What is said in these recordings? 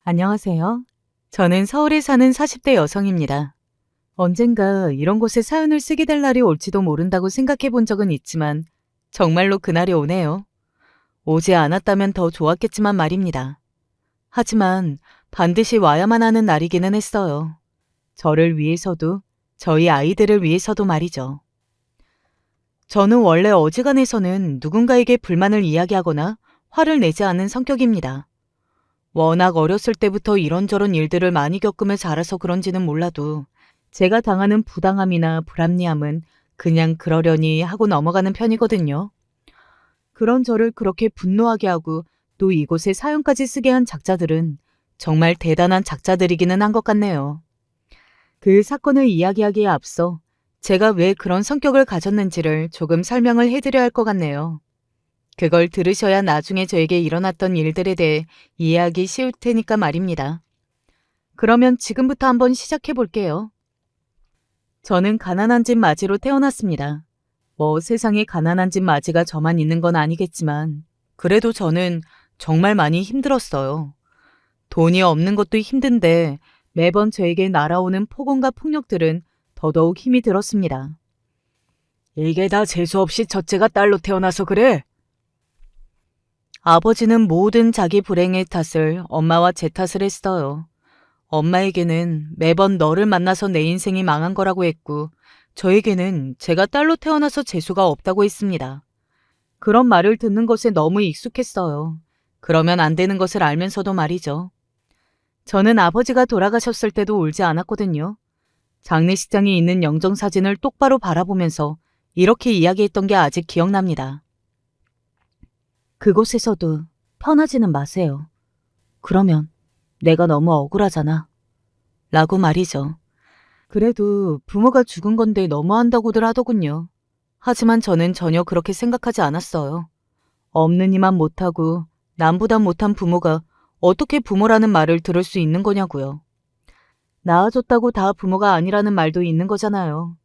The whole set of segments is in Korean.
안녕하세요. 저는 서울에 사는 40대 여성입니다. 언젠가 이런 곳에 사연을 쓰게 될 날이 올지도 모른다고 생각해 본 적은 있지만 정말로 그날이 오네요. 오지 않았다면 더 좋았겠지만 말입니다. 하지만 반드시 와야만 하는 날이기는 했어요. 저를 위해서도 저희 아이들을 위해서도 말이죠. 저는 원래 어지간해서는 누군가에게 불만을 이야기하거나 화를 내지 않는 성격입니다. 워낙 어렸을 때부터 이런저런 일들을 많이 겪으며 자라서 그런지는 몰라도 제가 당하는 부당함이나 불합리함은 그냥 그러려니 하고 넘어가는 편이거든요. 그런 저를 그렇게 분노하게 하고 또 이곳에 사연까지 쓰게 한 작자들은 정말 대단한 작자들이기는 한 것 같네요. 그 사건을 이야기하기에 앞서 제가 왜 그런 성격을 가졌는지를 조금 설명을 해드려야 할 것 같네요. 그걸 들으셔야 나중에 저에게 일어났던 일들에 대해 이해하기 쉬울 테니까 말입니다. 그러면 지금부터 한번 시작해 볼게요. 저는 가난한 집 마지로 태어났습니다. 뭐 세상에 가난한 집 마지가 저만 있는 건 아니겠지만 그래도 저는 정말 많이 힘들었어요. 돈이 없는 것도 힘든데 매번 저에게 날아오는 폭언과 폭력들은 더더욱 힘이 들었습니다. 이게 다 재수없이 첫째가 딸로 태어나서 그래? 아버지는 모든 자기 불행의 탓을 엄마와 제 탓을 했어요. 엄마에게는 매번 너를 만나서 내 인생이 망한 거라고 했고 저에게는 제가 딸로 태어나서 재수가 없다고 했습니다. 그런 말을 듣는 것에 너무 익숙했어요. 그러면 안 되는 것을 알면서도 말이죠. 저는 아버지가 돌아가셨을 때도 울지 않았거든요. 장례식장에 있는 영정사진을 똑바로 바라보면서 이렇게 이야기했던 게 아직 기억납니다. 그곳에서도 편하지는 마세요. 그러면 내가 너무 억울하잖아. 라고 말이죠. 그래도 부모가 죽은 건데 너무한다고들 하더군요. 하지만 저는 전혀 그렇게 생각하지 않았어요. 없는 이만 못하고 남보다 못한 부모가 어떻게 부모라는 말을 들을 수 있는 거냐고요. 낳아줬다고 다 부모가 아니라는 말도 있는 거잖아요.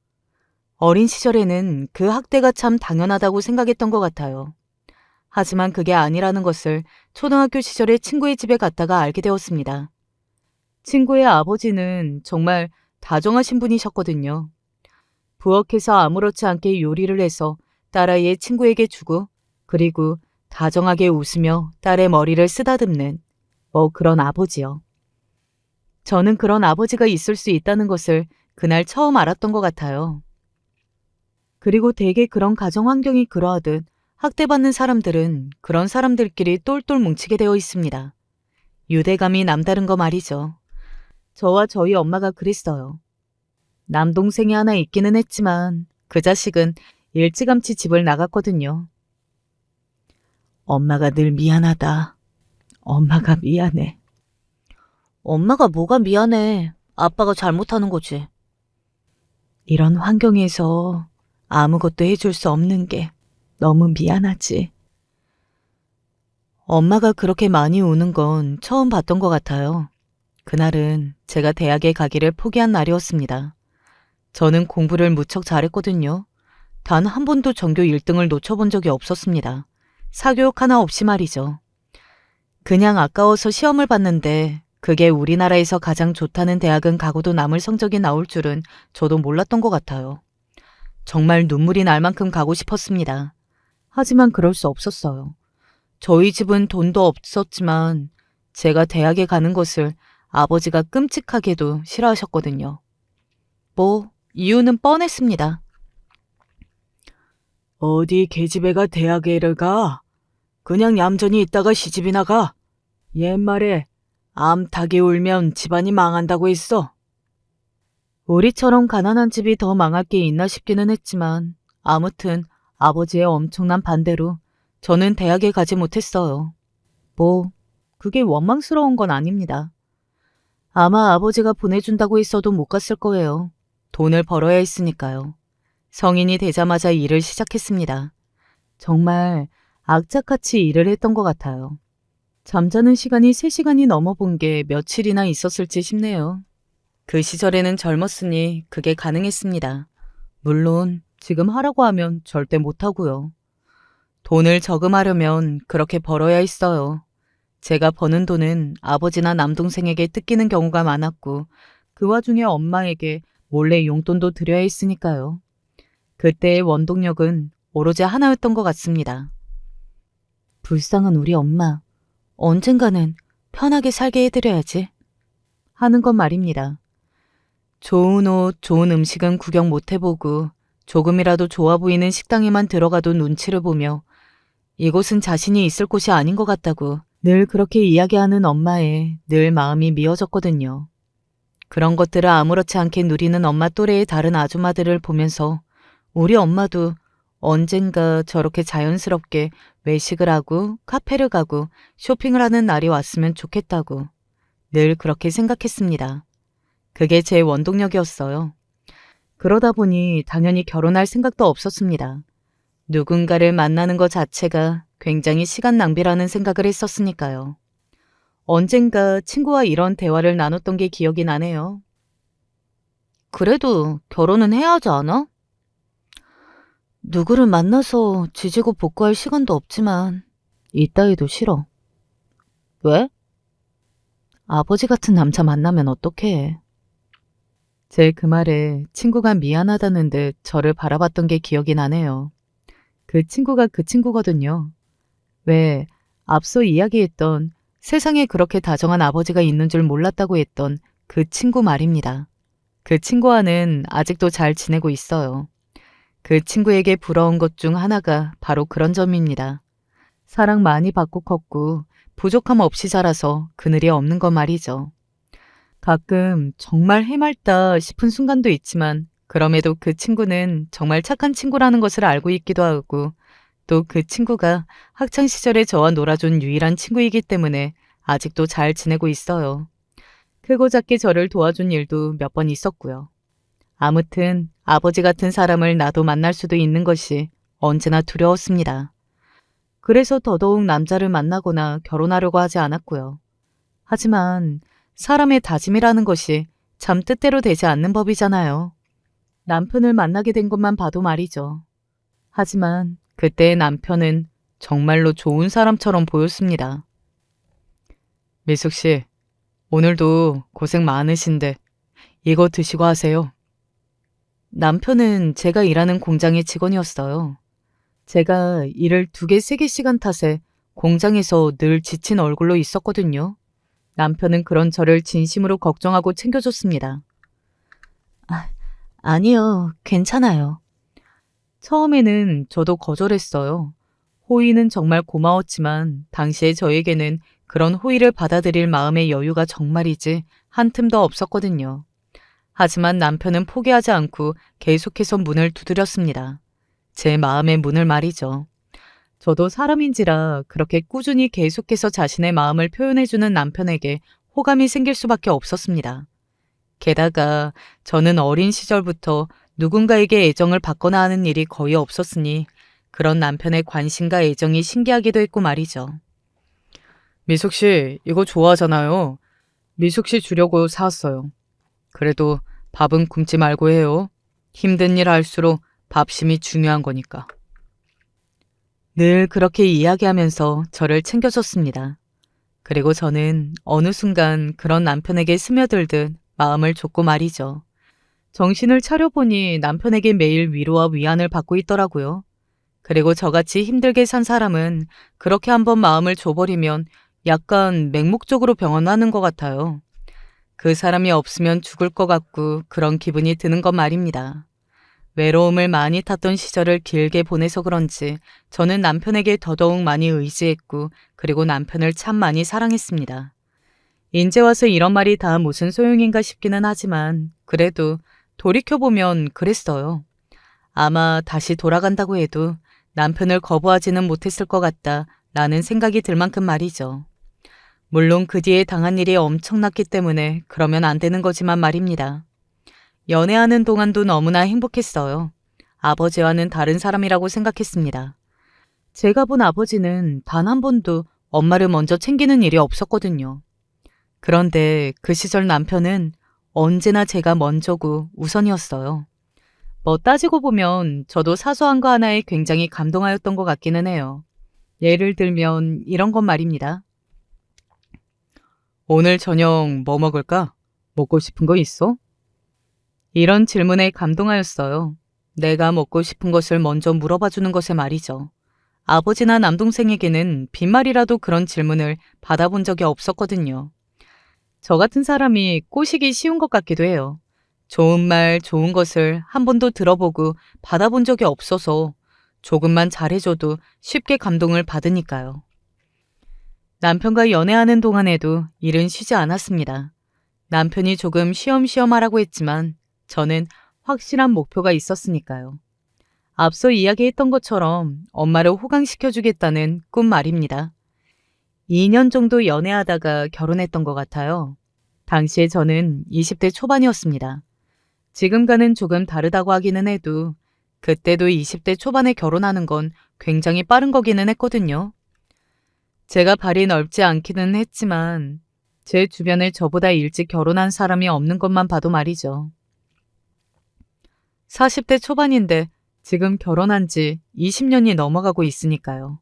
어린 시절에는 그 학대가 참 당연하다고 생각했던 것 같아요. 하지만 그게 아니라는 것을 초등학교 시절에 친구의 집에 갔다가 알게 되었습니다. 친구의 아버지는 정말 다정하신 분이셨거든요. 부엌에서 아무렇지 않게 요리를 해서 딸아이의 친구에게 주고 그리고 다정하게 웃으며 딸의 머리를 쓰다듬는 그런 아버지요. 저는 그런 아버지가 있을 수 있다는 것을 그날 처음 알았던 것 같아요. 그리고 대개 그런 가정 환경이 그러하듯 학대받는 사람들은 그런 사람들끼리 똘똘 뭉치게 되어 있습니다. 유대감이 남다른 거 말이죠. 저와 저희 엄마가 그랬어요. 남동생이 하나 있기는 했지만 그 자식은 일찌감치 집을 나갔거든요. 엄마가 늘 미안하다. 엄마가 미안해. 엄마가 뭐가 미안해. 아빠가 잘못하는 거지. 이런 환경에서 아무것도 해줄 수 없는 게 너무 미안하지. 엄마가 그렇게 많이 우는 건 처음 봤던 것 같아요. 그날은 제가 대학에 가기를 포기한 날이었습니다. 저는 공부를 무척 잘했거든요. 단 한 번도 전교 1등을 놓쳐본 적이 없었습니다. 사교육 하나 없이 말이죠. 그냥 아까워서 시험을 봤는데 그게 우리나라에서 가장 좋다는 대학은 가고도 남을 성적이 나올 줄은 저도 몰랐던 것 같아요. 정말 눈물이 날 만큼 가고 싶었습니다. 하지만 그럴 수 없었어요. 저희 집은 돈도 없었지만 제가 대학에 가는 것을 아버지가 끔찍하게도 싫어하셨거든요. 이유는 뻔했습니다. 어디 계집애가 대학에를 가? 그냥 얌전히 있다가 시집이나 가. 옛말에 암탉이 울면 집안이 망한다고 했어. 우리처럼 가난한 집이 더 망할 게 있나 싶기는 했지만 아무튼 아버지의 엄청난 반대로 저는 대학에 가지 못했어요. 그게 원망스러운 건 아닙니다. 아마 아버지가 보내준다고 했어도 못 갔을 거예요. 돈을 벌어야 했으니까요. 성인이 되자마자 일을 시작했습니다. 정말 악착같이 일을 했던 것 같아요. 잠자는 시간이 3시간이 넘어본 게 며칠이나 있었을지 싶네요. 그 시절에는 젊었으니 그게 가능했습니다. 물론 지금 하라고 하면 절대 못하고요. 돈을 저금하려면 그렇게 벌어야 했어요. 제가 버는 돈은 아버지나 남동생에게 뜯기는 경우가 많았고 그 와중에 엄마에게 몰래 용돈도 드려야 했으니까요. 그때의 원동력은 오로지 하나였던 것 같습니다. 불쌍한 우리 엄마. 언젠가는 편하게 살게 해드려야지. 하는 건 말입니다. 좋은 옷, 좋은 음식은 구경 못 해보고 조금이라도 좋아 보이는 식당에만 들어가도 눈치를 보며 이곳은 자신이 있을 곳이 아닌 것 같다고 늘 그렇게 이야기하는 엄마에 늘 마음이 미어졌거든요. 그런 것들을 아무렇지 않게 누리는 엄마 또래의 다른 아줌마들을 보면서 우리 엄마도 언젠가 저렇게 자연스럽게 외식을 하고 카페를 가고 쇼핑을 하는 날이 왔으면 좋겠다고 늘 그렇게 생각했습니다. 그게 제 원동력이었어요. 그러다 보니 당연히 결혼할 생각도 없었습니다. 누군가를 만나는 것 자체가 굉장히 시간 낭비라는 생각을 했었으니까요. 언젠가 친구와 이런 대화를 나눴던 게 기억이 나네요. 그래도 결혼은 해야 하지 않아? 누구를 만나서 지지고 볶고할 시간도 없지만 이따위도 싫어. 왜? 아버지 같은 남자 만나면 어떡해. 제 그 말에 친구가 미안하다는 듯 저를 바라봤던 게 기억이 나네요. 그 친구가 그 친구거든요. 왜 앞서 이야기했던 세상에 그렇게 다정한 아버지가 있는 줄 몰랐다고 했던 그 친구 말입니다. 그 친구와는 아직도 잘 지내고 있어요. 그 친구에게 부러운 것 중 하나가 바로 그런 점입니다. 사랑 많이 받고 컸고 부족함 없이 자라서 그늘이 없는 것 말이죠. 가끔 정말 해맑다 싶은 순간도 있지만 그럼에도 그 친구는 정말 착한 친구라는 것을 알고 있기도 하고 또 그 친구가 학창시절에 저와 놀아준 유일한 친구이기 때문에 아직도 잘 지내고 있어요. 크고 작게 저를 도와준 일도 몇 번 있었고요. 아무튼 아버지 같은 사람을 나도 만날 수도 있는 것이 언제나 두려웠습니다. 그래서 더더욱 남자를 만나거나 결혼하려고 하지 않았고요. 하지만 사람의 다짐이라는 것이 참 뜻대로 되지 않는 법이잖아요. 남편을 만나게 된 것만 봐도 말이죠. 하지만 그때의 남편은 정말로 좋은 사람처럼 보였습니다. 미숙 씨, 오늘도 고생 많으신데 이거 드시고 하세요. 남편은 제가 일하는 공장의 직원이었어요. 제가 일을 2개, 3개씩한 탓에 공장에서 늘 지친 얼굴로 있었거든요. 남편은 그런 저를 진심으로 걱정하고 챙겨줬습니다. 아니요, 괜찮아요. 처음에는 저도 거절했어요. 호의는 정말 고마웠지만 당시에 저에게는 그런 호의를 받아들일 마음의 여유가 정말이지 한 틈도 없었거든요. 하지만 남편은 포기하지 않고 계속해서 문을 두드렸습니다. 제 마음의 문을 말이죠. 저도 사람인지라 그렇게 꾸준히 계속해서 자신의 마음을 표현해주는 남편에게 호감이 생길 수밖에 없었습니다. 게다가 저는 어린 시절부터 누군가에게 애정을 받거나 하는 일이 거의 없었으니 그런 남편의 관심과 애정이 신기하기도 했고 말이죠. 미숙 씨, 이거 좋아하잖아요. 미숙 씨 주려고 사왔어요. 그래도 밥은 굶지 말고 해요. 힘든 일 할수록 밥심이 중요한 거니까. 늘 그렇게 이야기하면서 저를 챙겨줬습니다. 그리고 저는 어느 순간 그런 남편에게 스며들듯 마음을 줬고 말이죠. 정신을 차려보니 남편에게 매일 위로와 위안을 받고 있더라고요. 그리고 저같이 힘들게 산 사람은 그렇게 한번 마음을 줘버리면 약간 맹목적으로 병원하는 것 같아요. 그 사람이 없으면 죽을 것 같고 그런 기분이 드는 것 말입니다. 외로움을 많이 탔던 시절을 길게 보내서 그런지 저는 남편에게 더더욱 많이 의지했고 그리고 남편을 참 많이 사랑했습니다. 인제 와서 이런 말이 다 무슨 소용인가 싶기는 하지만 그래도 돌이켜보면 그랬어요. 아마 다시 돌아간다고 해도 남편을 거부하지는 못했을 것 같다라는 생각이 들 만큼 말이죠. 물론 그 뒤에 당한 일이 엄청났기 때문에 그러면 안 되는 거지만 말입니다. 연애하는 동안도 너무나 행복했어요. 아버지와는 다른 사람이라고 생각했습니다. 제가 본 아버지는 단 한 번도 엄마를 먼저 챙기는 일이 없었거든요. 그런데 그 시절 남편은 언제나 제가 먼저고 우선이었어요. 뭐 따지고 보면 저도 사소한 거 하나에 굉장히 감동하였던 것 같기는 해요. 예를 들면 이런 것 말입니다. 오늘 저녁 뭐 먹을까? 먹고 싶은 거 있어? 이런 질문에 감동하였어요. 내가 먹고 싶은 것을 먼저 물어봐 주는 것에 말이죠. 아버지나 남동생에게는 빈말이라도 그런 질문을 받아본 적이 없었거든요. 저 같은 사람이 꼬시기 쉬운 것 같기도 해요. 좋은 말, 좋은 것을 한 번도 들어보고 받아본 적이 없어서 조금만 잘해줘도 쉽게 감동을 받으니까요. 남편과 연애하는 동안에도 일은 쉬지 않았습니다. 남편이 조금 쉬엄쉬엄 하라고 했지만 저는 확실한 목표가 있었으니까요. 앞서 이야기했던 것처럼 엄마를 호강시켜주겠다는 꿈 말입니다. 2년 정도 연애하다가 결혼했던 것 같아요. 당시에 저는 20대 초반이었습니다. 지금과는 조금 다르다고 하기는 해도 그때도 20대 초반에 결혼하는 건 굉장히 빠른 거기는 했거든요. 제가 발이 넓지 않기는 했지만 제 주변에 저보다 일찍 결혼한 사람이 없는 것만 봐도 말이죠. 40대 초반인데 지금 결혼한 지 20년이 넘어가고 있으니까요.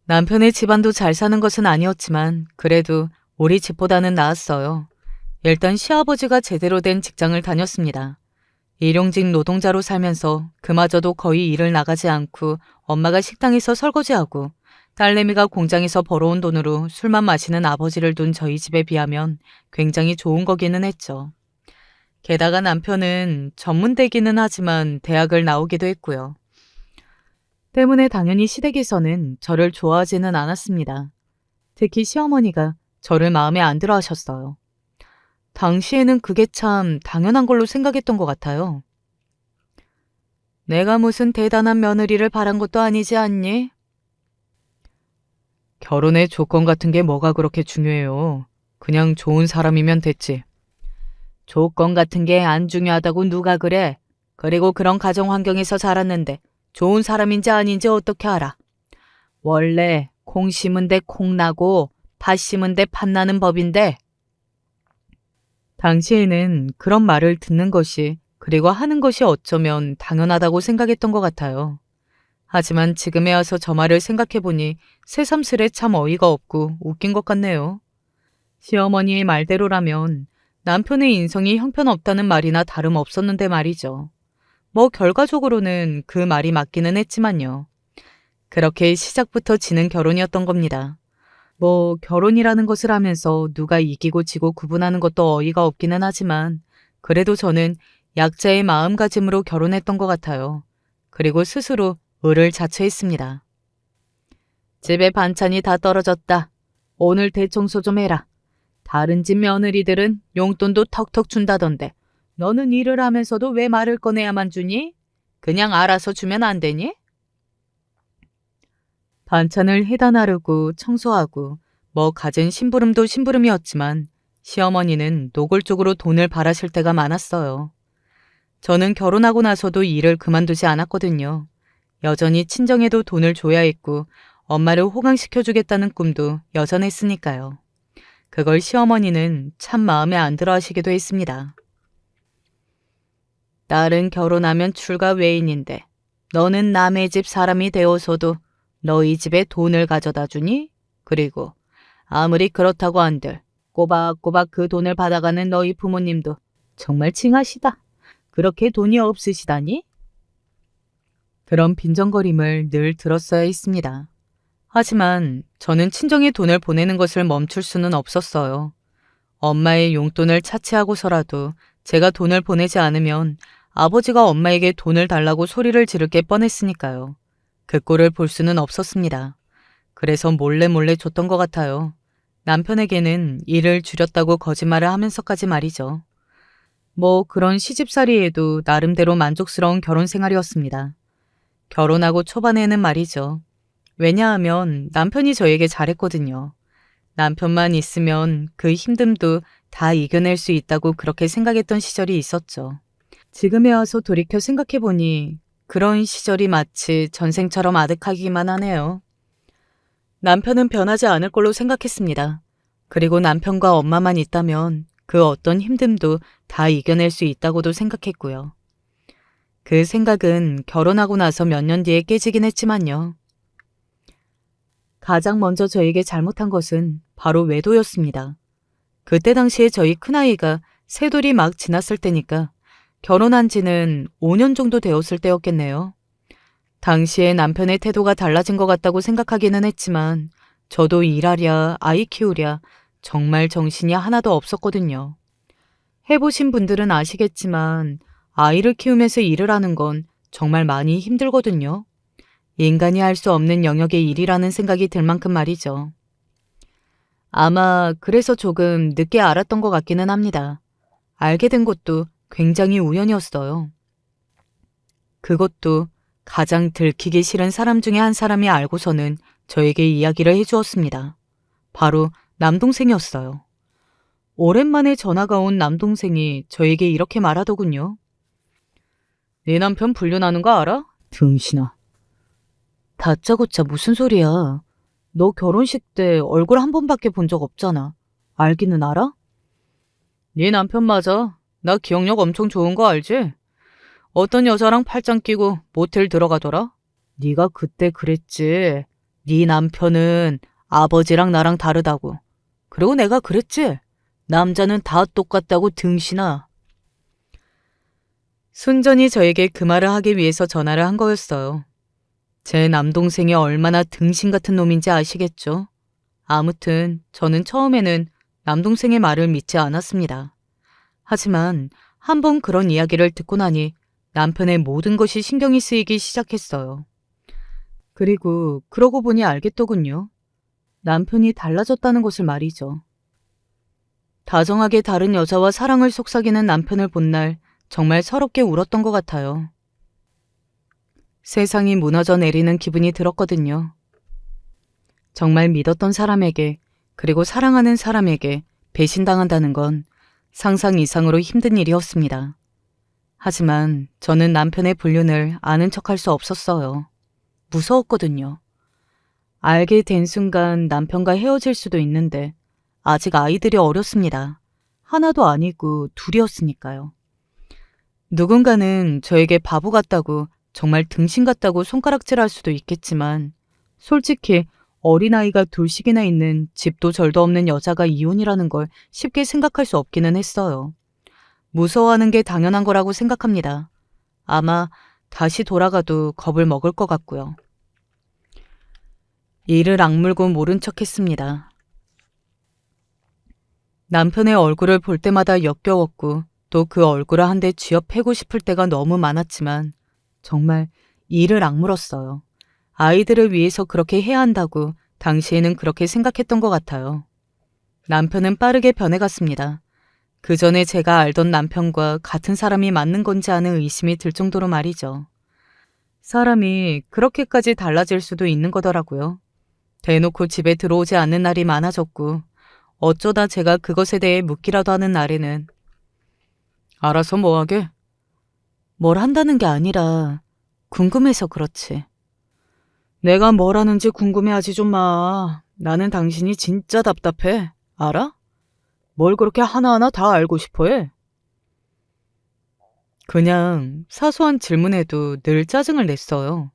남편의 집안도 잘 사는 것은 아니었지만 그래도 우리 집보다는 나았어요. 일단 시아버지가 제대로 된 직장을 다녔습니다. 일용직 노동자로 살면서 그마저도 거의 일을 나가지 않고 엄마가 식당에서 설거지하고 딸내미가 공장에서 벌어온 돈으로 술만 마시는 아버지를 둔 저희 집에 비하면 굉장히 좋은 거기는 했죠. 게다가 남편은 전문대기는 하지만 대학을 나오기도 했고요. 때문에 당연히 시댁에서는 저를 좋아하지는 않았습니다. 특히 시어머니가 저를 마음에 안 들어 하셨어요. 당시에는 그게 참 당연한 걸로 생각했던 것 같아요. 내가 무슨 대단한 며느리를 바란 것도 아니지 않니? 결혼의 조건 같은 게 뭐가 그렇게 중요해요. 그냥 좋은 사람이면 됐지. 조건 같은 게 안 중요하다고 누가 그래? 그리고 그런 가정 환경에서 자랐는데 좋은 사람인지 아닌지 어떻게 알아? 원래 콩 심은 데 콩 나고 팥 심은 데 팥 나는 법인데 당시에는 그런 말을 듣는 것이 그리고 하는 것이 어쩌면 당연하다고 생각했던 것 같아요. 하지만 지금에 와서 저 말을 생각해보니 새삼스레 참 어이가 없고 웃긴 것 같네요. 시어머니의 말대로라면 남편의 인성이 형편없다는 말이나 다름없었는데 말이죠. 뭐 결과적으로는 그 말이 맞기는 했지만요. 그렇게 시작부터 지는 결혼이었던 겁니다. 뭐 결혼이라는 것을 하면서 누가 이기고 지고 구분하는 것도 어이가 없기는 하지만 그래도 저는 약자의 마음가짐으로 결혼했던 것 같아요. 그리고 스스로 을을 자처했습니다. 집에 반찬이 다 떨어졌다. 오늘 대청소 좀 해라. 다른 집 며느리들은 용돈도 턱턱 준다던데 너는 일을 하면서도 왜 말을 꺼내야만 주니? 그냥 알아서 주면 안 되니? 반찬을 해다 나르고 청소하고 뭐 갖은 심부름도 심부름이었지만 시어머니는 노골적으로 돈을 바라실 때가 많았어요. 저는 결혼하고 나서도 일을 그만두지 않았거든요. 여전히 친정에도 돈을 줘야 했고 엄마를 호강시켜주겠다는 꿈도 여전했으니까요. 그걸 시어머니는 참 마음에 안 들어 하시기도 했습니다. 딸은 결혼하면 출가 외인인데 너는 남의 집 사람이 되어서도 너희 집에 돈을 가져다 주니? 그리고 아무리 그렇다고 한들 꼬박꼬박 그 돈을 받아가는 너희 부모님도 정말 칭하시다. 그렇게 돈이 없으시다니? 그런 빈정거림을 늘 들었어야 했습니다. 하지만 저는 친정에 돈을 보내는 것을 멈출 수는 없었어요. 엄마의 용돈을 차치하고서라도 제가 돈을 보내지 않으면 아버지가 엄마에게 돈을 달라고 소리를 지를 게 뻔했으니까요. 그 꼴을 볼 수는 없었습니다. 그래서 몰래 줬던 것 같아요. 남편에게는 일을 줄였다고 거짓말을 하면서까지 말이죠. 뭐 그런 시집살이에도 나름대로 만족스러운 결혼 생활이었습니다. 결혼하고 초반에는 말이죠. 왜냐하면 남편이 저에게 잘했거든요. 남편만 있으면 그 힘듦도 다 이겨낼 수 있다고 그렇게 생각했던 시절이 있었죠. 지금에 와서 돌이켜 생각해보니 그런 시절이 마치 전생처럼 아득하기만 하네요. 남편은 변하지 않을 걸로 생각했습니다. 그리고 남편과 엄마만 있다면 그 어떤 힘듦도 다 이겨낼 수 있다고도 생각했고요. 그 생각은 결혼하고 나서 몇 년 뒤에 깨지긴 했지만요. 가장 먼저 저에게 잘못한 것은 바로 외도였습니다. 그때 당시에 저희 큰아이가 새돌이 막 지났을 때니까 결혼한 지는 5년 정도 되었을 때였겠네요. 당시에 남편의 태도가 달라진 것 같다고 생각하기는 했지만 저도 일하랴 아이 키우랴 정말 정신이 하나도 없었거든요. 해보신 분들은 아시겠지만 아이를 키우면서 일을 하는 건 정말 많이 힘들거든요. 인간이 할 수 없는 영역의 일이라는 생각이 들 만큼 말이죠. 아마 그래서 조금 늦게 알았던 것 같기는 합니다. 알게 된 것도 굉장히 우연이었어요. 그것도 가장 들키기 싫은 사람 중에 한 사람이 알고서는 저에게 이야기를 해주었습니다. 바로 남동생이었어요. 오랜만에 전화가 온 남동생이 저에게 이렇게 말하더군요. 네 남편 불륜하는 거 알아? 등신아. 다짜고짜 무슨 소리야. 너 결혼식 때 얼굴 한 번밖에 본 적 없잖아. 알기는 알아? 네 남편 맞아. 나 기억력 엄청 좋은 거 알지? 어떤 여자랑 팔짱 끼고 모텔 들어가더라? 네가 그때 그랬지. 네 남편은 아버지랑 나랑 다르다고. 그리고 내가 그랬지. 남자는 다 똑같다고 등신아. 순전히 저에게 그 말을 하기 위해서 전화를 한 거였어요. 제 남동생이 얼마나 등신 같은 놈인지 아시겠죠? 아무튼 저는 처음에는 남동생의 말을 믿지 않았습니다. 하지만 한번 그런 이야기를 듣고 나니 남편의 모든 것이 신경이 쓰이기 시작했어요. 그리고 그러고 보니 알겠더군요. 남편이 달라졌다는 것을 말이죠. 다정하게 다른 여자와 사랑을 속삭이는 남편을 본 날 정말 서럽게 울었던 것 같아요. 세상이 무너져 내리는 기분이 들었거든요. 정말 믿었던 사람에게 그리고 사랑하는 사람에게 배신당한다는 건 상상 이상으로 힘든 일이었습니다. 하지만 저는 남편의 불륜을 아는 척할 수 없었어요. 무서웠거든요. 알게 된 순간 남편과 헤어질 수도 있는데 아직 아이들이 어렸습니다. 하나도 아니고 둘이었으니까요. 누군가는 저에게 바보 같다고 정말 등신 같다고 손가락질할 수도 있겠지만 솔직히 어린아이가 둘씩이나 있는 집도 절도 없는 여자가 이혼이라는 걸 쉽게 생각할 수 없기는 했어요. 무서워하는 게 당연한 거라고 생각합니다. 아마 다시 돌아가도 겁을 먹을 것 같고요. 이를 악물고 모른 척 했습니다. 남편의 얼굴을 볼 때마다 역겨웠고 또 그 얼굴을 한 대 쥐어 패고 싶을 때가 너무 많았지만 정말 이를 악물었어요. 아이들을 위해서 그렇게 해야 한다고 당시에는 그렇게 생각했던 것 같아요. 남편은 빠르게 변해갔습니다. 그 전에 제가 알던 남편과 같은 사람이 맞는 건지 하는 의심이 들 정도로 말이죠. 사람이 그렇게까지 달라질 수도 있는 거더라고요. 대놓고 집에 들어오지 않는 날이 많아졌고 어쩌다 제가 그것에 대해 묻기라도 하는 날에는 알아서 뭐하게? 뭘 한다는 게 아니라 궁금해서 그렇지. 내가 뭘 하는지 궁금해하지 좀 마. 나는 당신이 진짜 답답해. 알아? 뭘 그렇게 하나하나 다 알고 싶어 해? 그냥 사소한 질문에도 늘 짜증을 냈어요.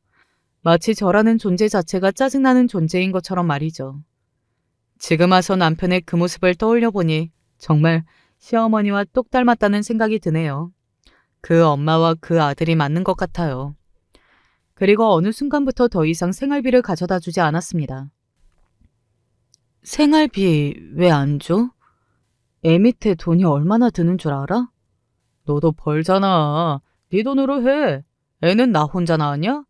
마치 저라는 존재 자체가 짜증나는 존재인 것처럼 말이죠. 지금 와서 남편의 그 모습을 떠올려 보니 정말 시어머니와 똑 닮았다는 생각이 드네요. 그 엄마와 그 아들이 맞는 것 같아요. 그리고 어느 순간부터 더 이상 생활비를 가져다 주지 않았습니다. 생활비 왜 안 줘? 애 밑에 돈이 얼마나 드는 줄 알아? 너도 벌잖아. 네 돈으로 해. 애는 나 혼자 낳았냐?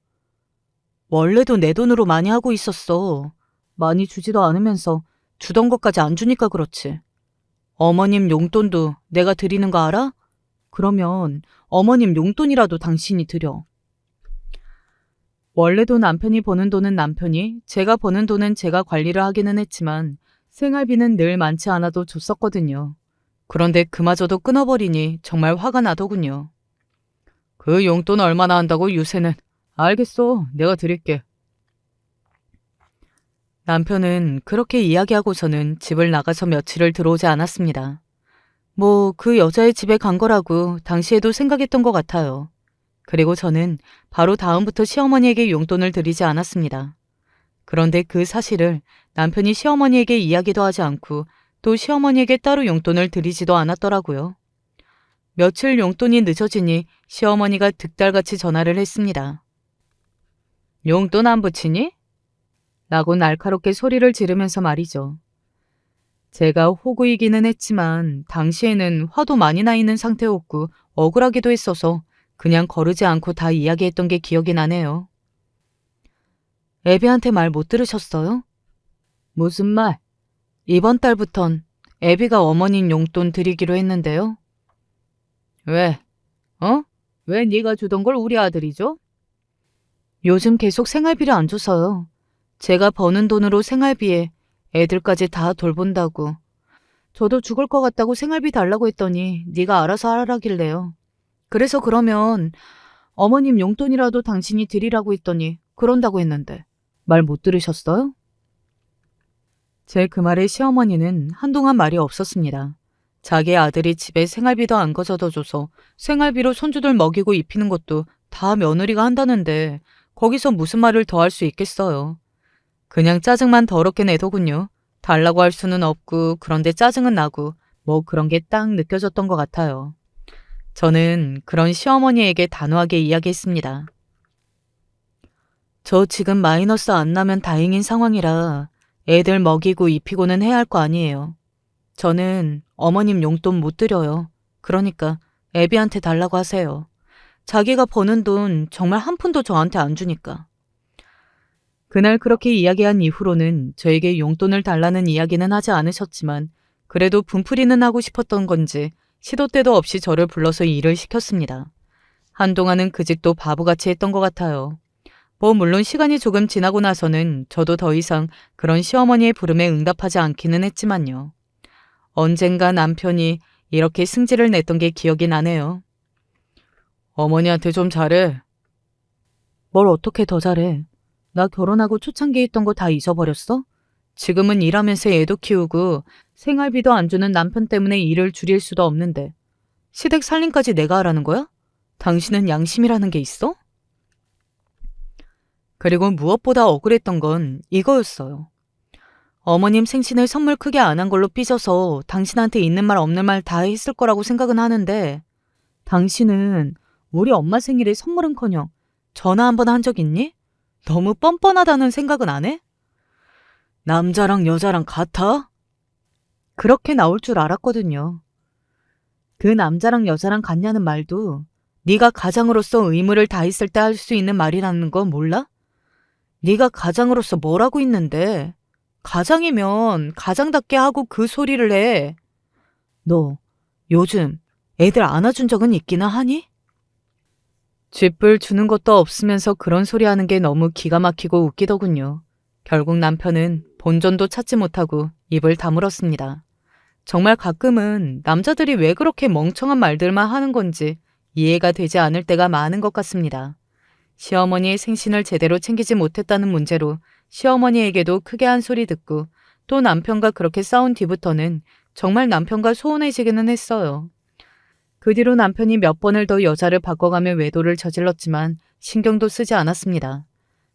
원래도 내 돈으로 많이 하고 있었어. 많이 주지도 않으면서 주던 것까지 안 주니까 그렇지. 어머님 용돈도 내가 드리는 거 알아? 그러면 어머님 용돈이라도 당신이 드려. 원래도 남편이 버는 돈은 남편이, 제가 버는 돈은 제가 관리를 하기는 했지만 생활비는 늘 많지 않아도 줬었거든요. 그런데 그마저도 끊어버리니 정말 화가 나더군요. 그 용돈 얼마나 한다고 요새는. 알겠어. 내가 드릴게. 남편은 그렇게 이야기하고서는 집을 나가서 며칠을 들어오지 않았습니다. 뭐 그 여자의 집에 간 거라고 당시에도 생각했던 것 같아요. 그리고 저는 바로 다음부터 시어머니에게 용돈을 드리지 않았습니다. 그런데 그 사실을 남편이 시어머니에게 이야기도 하지 않고 또 시어머니에게 따로 용돈을 드리지도 않았더라고요. 며칠 용돈이 늦어지니 시어머니가 득달같이 전화를 했습니다. 용돈 안 붙이니? 라고 날카롭게 소리를 지르면서 말이죠. 제가 호구이기는 했지만 당시에는 화도 많이 나 있는 상태였고 억울하기도 했어서 그냥 거르지 않고 다 이야기했던 게 기억이 나네요. 애비한테 말 못 들으셨어요? 무슨 말? 이번 달부턴 애비가 어머님 용돈 드리기로 했는데요. 왜? 왜 네가 주던 걸 우리 아들이 줘? 요즘 계속 생활비를 안 줘서요. 제가 버는 돈으로 생활비에 애들까지 다 돌본다고. 저도 죽을 것 같다고 생활비 달라고 했더니 네가 알아서 하라길래요. 그래서 그러면 어머님 용돈이라도 당신이 드리라고 했더니 그런다고 했는데 말 못 들으셨어요? 제 그 말에 시어머니는 한동안 말이 없었습니다. 자기 아들이 집에 생활비도 안 가져다 줘서 생활비로 손주들 먹이고 입히는 것도 다 며느리가 한다는데 거기서 무슨 말을 더 할 수 있겠어요. 그냥 짜증만 더럽게 내더군요. 달라고 할 수는 없고 그런데 짜증은 나고 뭐 그런 게 딱 느껴졌던 것 같아요. 저는 그런 시어머니에게 단호하게 이야기했습니다. 저 지금 마이너스 안 나면 다행인 상황이라 애들 먹이고 입히고는 해야 할 거 아니에요. 저는 어머님 용돈 못 드려요. 그러니까 애비한테 달라고 하세요. 자기가 버는 돈 정말 한 푼도 저한테 안 주니까. 그날 그렇게 이야기한 이후로는 저에게 용돈을 달라는 이야기는 하지 않으셨지만 그래도 분풀이는 하고 싶었던 건지 시도 때도 없이 저를 불러서 일을 시켰습니다. 한동안은 그 짓도 바보같이 했던 것 같아요. 뭐 물론 시간이 조금 지나고 나서는 저도 더 이상 그런 시어머니의 부름에 응답하지 않기는 했지만요. 언젠가 남편이 이렇게 승질을 냈던 게 기억이 나네요. 어머니한테 좀 잘해. 뭘 어떻게 더 잘해. 나 결혼하고 초창기에 있던 거 다 잊어버렸어? 지금은 일하면서 애도 키우고 생활비도 안 주는 남편 때문에 일을 줄일 수도 없는데 시댁 살림까지 내가 하라는 거야? 당신은 양심이라는 게 있어? 그리고 무엇보다 억울했던 건 이거였어요. 어머님 생신에 선물 크게 안 한 걸로 삐져서 당신한테 있는 말 없는 말 다 했을 거라고 생각은 하는데 당신은 우리 엄마 생일에 선물은커녕 전화 한 번 한 적 있니? 너무 뻔뻔하다는 생각은 안 해? 남자랑 여자랑 같아? 그렇게 나올 줄 알았거든요. 그 남자랑 여자랑 같냐는 말도 네가 가장으로서 의무를 다했을 때 할 수 있는 말이라는 거 몰라? 네가 가장으로서 뭘 하고 있는데 가장이면 가장답게 하고 그 소리를 해. 너 요즘 애들 안아준 적은 있기나 하니? 쥐뿔 주는 것도 없으면서 그런 소리 하는 게 너무 기가 막히고 웃기더군요. 결국 남편은 본전도 찾지 못하고 입을 다물었습니다. 정말 가끔은 남자들이 왜 그렇게 멍청한 말들만 하는 건지 이해가 되지 않을 때가 많은 것 같습니다. 시어머니의 생신을 제대로 챙기지 못했다는 문제로 시어머니에게도 크게 한 소리 듣고 또 남편과 그렇게 싸운 뒤부터는 정말 남편과 소원해지기는 했어요. 그 뒤로 남편이 몇 번을 더 여자를 바꿔가며 외도를 저질렀지만 신경도 쓰지 않았습니다.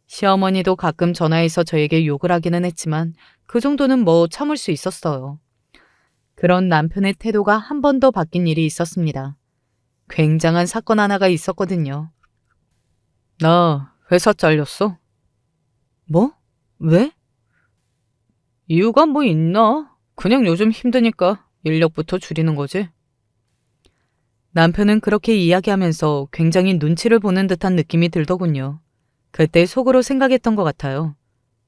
시어머니도 가끔 전화해서 저에게 욕을 하기는 했지만 그 정도는 뭐 참을 수 있었어요. 그런 남편의 태도가 한 번 더 바뀐 일이 있었습니다. 굉장한 사건 하나가 있었거든요. 나 회사 잘렸어. 뭐? 왜? 이유가 뭐 있나? 그냥 요즘 힘드니까 인력부터 줄이는 거지. 남편은 그렇게 이야기하면서 굉장히 눈치를 보는 듯한 느낌이 들더군요. 그때 속으로 생각했던 것 같아요.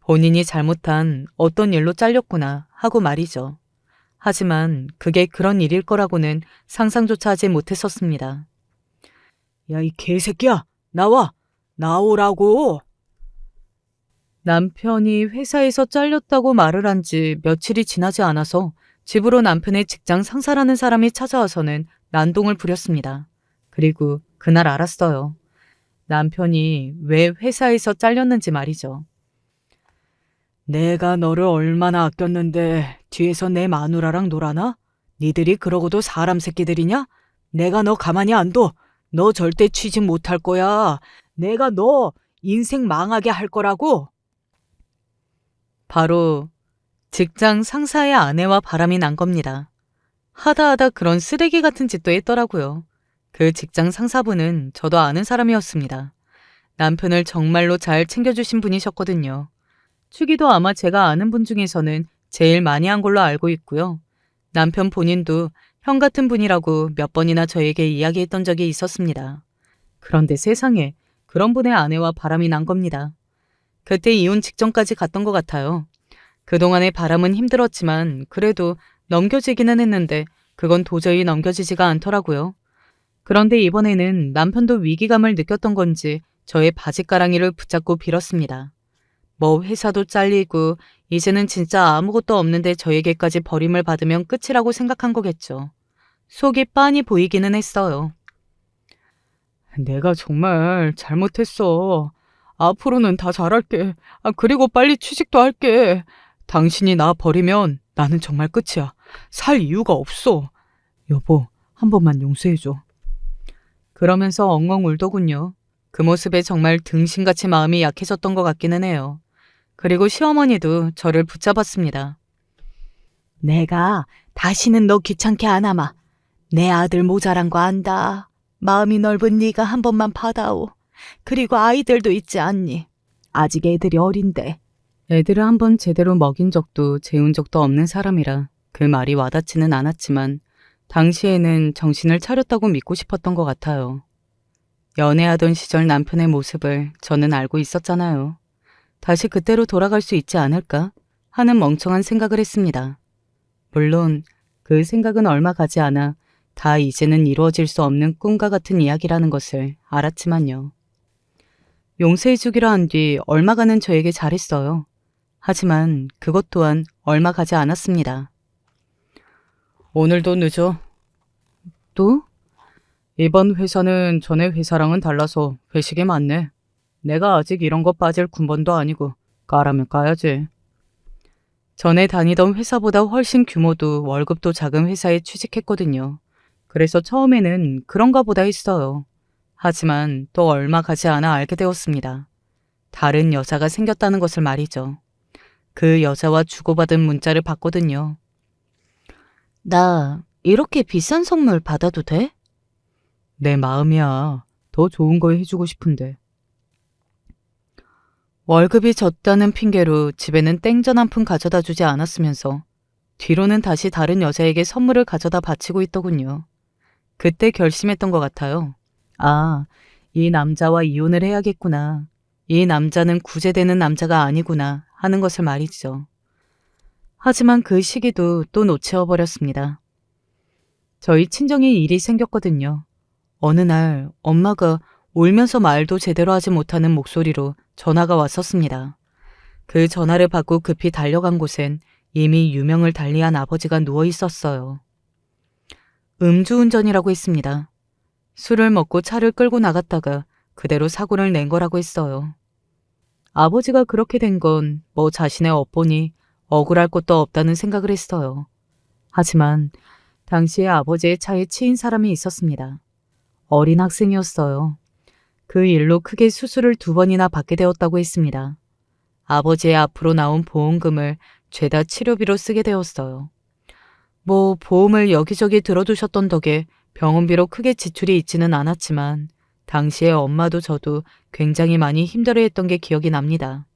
본인이 잘못한 어떤 일로 잘렸구나 하고 말이죠. 하지만 그게 그런 일일 거라고는 상상조차 하지 못했었습니다. 야, 이 개새끼야! 나와! 나오라고! 남편이 회사에서 잘렸다고 말을 한 지 며칠이 지나지 않아서 집으로 남편의 직장 상사라는 사람이 찾아와서는 난동을 부렸습니다. 그리고 그날 알았어요. 남편이 왜 회사에서 잘렸는지 말이죠. 내가 너를 얼마나 아꼈는데 뒤에서 내 마누라랑 놀아나? 니들이 그러고도 사람 새끼들이냐? 내가 너 가만히 안 둬. 너 절대 취직 못할 거야. 내가 너 인생 망하게 할 거라고. 바로 직장 상사의 아내와 바람이 난 겁니다. 하다 그런 쓰레기 같은 짓도 했더라고요. 그 직장 상사분은 저도 아는 사람이었습니다. 남편을 정말로 잘 챙겨주신 분이셨거든요. 축의도 아마 제가 아는 분 중에서는 제일 많이 한 걸로 알고 있고요. 남편 본인도 형 같은 분이라고 몇 번이나 저에게 이야기했던 적이 있었습니다. 그런데 세상에 그런 분의 아내와 바람이 난 겁니다. 그때 이혼 직전까지 갔던 것 같아요. 그동안의 바람은 힘들었지만 그래도 넘겨지기는 했는데 그건 도저히 넘겨지지가 않더라고요. 그런데 이번에는 남편도 위기감을 느꼈던 건지 저의 바짓가랑이를 붙잡고 빌었습니다. 뭐 회사도 잘리고 이제는 진짜 아무것도 없는데 저에게까지 버림을 받으면 끝이라고 생각한 거겠죠. 속이 빤히 보이기는 했어요. 내가 정말 잘못했어. 앞으로는 다 잘할게. 그리고 빨리 취직도 할게. 당신이 나 버리면 나는 정말 끝이야. 살 이유가 없어. 여보, 한 번만 용서해줘. 그러면서 엉엉 울더군요. 그 모습에 정말 등신같이 마음이 약해졌던 것 같기는 해요. 그리고 시어머니도 저를 붙잡았습니다. 내가 다시는 너 귀찮게 안 하마. 내 아들 모자란 거 안다. 마음이 넓은 네가 한 번만 받아오. 그리고 아이들도 있지 않니? 아직 애들이 어린데. 애들을 한 번 제대로 먹인 적도 재운 적도 없는 사람이라 그 말이 와닿지는 않았지만 당시에는 정신을 차렸다고 믿고 싶었던 것 같아요. 연애하던 시절 남편의 모습을 저는 알고 있었잖아요. 다시 그때로 돌아갈 수 있지 않을까 하는 멍청한 생각을 했습니다. 물론 그 생각은 얼마 가지 않아 다 이제는 이루어질 수 없는 꿈과 같은 이야기라는 것을 알았지만요. 용서해주기로 한 뒤 얼마 가는 저에게 잘했어요. 하지만 그것 또한 얼마 가지 않았습니다. 오늘도 늦어. 또? 이번 회사는 전에 회사랑은 달라서 회식이 많네. 내가 아직 이런 거 빠질 군번도 아니고 까라면 까야지. 전에 다니던 회사보다 훨씬 규모도 월급도 작은 회사에 취직했거든요. 그래서 처음에는 그런가 보다 했어요. 하지만 또 얼마 가지 않아 알게 되었습니다. 다른 여자가 생겼다는 것을 말이죠. 그 여자와 주고받은 문자를 봤거든요. 나 이렇게 비싼 선물 받아도 돼? 내 마음이야. 더 좋은 거 해주고 싶은데. 월급이 적다는 핑계로 집에는 땡전 한 푼 가져다 주지 않았으면서 뒤로는 다시 다른 여자에게 선물을 가져다 바치고 있더군요. 그때 결심했던 것 같아요. 아, 이 남자와 이혼을 해야겠구나. 이 남자는 구제되는 남자가 아니구나 하는 것을 말이죠. 하지만 그 시기도 또 놓쳐버렸습니다. 저희 친정에 일이 생겼거든요. 어느 날 엄마가 울면서 말도 제대로 하지 못하는 목소리로 전화가 왔었습니다. 그 전화를 받고 급히 달려간 곳엔 이미 유명을 달리한 아버지가 누워 있었어요. 음주운전이라고 했습니다. 술을 먹고 차를 끌고 나갔다가 그대로 사고를 낸 거라고 했어요. 아버지가 그렇게 된 건 뭐 자신의 업보니 억울할 것도 없다는 생각을 했어요. 하지만 당시에 아버지의 차에 치인 사람이 있었습니다. 어린 학생이었어요. 그 일로 크게 수술을 2번이나 받게 되었다고 했습니다. 아버지의 앞으로 나온 보험금을 죄다 치료비로 쓰게 되었어요. 뭐 보험을 여기저기 들어두셨던 덕에 병원비로 크게 지출이 있지는 않았지만 당시에 엄마도 저도 굉장히 많이 힘들어했던 게 기억이 납니다.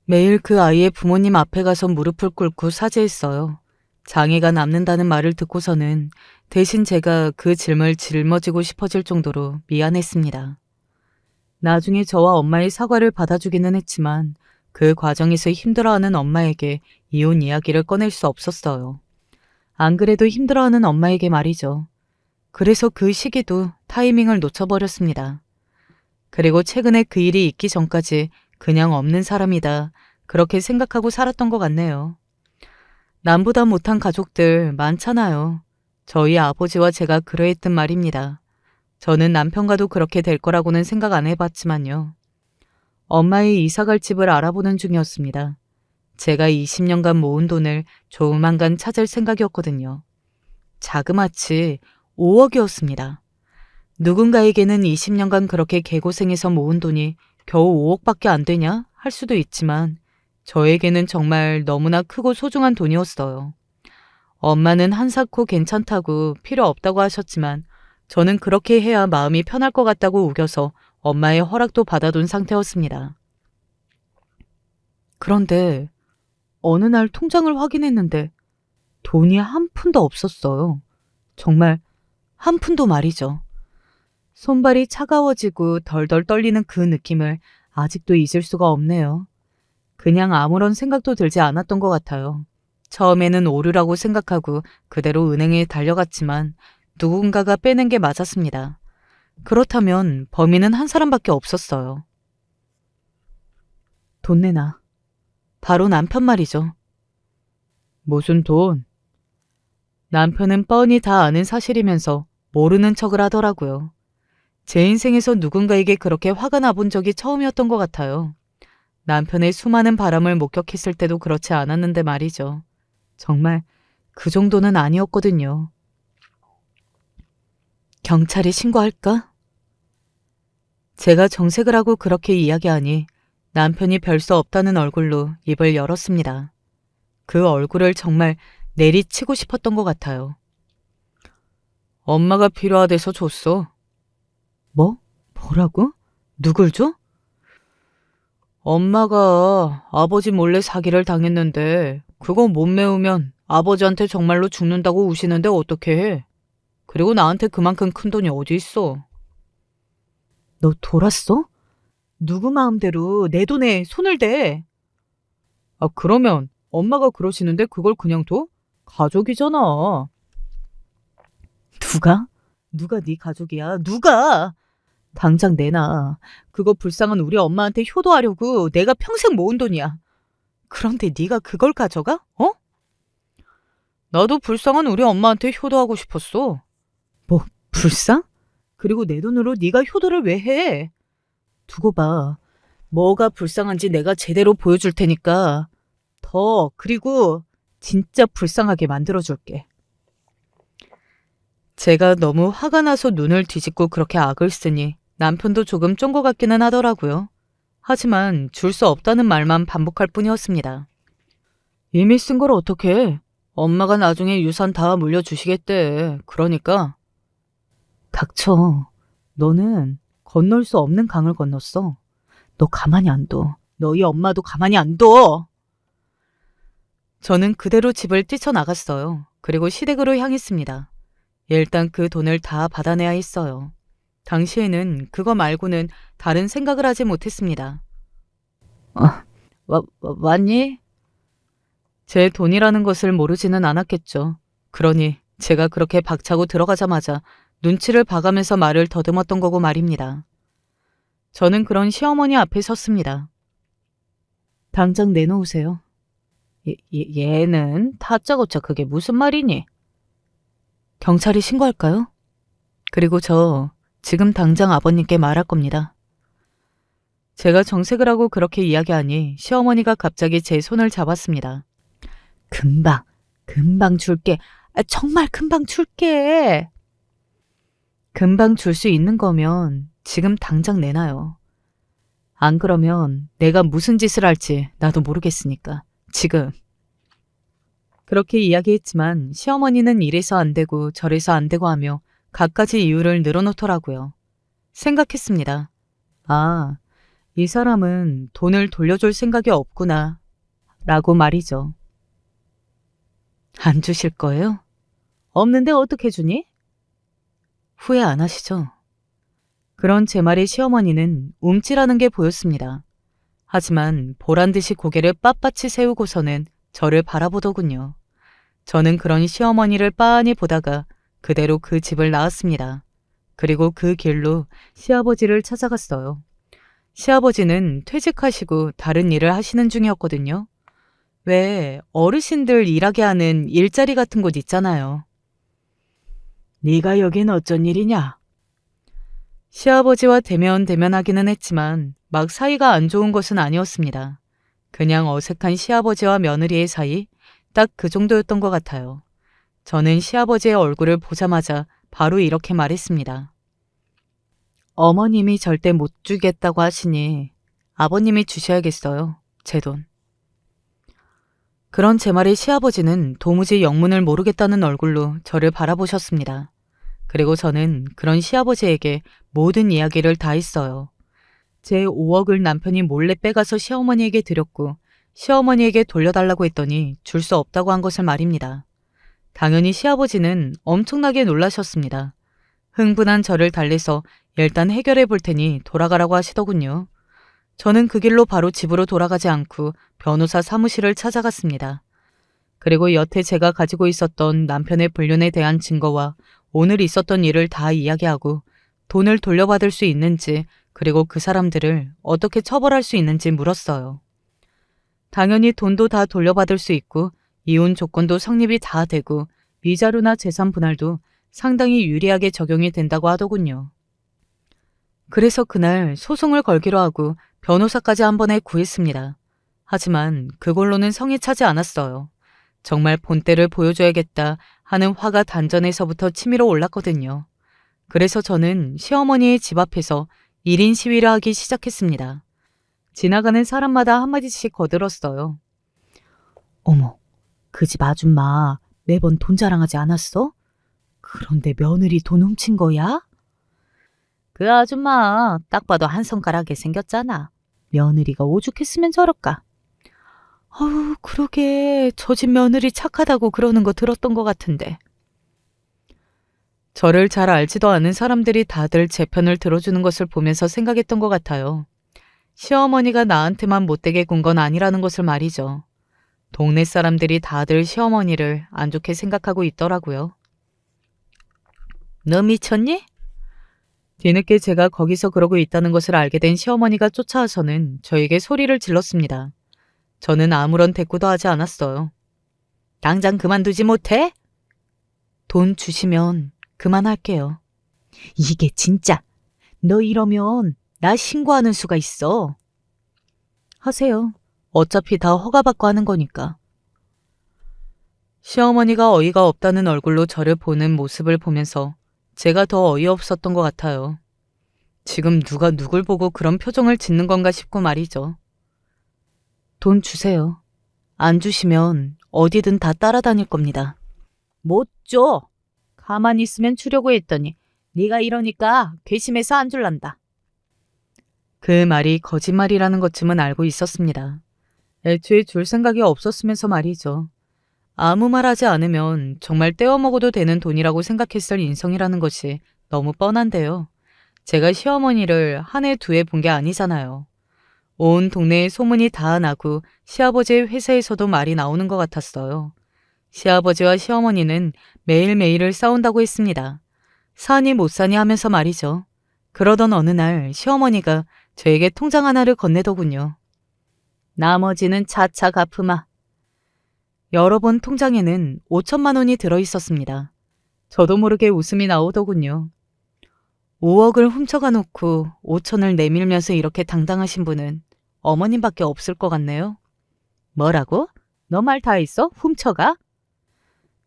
매일 그 아이의 부모님 앞에 가서 무릎을 꿇고 사죄했어요. 장애가 남는다는 말을 듣고서는 대신 제가 그 짐을 짊어지고 싶어질 정도로 미안했습니다. 나중에 저와 엄마의 사과를 받아주기는 했지만 그 과정에서 힘들어하는 엄마에게 이혼 이야기를 꺼낼 수 없었어요. 안 그래도 힘들어하는 엄마에게 말이죠. 그래서 그 시기도 타이밍을 놓쳐버렸습니다. 그리고 최근에 그 일이 있기 전까지 그냥 없는 사람이다 그렇게 생각하고 살았던 것 같네요. 남보다 못한 가족들 많잖아요. 저희 아버지와 제가 그러했던 말입니다. 저는 남편과도 그렇게 될 거라고는 생각 안 해봤지만요. 엄마의 이사갈 집을 알아보는 중이었습니다. 제가 20년간 모은 돈을 조만간 찾을 생각이었거든요. 자그마치 5억이었습니다. 누군가에게는 20년간 그렇게 개고생해서 모은 돈이 겨우 5억밖에 안 되냐 할 수도 있지만 저에게는 정말 너무나 크고 소중한 돈이었어요. 엄마는 한사코 괜찮다고 필요 없다고 하셨지만 저는 그렇게 해야 마음이 편할 것 같다고 우겨서 엄마의 허락도 받아둔 상태였습니다. 그런데 어느 날 통장을 확인했는데 돈이 한 푼도 없었어요. 정말 한 푼도 말이죠. 손발이 차가워지고 덜덜 떨리는 그 느낌을 아직도 잊을 수가 없네요. 그냥 아무런 생각도 들지 않았던 것 같아요. 처음에는 오류라고 생각하고 그대로 은행에 달려갔지만 누군가가 빼낸 게 맞았습니다. 그렇다면 범인은 한 사람밖에 없었어요. 돈 내놔. 바로 남편 말이죠. 무슨 돈? 남편은 뻔히 다 아는 사실이면서 모르는 척을 하더라고요. 제 인생에서 누군가에게 그렇게 화가 나본 적이 처음이었던 것 같아요. 남편의 수많은 바람을 목격했을 때도 그렇지 않았는데 말이죠. 정말 그 정도는 아니었거든요. 경찰에 신고할까? 제가 정색을 하고 그렇게 이야기하니 남편이 별 수 없다는 얼굴로 입을 열었습니다. 그 얼굴을 정말 내리치고 싶었던 것 같아요. 엄마가 필요하대서 줬어. 뭐? 뭐라고? 누굴 줘? 엄마가 아버지 몰래 사기를 당했는데 그거 못 메우면 아버지한테 정말로 죽는다고 우시는데 어떻게 해? 그리고 나한테 그만큼 큰 돈이 어디 있어? 너 돌았어? 누구 마음대로 내 돈에 손을 대? 아, 그러면 엄마가 그러시는데 그걸 그냥 둬? 가족이잖아. 누가? 누가 네 가족이야? 누가? 당장 내놔. 그거 불쌍한 우리 엄마한테 효도하려고 내가 평생 모은 돈이야. 그런데 네가 그걸 가져가? 어? 나도 불쌍한 우리 엄마한테 효도하고 싶었어. 뭐, 불쌍? 그리고 내 돈으로 네가 효도를 왜 해? 두고 봐. 뭐가 불쌍한지 내가 제대로 보여줄 테니까. 그리고 진짜 불쌍하게 만들어줄게. 제가 너무 화가 나서 눈을 뒤집고 그렇게 악을 쓰니 남편도 조금 쫀 것 같기는 하더라고요. 하지만 줄 수 없다는 말만 반복할 뿐이었습니다. 이미 쓴 걸 어떡해. 엄마가 나중에 유산 다 물려주시겠대. 그러니까. 닥쳐. 너는 건널 수 없는 강을 건넜어. 너 가만히 안 둬. 너희 엄마도 가만히 안 둬. 저는 그대로 집을 뛰쳐나갔어요. 그리고 시댁으로 향했습니다. 일단 그 돈을 다 받아내야 했어요. 당시에는 그거 말고는 다른 생각을 하지 못했습니다. 왔니? 제 돈이라는 것을 모르지는 않았겠죠. 그러니 제가 그렇게 박차고 들어가자마자 눈치를 봐가면서 말을 더듬었던 거고 말입니다. 저는 그런 시어머니 앞에 섰습니다. 당장 내놓으세요. 얘는 다짜고짜 그게 무슨 말이니? 경찰에 신고할까요? 그리고 저 지금 당장 아버님께 말할 겁니다. 제가 정색을 하고 그렇게 이야기하니 시어머니가 갑자기 제 손을 잡았습니다. 금방 줄게. 정말 금방 줄게. 금방 줄 수 있는 거면 지금 당장 내놔요. 안 그러면 내가 무슨 짓을 할지 나도 모르겠으니까. 지금. 그렇게 이야기했지만 시어머니는 이래서 안 되고 저래서 안 되고 하며 갖가지 이유를 늘어놓더라고요. 생각했습니다. 아, 이 사람은 돈을 돌려줄 생각이 없구나. 라고 말이죠. 안 주실 거예요? 없는데 어떻게 주니? 후회 안 하시죠? 그런 제 말에 시어머니는 움찔하는 게 보였습니다. 하지만 보란듯이 고개를 빳빳이 세우고서는 저를 바라보더군요. 저는 그런 시어머니를 빤히 보다가 그대로 그 집을 나왔습니다. 그리고 그 길로 시아버지를 찾아갔어요. 시아버지는 퇴직하시고 다른 일을 하시는 중이었거든요. 왜 어르신들 일하게 하는 일자리 같은 곳 있잖아요. 네가 여긴 어쩐 일이냐? 시아버지와 대면하기는 했지만 막 사이가 안 좋은 것은 아니었습니다. 그냥 어색한 시아버지와 며느리의 사이, 딱 그 정도였던 것 같아요. 저는 시아버지의 얼굴을 보자마자 바로 이렇게 말했습니다. 어머님이 절대 못 주겠다고 하시니 아버님이 주셔야겠어요. 제 돈. 그런 제 말에 시아버지는 도무지 영문을 모르겠다는 얼굴로 저를 바라보셨습니다. 그리고 저는 그런 시아버지에게 모든 이야기를 다 했어요. 제 5억을 남편이 몰래 빼가서 시어머니에게 드렸고 시어머니에게 돌려달라고 했더니 줄 수 없다고 한 것을 말입니다. 당연히 시아버지는 엄청나게 놀라셨습니다. 흥분한 저를 달래서 일단 해결해 볼 테니 돌아가라고 하시더군요. 저는 그 길로 바로 집으로 돌아가지 않고 변호사 사무실을 찾아갔습니다. 그리고 여태 제가 가지고 있었던 남편의 불륜에 대한 증거와 오늘 있었던 일을 다 이야기하고 돈을 돌려받을 수 있는지 그리고 그 사람들을 어떻게 처벌할 수 있는지 물었어요. 당연히 돈도 다 돌려받을 수 있고 이혼 조건도 성립이 다 되고 위자료나 재산 분할도 상당히 유리하게 적용이 된다고 하더군요. 그래서 그날 소송을 걸기로 하고 변호사까지 한 번에 구했습니다. 하지만 그걸로는 성에 차지 않았어요. 정말 본때를 보여줘야겠다 하는 화가 단전에서부터 치밀어 올랐거든요. 그래서 저는 시어머니의 집 앞에서 1인 시위를 하기 시작했습니다. 지나가는 사람마다 한마디씩 거들었어요. 어머, 그 집 아줌마 매번 돈 자랑하지 않았어? 그런데 며느리 돈 훔친 거야? 그 아줌마 딱 봐도 한 손가락에 생겼잖아. 며느리가 오죽했으면 저럴까? 아우, 그러게 저 집 며느리 착하다고 그러는 거 들었던 것 같은데. 저를 잘 알지도 않은 사람들이 다들 제 편을 들어주는 것을 보면서 생각했던 것 같아요. 시어머니가 나한테만 못되게 군 건 아니라는 것을 말이죠. 동네 사람들이 다들 시어머니를 안 좋게 생각하고 있더라고요. 너 미쳤니? 뒤늦게 제가 거기서 그러고 있다는 것을 알게 된 시어머니가 쫓아와서는 저에게 소리를 질렀습니다. 저는 아무런 대꾸도 하지 않았어요. 당장 그만두지 못해? 돈 주시면 그만할게요. 이게 진짜 너 이러면 나 신고하는 수가 있어. 하세요. 어차피 다 허가받고 하는 거니까. 시어머니가 어이가 없다는 얼굴로 저를 보는 모습을 보면서 제가 더 어이없었던 것 같아요. 지금 누가 누굴 보고 그런 표정을 짓는 건가 싶고 말이죠. 돈 주세요. 안 주시면 어디든 다 따라다닐 겁니다. 못 줘. 가만히 있으면 주려고 했더니 네가 이러니까 괘씸해서 안 줄란다. 그 말이 거짓말이라는 것쯤은 알고 있었습니다. 애초에 줄 생각이 없었으면서 말이죠. 아무 말 하지 않으면 정말 떼어먹어도 되는 돈이라고 생각했을 인성이라는 것이 너무 뻔한데요. 제가 시어머니를 한 해 두 해 본 게 아니잖아요. 온 동네에 소문이 다 나고 시아버지의 회사에서도 말이 나오는 것 같았어요. 시아버지와 시어머니는 매일매일을 싸운다고 했습니다. 사니 못 사니 하면서 말이죠. 그러던 어느 날 시어머니가 저에게 통장 하나를 건네더군요. 나머지는 차차 갚으마. 여러 번 통장에는 5천만 원이 들어있었습니다. 저도 모르게 웃음이 나오더군요. 5억을 훔쳐가 놓고 5천을 내밀면서 이렇게 당당하신 분은 어머님밖에 없을 것 같네요. 뭐라고? 너 말 다 했어? 훔쳐가?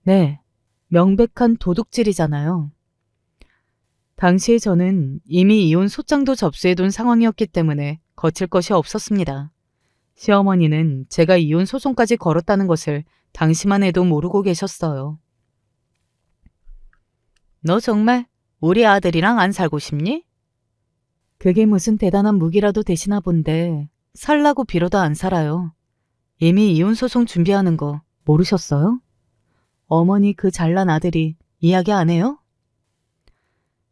네, 명백한 도둑질이잖아요. 당시에 저는 이미 이혼 소장도 접수해둔 상황이었기 때문에 거칠 것이 없었습니다. 시어머니는 제가 이혼 소송까지 걸었다는 것을 당시만 해도 모르고 계셨어요. 너 정말 우리 아들이랑 안 살고 싶니? 그게 무슨 대단한 무기라도 되시나 본데 살라고 빌어도 안 살아요. 이미 이혼 소송 준비하는 거 모르셨어요? 어머니 그 잘난 아들이 이야기 안 해요?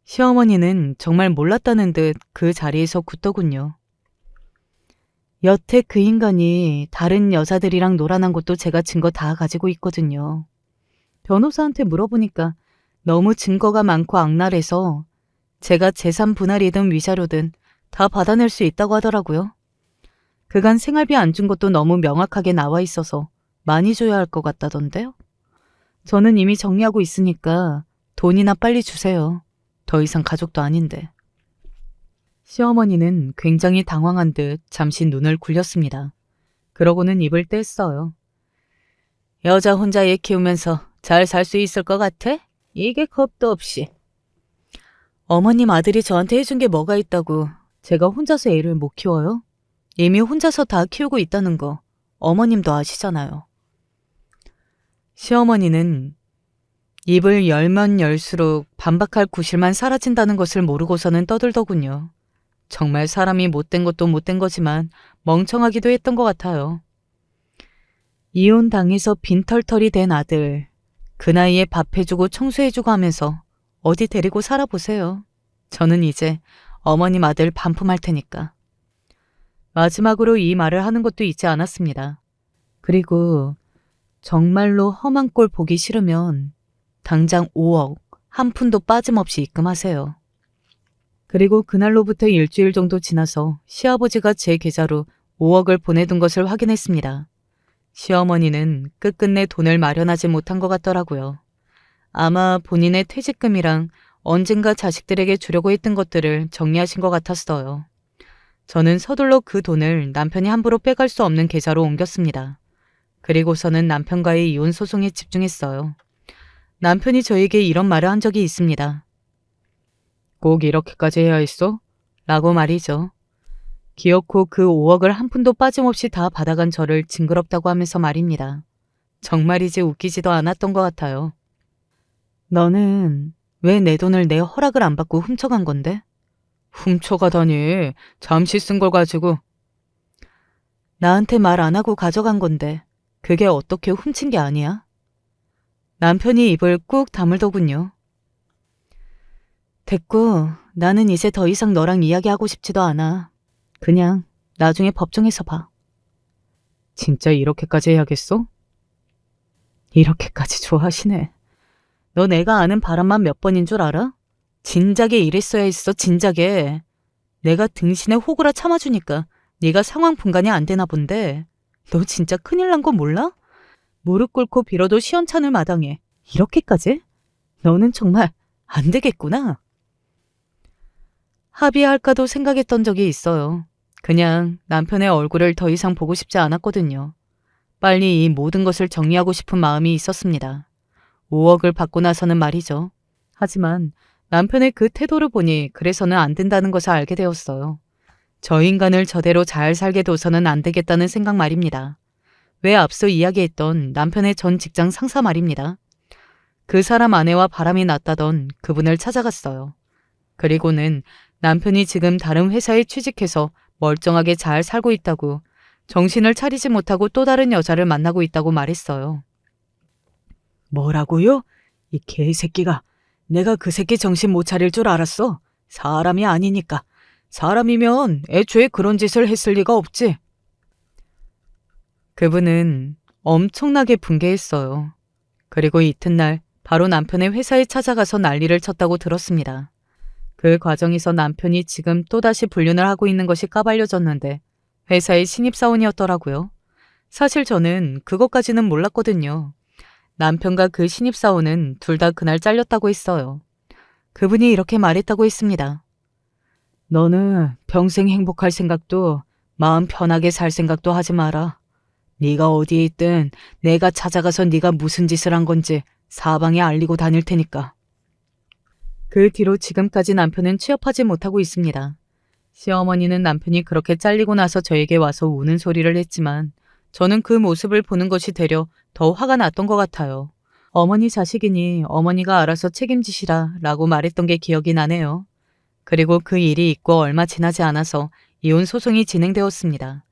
시어머니는 정말 몰랐다는 듯 그 자리에서 굳더군요. 여태 그 인간이 다른 여자들이랑 놀아난 것도 제가 증거 다 가지고 있거든요. 변호사한테 물어보니까 너무 증거가 많고 악랄해서 제가 재산 분할이든 위자료든 다 받아낼 수 있다고 하더라고요. 그간 생활비 안 준 것도 너무 명확하게 나와 있어서 많이 줘야 할 것 같다던데요. 저는 이미 정리하고 있으니까 돈이나 빨리 주세요. 더 이상 가족도 아닌데. 시어머니는 굉장히 당황한 듯 잠시 눈을 굴렸습니다. 그러고는 입을 뗐어요. 여자 혼자 애 키우면서 잘 살 수 있을 것 같아? 이게 겁도 없이. 어머님 아들이 저한테 해준 게 뭐가 있다고 제가 혼자서 애를 못 키워요? 이미 혼자서 다 키우고 있다는 거 어머님도 아시잖아요. 시어머니는 입을 열면 열수록 반박할 구실만 사라진다는 것을 모르고서는 떠들더군요. 정말 사람이 못된 것도 못된 거지만 멍청하기도 했던 것 같아요. 이혼당해서 빈털털이 된 아들, 그 나이에 밥 해주고 청소해주고 하면서 어디 데리고 살아보세요. 저는 이제 어머님 아들 반품할 테니까. 마지막으로 이 말을 하는 것도 잊지 않았습니다. 그리고 정말로 험한 꼴 보기 싫으면 당장 5억 한 푼도 빠짐없이 입금하세요. 그리고 그날로부터 일주일 정도 지나서 시아버지가 제 계좌로 5억을 보내둔 것을 확인했습니다. 시어머니는 끝끝내 돈을 마련하지 못한 것 같더라고요. 아마 본인의 퇴직금이랑 언젠가 자식들에게 주려고 했던 것들을 정리하신 것 같았어요. 저는 서둘러 그 돈을 남편이 함부로 빼갈 수 없는 계좌로 옮겼습니다. 그리고서는 남편과의 이혼 소송에 집중했어요. 남편이 저에게 이런 말을 한 적이 있습니다. 꼭 이렇게까지 해야 했어? 라고 말이죠. 기어코 그 5억을 한 푼도 빠짐없이 다 받아간 저를 징그럽다고 하면서 말입니다. 정말이지 웃기지도 않았던 것 같아요. 너는 왜 내 돈을 내 허락을 안 받고 훔쳐간 건데? 훔쳐가다니. 잠시 쓴 걸 가지고. 나한테 말 안 하고 가져간 건데 그게 어떻게 훔친 게 아니야? 남편이 입을 꾹 다물더군요. 됐고, 나는 이제 더 이상 너랑 이야기하고 싶지도 않아. 그냥 나중에 법정에서 봐. 진짜 이렇게까지 해야겠어? 이렇게까지 좋아하시네. 너 내가 아는 바람만 몇 번인 줄 알아? 진작에 이랬어야 했어, 진작에. 내가 등신에 호구라 참아주니까 네가 상황 분간이 안 되나 본데. 너 진짜 큰일 난 거 몰라? 무릎 꿇고 빌어도 시원찮을 마당에 이렇게까지? 너는 정말 안 되겠구나. 합의할까도 생각했던 적이 있어요. 그냥 남편의 얼굴을 더 이상 보고 싶지 않았거든요. 빨리 이 모든 것을 정리하고 싶은 마음이 있었습니다. 5억을 받고 나서는 말이죠. 하지만 남편의 그 태도를 보니 그래서는 안 된다는 것을 알게 되었어요. 저 인간을 저대로 잘 살게 둬서는 안 되겠다는 생각 말입니다. 왜 앞서 이야기했던 남편의 전 직장 상사 말입니다. 그 사람 아내와 바람이 났다던 그분을 찾아갔어요. 그리고는 남편이 지금 다른 회사에 취직해서 멀쩡하게 잘 살고 있다고, 정신을 차리지 못하고 또 다른 여자를 만나고 있다고 말했어요. 뭐라고요? 이 개새끼가. 내가 그 새끼 정신 못 차릴 줄 알았어. 사람이 아니니까. 사람이면 애초에 그런 짓을 했을 리가 없지. 그분은 엄청나게 분개했어요. 그리고 이튿날 바로 남편의 회사에 찾아가서 난리를 쳤다고 들었습니다. 그 과정에서 남편이 지금 또다시 불륜을 하고 있는 것이 까발려졌는데 회사의 신입사원이었더라고요. 사실 저는 그것까지는 몰랐거든요. 남편과 그 신입사원은 둘 다 그날 잘렸다고 했어요. 그분이 이렇게 말했다고 했습니다. 너는 평생 행복할 생각도 마음 편하게 살 생각도 하지 마라. 네가 어디에 있든 내가 찾아가서 네가 무슨 짓을 한 건지 사방에 알리고 다닐 테니까. 그 뒤로 지금까지 남편은 취업하지 못하고 있습니다. 시어머니는 남편이 그렇게 잘리고 나서 저에게 와서 우는 소리를 했지만 저는 그 모습을 보는 것이 되려 더 화가 났던 것 같아요. 어머니 자식이니 어머니가 알아서 책임지시라 라고 말했던 게 기억이 나네요. 그리고 그 일이 있고 얼마 지나지 않아서 이혼 소송이 진행되었습니다.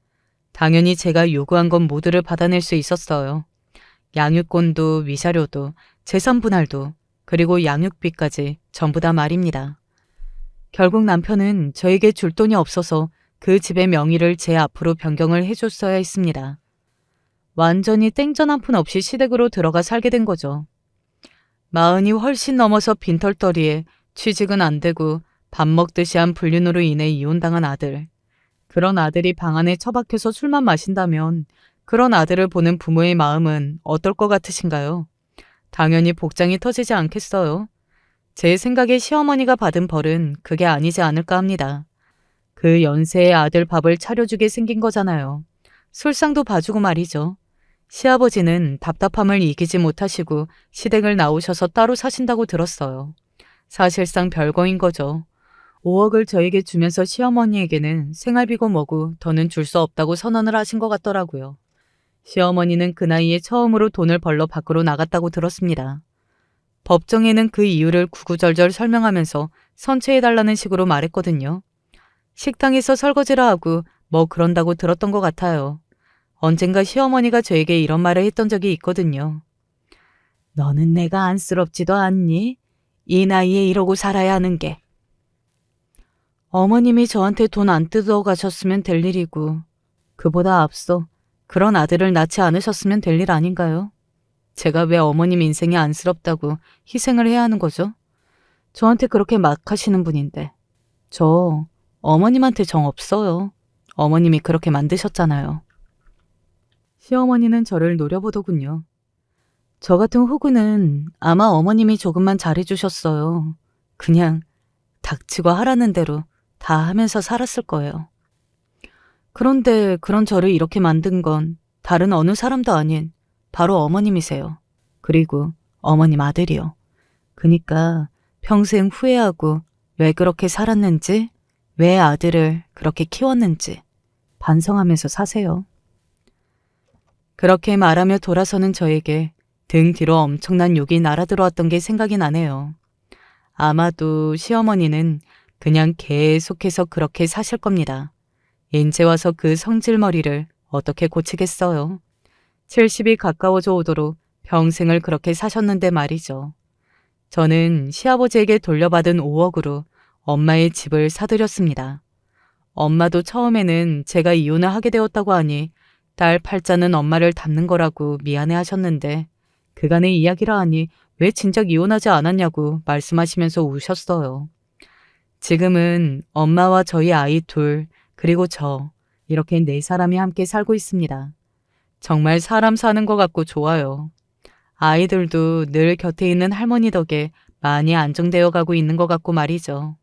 당연히 제가 요구한 건 모두를 받아낼 수 있었어요. 양육권도 위자료도 재산 분할도 그리고 양육비까지 전부 다 말입니다. 결국 남편은 저에게 줄 돈이 없어서 그 집의 명의를 제 앞으로 변경을 해줬어야 했습니다. 완전히 땡전 한 푼 없이 시댁으로 들어가 살게 된 거죠. 마흔이 훨씬 넘어서 빈털터리에 취직은 안 되고 밥 먹듯이 한 불륜으로 인해 이혼당한 아들. 그런 아들이 방 안에 처박혀서 술만 마신다면 그런 아들을 보는 부모의 마음은 어떨 것 같으신가요? 당연히 복장이 터지지 않겠어요. 제 생각에 시어머니가 받은 벌은 그게 아니지 않을까 합니다. 그 연세의 아들 밥을 차려주게 생긴 거잖아요. 술상도 봐주고 말이죠. 시아버지는 답답함을 이기지 못하시고 시댁을 나오셔서 따로 사신다고 들었어요. 사실상 별거인 거죠. 5억을 저에게 주면서 시어머니에게는 생활비고 뭐고 더는 줄 수 없다고 선언을 하신 것 같더라고요. 시어머니는 그 나이에 처음으로 돈을 벌러 밖으로 나갔다고 들었습니다. 법정에는 그 이유를 구구절절 설명하면서 선처해달라는 식으로 말했거든요. 식당에서 설거지를 하고 뭐 그런다고 들었던 것 같아요. 언젠가 시어머니가 저에게 이런 말을 했던 적이 있거든요. 너는 내가 안쓰럽지도 않니? 이 나이에 이러고 살아야 하는 게. 어머님이 저한테 돈 안 뜯어가셨으면 될 일이고 그보다 앞서 그런 아들을 낳지 않으셨으면 될 일 아닌가요? 제가 왜 어머님 인생이 안쓰럽다고 희생을 해야 하는 거죠? 저한테 그렇게 막 하시는 분인데. 저 어머님한테 정 없어요. 어머님이 그렇게 만드셨잖아요. 시어머니는 저를 노려보더군요. 저 같은 호구는 아마 어머님이 조금만 잘해주셨어요. 그냥 닥치고 하라는 대로 다 하면서 살았을 거예요. 그런데 그런 저를 이렇게 만든 건 다른 어느 사람도 아닌 바로 어머님이세요. 그리고 어머님 아들이요. 그니까 평생 후회하고 왜 그렇게 살았는지, 왜 아들을 그렇게 키웠는지 반성하면서 사세요. 그렇게 말하며 돌아서는 저에게 등 뒤로 엄청난 욕이 날아들어왔던 게 생각이 나네요. 아마도 시어머니는 그냥 계속해서 그렇게 사실 겁니다. 인제 와서 그 성질머리를 어떻게 고치겠어요. 70이 가까워져 오도록 평생을 그렇게 사셨는데 말이죠. 저는 시아버지에게 돌려받은 5억으로 엄마의 집을 사드렸습니다. 엄마도 처음에는 제가 이혼을 하게 되었다고 하니 딸 팔자는 엄마를 닮는 거라고 미안해 하셨는데 그간의 이야기라 하니 왜 진작 이혼하지 않았냐고 말씀하시면서 우셨어요. 지금은 엄마와 저희 아이 둘 그리고 저 이렇게 네 사람이 함께 살고 있습니다. 정말 사람 사는 것 같고 좋아요. 아이들도 늘 곁에 있는 할머니 덕에 많이 안정되어 가고 있는 것 같고 말이죠.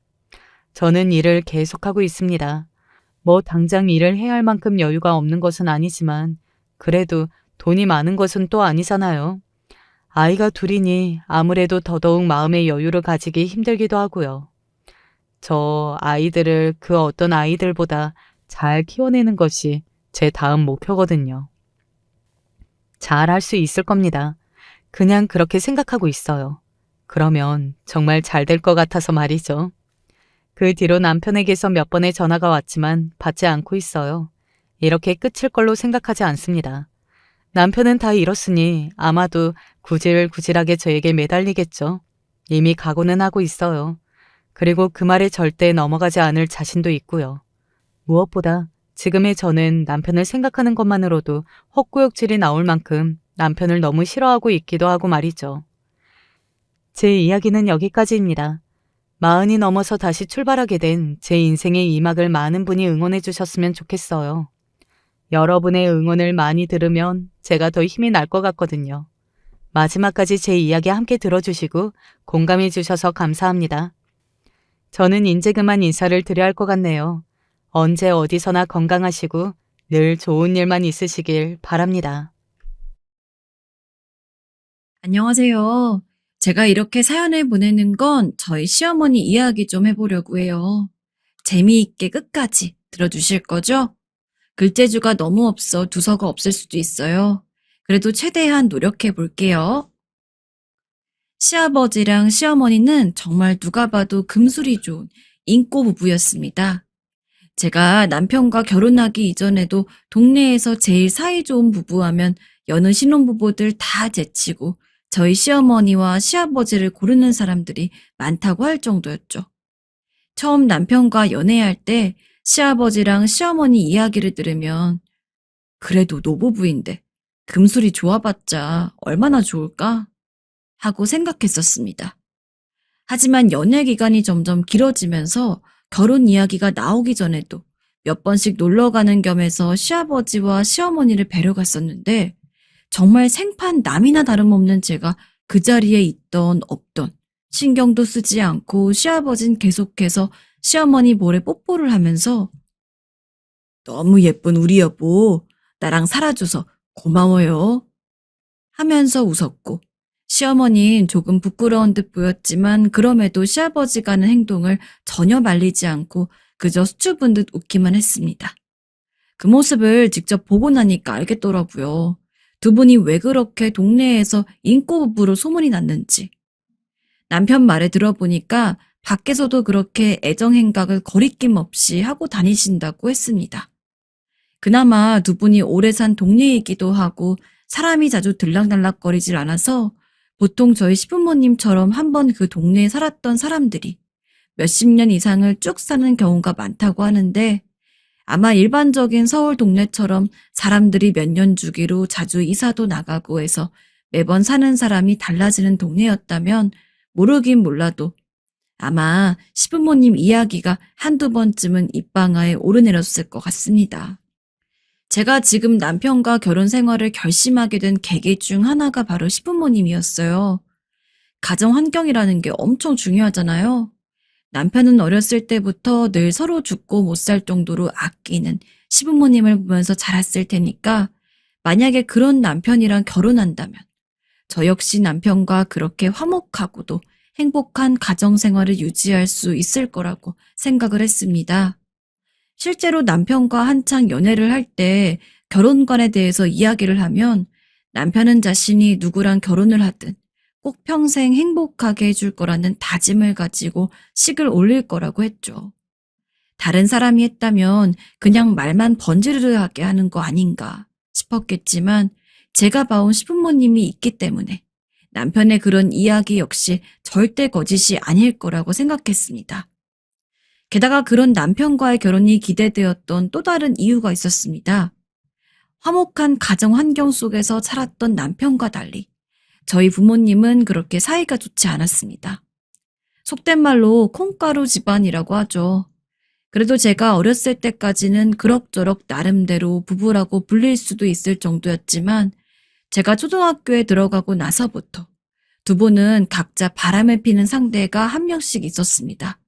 저는 일을 계속하고 있습니다. 뭐 당장 일을 해야 할 만큼 여유가 없는 것은 아니지만 그래도 돈이 많은 것은 또 아니잖아요. 아이가 둘이니 아무래도 더더욱 마음의 여유를 가지기 힘들기도 하고요. 저 아이들을 그 어떤 아이들보다 잘 키워내는 것이 제 다음 목표거든요. 잘 할 수 있을 겁니다. 그냥 그렇게 생각하고 있어요. 그러면 정말 잘 될 것 같아서 말이죠. 그 뒤로 남편에게서 몇 번의 전화가 왔지만 받지 않고 있어요. 이렇게 끝일 걸로 생각하지 않습니다. 남편은 다 잃었으니 아마도 구질구질하게 저에게 매달리겠죠. 이미 각오는 하고 있어요. 그리고 그 말에 절대 넘어가지 않을 자신도 있고요. 무엇보다 지금의 저는 남편을 생각하는 것만으로도 헛구역질이 나올 만큼 남편을 너무 싫어하고 있기도 하고 말이죠. 제 이야기는 여기까지입니다. 40이 넘어서 다시 출발하게 된 제 인생의 이막을 많은 분이 응원해 주셨으면 좋겠어요. 여러분의 응원을 많이 들으면 제가 더 힘이 날 것 같거든요. 마지막까지 제 이야기 함께 들어주시고 공감해 주셔서 감사합니다. 저는 이제 그만 인사를 드려야 할 것 같네요. 언제 어디서나 건강하시고 늘 좋은 일만 있으시길 바랍니다. 안녕하세요. 제가 이렇게 사연을 보내는 건 저희 시어머니 이야기 좀 해보려고 해요. 재미있게 끝까지 들어주실 거죠? 글재주가 너무 없어 두서가 없을 수도 있어요. 그래도 최대한 노력해 볼게요. 시아버지랑 시어머니는 정말 누가 봐도 금술이 좋은 인꼬 부부였습니다. 제가 남편과 결혼하기 이전에도 동네에서 제일 사이 좋은 부부하면 여느 신혼부부들 다 제치고 저희 시어머니와 시아버지를 고르는 사람들이 많다고 할 정도였죠. 처음 남편과 연애할 때 시아버지랑 시어머니 이야기를 들으면 그래도 노부부인데 금술이 좋아봤자 얼마나 좋을까 하고 생각했었습니다. 하지만 연애 기간이 점점 길어지면서 결혼 이야기가 나오기 전에도 몇 번씩 놀러 가는 겸해서 시아버지와 시어머니를 뵈러 갔었는데 정말 생판 남이나 다름없는 제가 그 자리에 있던 없던 신경도 쓰지 않고 시아버진 계속해서 시어머니 볼에 뽀뽀를 하면서 너무 예쁜 우리 여보, 나랑 살아줘서 고마워요 하면서 웃었고 시어머니는 조금 부끄러운 듯 보였지만 그럼에도 시아버지가 하는 행동을 전혀 말리지 않고 그저 수줍은 듯 웃기만 했습니다. 그 모습을 직접 보고 나니까 알겠더라고요. 두 분이 왜 그렇게 동네에서 인꼬부부로 소문이 났는지. 남편 말에 들어보니까 밖에서도 그렇게 애정행각을 거리낌 없이 하고 다니신다고 했습니다. 그나마 두 분이 오래 산 동네이기도 하고 사람이 자주 들락날락거리질 않아서 보통 저희 시부모님처럼 한번 그 동네에 살았던 사람들이 몇십 년 이상을 쭉 사는 경우가 많다고 하는데 아마 일반적인 서울 동네처럼 사람들이 몇 년 주기로 자주 이사도 나가고 해서 매번 사는 사람이 달라지는 동네였다면 모르긴 몰라도 아마 시부모님 이야기가 한두 번쯤은 입방아에 오르내렸을 것 같습니다. 제가 지금 남편과 결혼 생활을 결심하게 된 계기 중 하나가 바로 시부모님이었어요. 가정 환경이라는 게 엄청 중요하잖아요. 남편은 어렸을 때부터 늘 서로 죽고 못 살 정도로 아끼는 시부모님을 보면서 자랐을 테니까 만약에 그런 남편이랑 결혼한다면 저 역시 남편과 그렇게 화목하고도 행복한 가정 생활을 유지할 수 있을 거라고 생각을 했습니다. 실제로 남편과 한창 연애를 할 때 결혼관에 대해서 이야기를 하면 남편은 자신이 누구랑 결혼을 하든 꼭 평생 행복하게 해줄 거라는 다짐을 가지고 식을 올릴 거라고 했죠. 다른 사람이 했다면 그냥 말만 번지르르하게 하는 거 아닌가 싶었겠지만 제가 봐온 시부모님이 있기 때문에 남편의 그런 이야기 역시 절대 거짓이 아닐 거라고 생각했습니다. 게다가 그런 남편과의 결혼이 기대되었던 또 다른 이유가 있었습니다. 화목한 가정 환경 속에서 살았던 남편과 달리 저희 부모님은 그렇게 사이가 좋지 않았습니다. 속된 말로 콩가루 집안이라고 하죠. 그래도 제가 어렸을 때까지는 그럭저럭 나름대로 부부라고 불릴 수도 있을 정도였지만 제가 초등학교에 들어가고 나서부터 두 분은 각자 바람을 피는 상대가 한 명씩 있었습니다.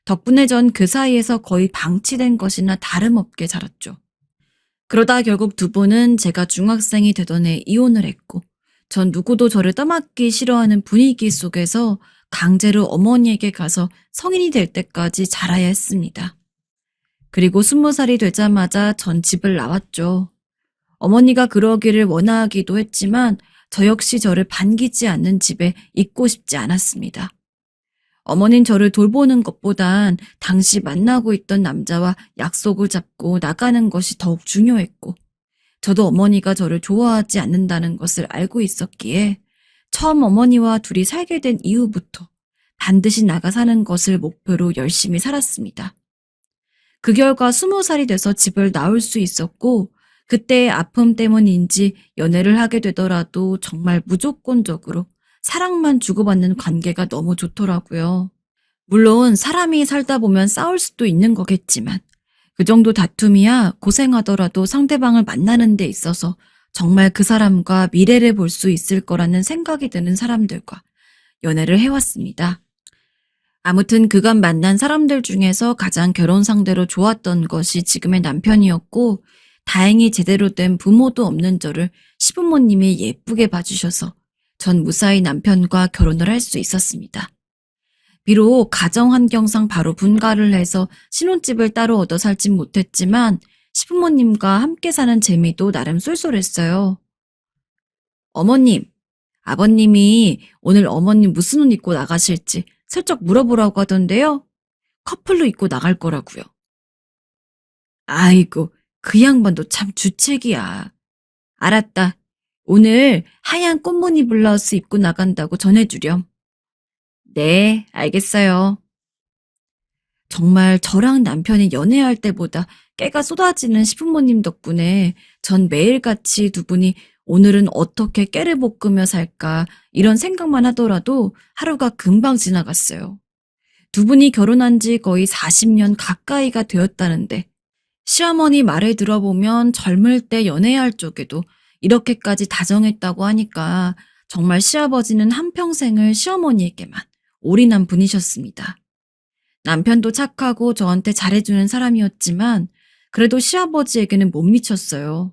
덕분에 전 그 사이에서 거의 방치된 것이나 다름없게 자랐죠. 그러다 결국 두 분은 제가 중학생이 되던 해 이혼을 했고 전 누구도 저를 떠맡기 싫어하는 분위기 속에서 강제로 어머니에게 가서 성인이 될 때까지 자라야 했습니다. 그리고 20살이 되자마자 전 집을 나왔죠. 어머니가 그러기를 원하기도 했지만 저 역시 저를 반기지 않는 집에 있고 싶지 않았습니다. 어머닌 저를 돌보는 것보단 당시 만나고 있던 남자와 약속을 잡고 나가는 것이 더욱 중요했고 저도 어머니가 저를 좋아하지 않는다는 것을 알고 있었기에 처음 어머니와 둘이 살게 된 이후부터 반드시 나가 사는 것을 목표로 열심히 살았습니다. 그 결과 20살이 돼서 집을 나올 수 있었고 그때의 아픔 때문인지 연애를 하게 되더라도 정말 무조건적으로 사랑만 주고받는 관계가 너무 좋더라고요. 물론 사람이 살다 보면 싸울 수도 있는 거겠지만 그 정도 다툼이야 고생하더라도 상대방을 만나는 데 있어서 정말 그 사람과 미래를 볼 수 있을 거라는 생각이 드는 사람들과 연애를 해왔습니다. 아무튼 그간 만난 사람들 중에서 가장 결혼 상대로 좋았던 것이 지금의 남편이었고 다행히 제대로 된 부모도 없는 저를 시부모님이 예쁘게 봐주셔서 전 무사히 남편과 결혼을 할 수 있었습니다. 비록 가정 환경상 바로 분가를 해서 신혼집을 따로 얻어 살진 못했지만 시부모님과 함께 사는 재미도 나름 쏠쏠했어요. 어머님, 아버님이 오늘 어머님 무슨 옷 입고 나가실지 슬쩍 물어보라고 하던데요. 커플로 입고 나갈 거라고요. 아이고, 그 양반도 참 주책이야. 알았다. 오늘 하얀 꽃무늬 블라우스 입고 나간다고 전해주렴. 네, 알겠어요. 정말 저랑 남편이 연애할 때보다 깨가 쏟아지는 시부모님 덕분에 전 매일같이 두 분이 오늘은 어떻게 깨를 볶으며 살까 이런 생각만 하더라도 하루가 금방 지나갔어요. 두 분이 결혼한 지 거의 40년 가까이가 되었다는데 시어머니 말을 들어보면 젊을 때 연애할 적에도 이렇게까지 다정했다고 하니까 정말 시아버지는 한평생을 시어머니에게만 올인한 분이셨습니다. 남편도 착하고 저한테 잘해주는 사람이었지만 그래도 시아버지에게는 못 미쳤어요.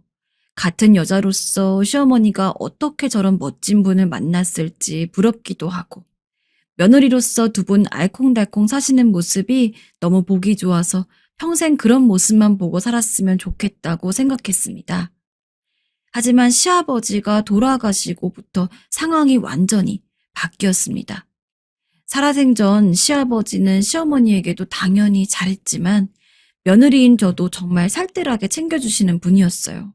같은 여자로서 시어머니가 어떻게 저런 멋진 분을 만났을지 부럽기도 하고 며느리로서 두 분 알콩달콩 사시는 모습이 너무 보기 좋아서 평생 그런 모습만 보고 살았으면 좋겠다고 생각했습니다. 하지만 시아버지가 돌아가시고부터 상황이 완전히 바뀌었습니다. 살아생전 시아버지는 시어머니에게도 당연히 잘했지만 며느리인 저도 정말 살뜰하게 챙겨주시는 분이었어요.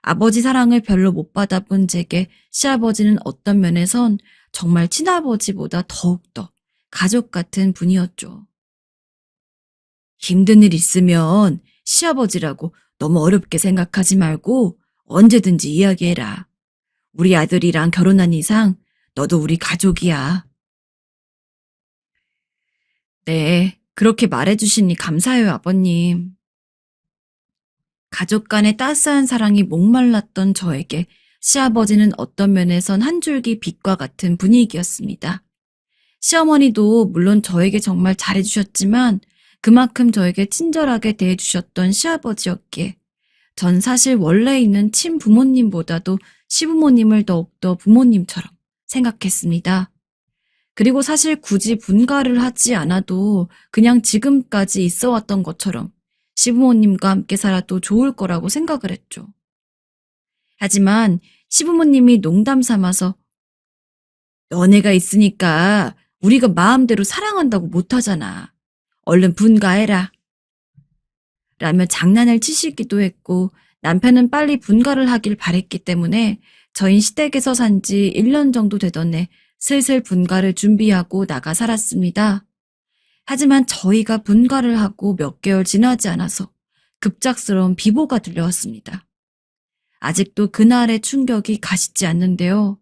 아버지 사랑을 별로 못 받아본 제게 시아버지는 어떤 면에선 정말 친아버지보다 더욱더 가족 같은 분이었죠. 힘든 일 있으면 시아버지라고 너무 어렵게 생각하지 말고 언제든지 이야기해라. 우리 아들이랑 결혼한 이상 너도 우리 가족이야. 네, 그렇게 말해주시니 감사해요, 아버님. 가족 간의 따스한 사랑이 목말랐던 저에게 시아버지는 어떤 면에선 한 줄기 빛과 같은 분위기였습니다. 시어머니도 물론 저에게 정말 잘해주셨지만 그만큼 저에게 친절하게 대해주셨던 시아버지였기에 전 사실 원래 있는 친부모님보다도 시부모님을 더욱더 부모님처럼 생각했습니다. 그리고 사실 굳이 분가를 하지 않아도 그냥 지금까지 있어 왔던 것처럼 시부모님과 함께 살아도 좋을 거라고 생각을 했죠. 하지만 시부모님이 농담 삼아서 너네가 있으니까 우리가 마음대로 사랑한다고 못하잖아. 얼른 분가해라. 라며 장난을 치시기도 했고 남편은 빨리 분가를 하길 바랬기 때문에 저희 시댁에서 산 지 1년 정도 되던 해 슬슬 분가를 준비하고 나가 살았습니다. 하지만 저희가 분가를 하고 몇 개월 지나지 않아서 급작스러운 비보가 들려왔습니다. 아직도 그날의 충격이 가시지 않는데요.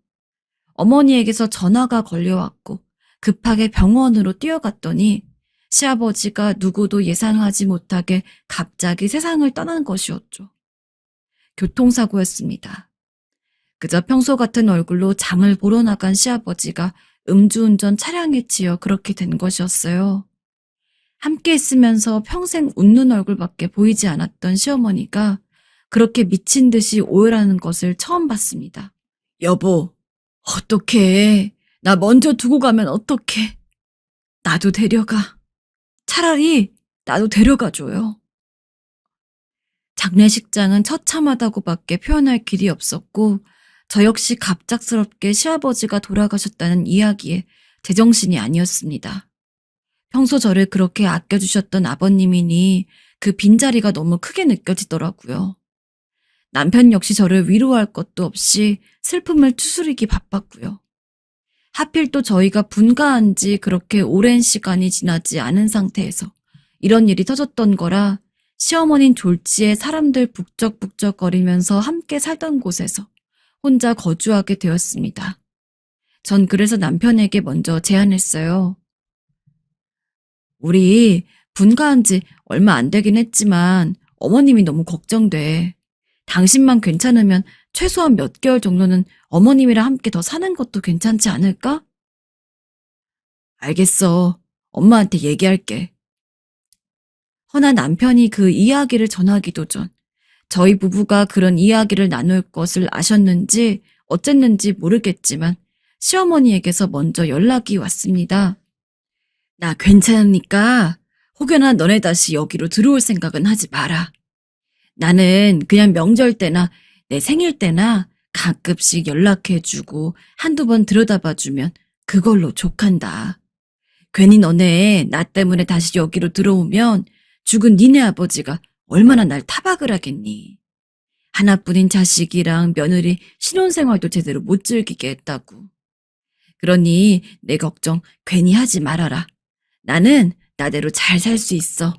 어머니에게서 전화가 걸려왔고 급하게 병원으로 뛰어갔더니 시아버지가 누구도 예상하지 못하게 갑자기 세상을 떠난 것이었죠. 교통사고였습니다. 그저 평소 같은 얼굴로 장을 보러 나간 시아버지가 음주운전 차량에 치여 그렇게 된 것이었어요. 함께 있으면서 평생 웃는 얼굴밖에 보이지 않았던 시어머니가 그렇게 미친 듯이 오열하는 것을 처음 봤습니다. 여보, 어떡해. 나 먼저 두고 가면 어떡해. 나도 데려가. 차라리 나도 데려가줘요. 장례식장은 처참하다고밖에 표현할 길이 없었고 저 역시 갑작스럽게 시아버지가 돌아가셨다는 이야기에 제정신이 아니었습니다. 평소 저를 그렇게 아껴주셨던 아버님이니 그 빈자리가 너무 크게 느껴지더라고요. 남편 역시 저를 위로할 것도 없이 슬픔을 추스리기 바빴고요. 하필 또 저희가 분가한 지 그렇게 오랜 시간이 지나지 않은 상태에서 이런 일이 터졌던 거라 시어머니는 졸지에 사람들 북적북적거리면서 함께 살던 곳에서 혼자 거주하게 되었습니다. 전 그래서 남편에게 먼저 제안했어요. 우리 분가한 지 얼마 안 되긴 했지만 어머님이 너무 걱정돼. 당신만 괜찮으면 최소한 몇 개월 정도는 어머님이랑 함께 더 사는 것도 괜찮지 않을까? 알겠어. 엄마한테 얘기할게. 허나 남편이 그 이야기를 전하기도 전 저희 부부가 그런 이야기를 나눌 것을 아셨는지 어쨌는지 모르겠지만 시어머니에게서 먼저 연락이 왔습니다. 나 괜찮으니까 혹여나 너네 다시 여기로 들어올 생각은 하지 마라. 나는 그냥 명절 때나 내 생일 때나 가끔씩 연락해주고 한두 번 들여다봐주면 그걸로 족한다. 괜히 너네 나 때문에 다시 여기로 들어오면 죽은 니네 아버지가 얼마나 날 타박을 하겠니. 하나뿐인 자식이랑 며느리 신혼생활도 제대로 못 즐기게 했다고. 그러니 내 걱정 괜히 하지 말아라. 나는 나대로 잘 살 수 있어.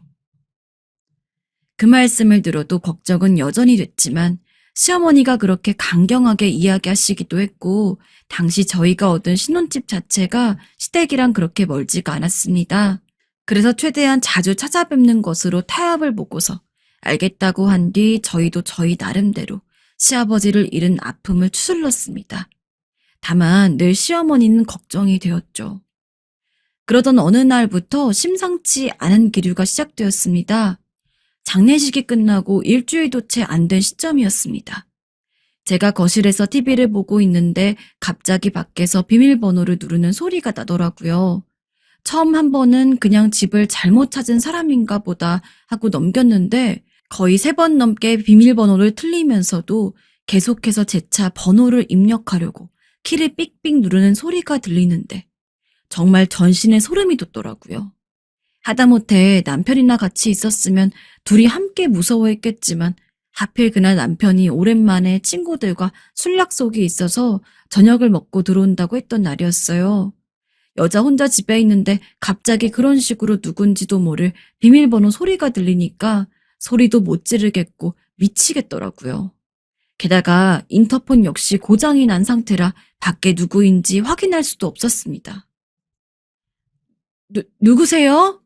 그 말씀을 들어도 걱정은 여전히 됐지만 시어머니가 그렇게 강경하게 이야기하시기도 했고 당시 저희가 얻은 신혼집 자체가 시댁이랑 그렇게 멀지가 않았습니다. 그래서 최대한 자주 찾아뵙는 것으로 타협을 보고서 알겠다고 한 뒤 저희도 저희 나름대로 시아버지를 잃은 아픔을 추슬렀습니다. 다만 늘 시어머니는 걱정이 되었죠. 그러던 어느 날부터 심상치 않은 기류가 시작되었습니다. 장례식이 끝나고 일주일도 채 안 된 시점이었습니다. 제가 거실에서 TV를 보고 있는데 갑자기 밖에서 비밀번호를 누르는 소리가 나더라고요. 처음 한 번은 그냥 집을 잘못 찾은 사람인가 보다 하고 넘겼는데 거의 3번 넘게 비밀번호를 틀리면서도 계속해서 제 차 번호를 입력하려고 키를 삑삑 누르는 소리가 들리는데 정말 전신에 소름이 돋더라고요. 하다못해 남편이나 같이 있었으면 둘이 함께 무서워했겠지만 하필 그날 남편이 오랜만에 친구들과 술 약속이 있어서 저녁을 먹고 들어온다고 했던 날이었어요. 여자 혼자 집에 있는데 갑자기 그런 식으로 누군지도 모를 비밀번호 소리가 들리니까 소리도 못 지르겠고 미치겠더라고요. 게다가 인터폰 역시 고장이 난 상태라 밖에 누구인지 확인할 수도 없었습니다. 누구세요?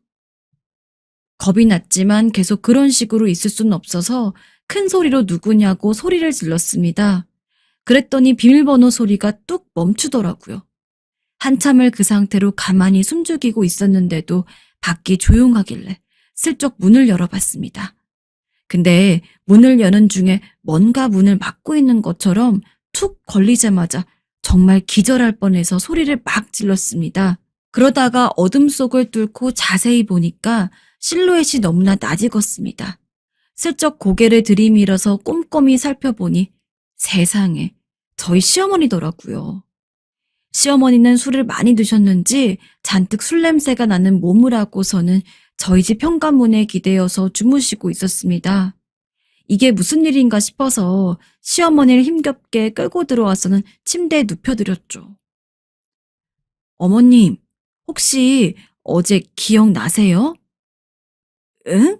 겁이 났지만 계속 그런 식으로 있을 수는 없어서 큰 소리로 누구냐고 소리를 질렀습니다. 그랬더니 비밀번호 소리가 뚝 멈추더라고요. 한참을 그 상태로 가만히 숨죽이고 있었는데도 밖이 조용하길래 슬쩍 문을 열어봤습니다. 근데 문을 여는 중에 뭔가 문을 막고 있는 것처럼 툭 걸리자마자 정말 기절할 뻔해서 소리를 막 질렀습니다. 그러다가 어둠 속을 뚫고 자세히 보니까 실루엣이 너무나 낯익었습니다. 슬쩍 고개를 들이밀어서 꼼꼼히 살펴보니 세상에 저희 시어머니더라고요. 시어머니는 술을 많이 드셨는지 잔뜩 술 냄새가 나는 몸을 하고서는 저희 집 현관문에 기대어서 주무시고 있었습니다. 이게 무슨 일인가 싶어서 시어머니를 힘겹게 끌고 들어와서는 침대에 눕혀드렸죠. 어머님, 혹시 어제 기억나세요? 응?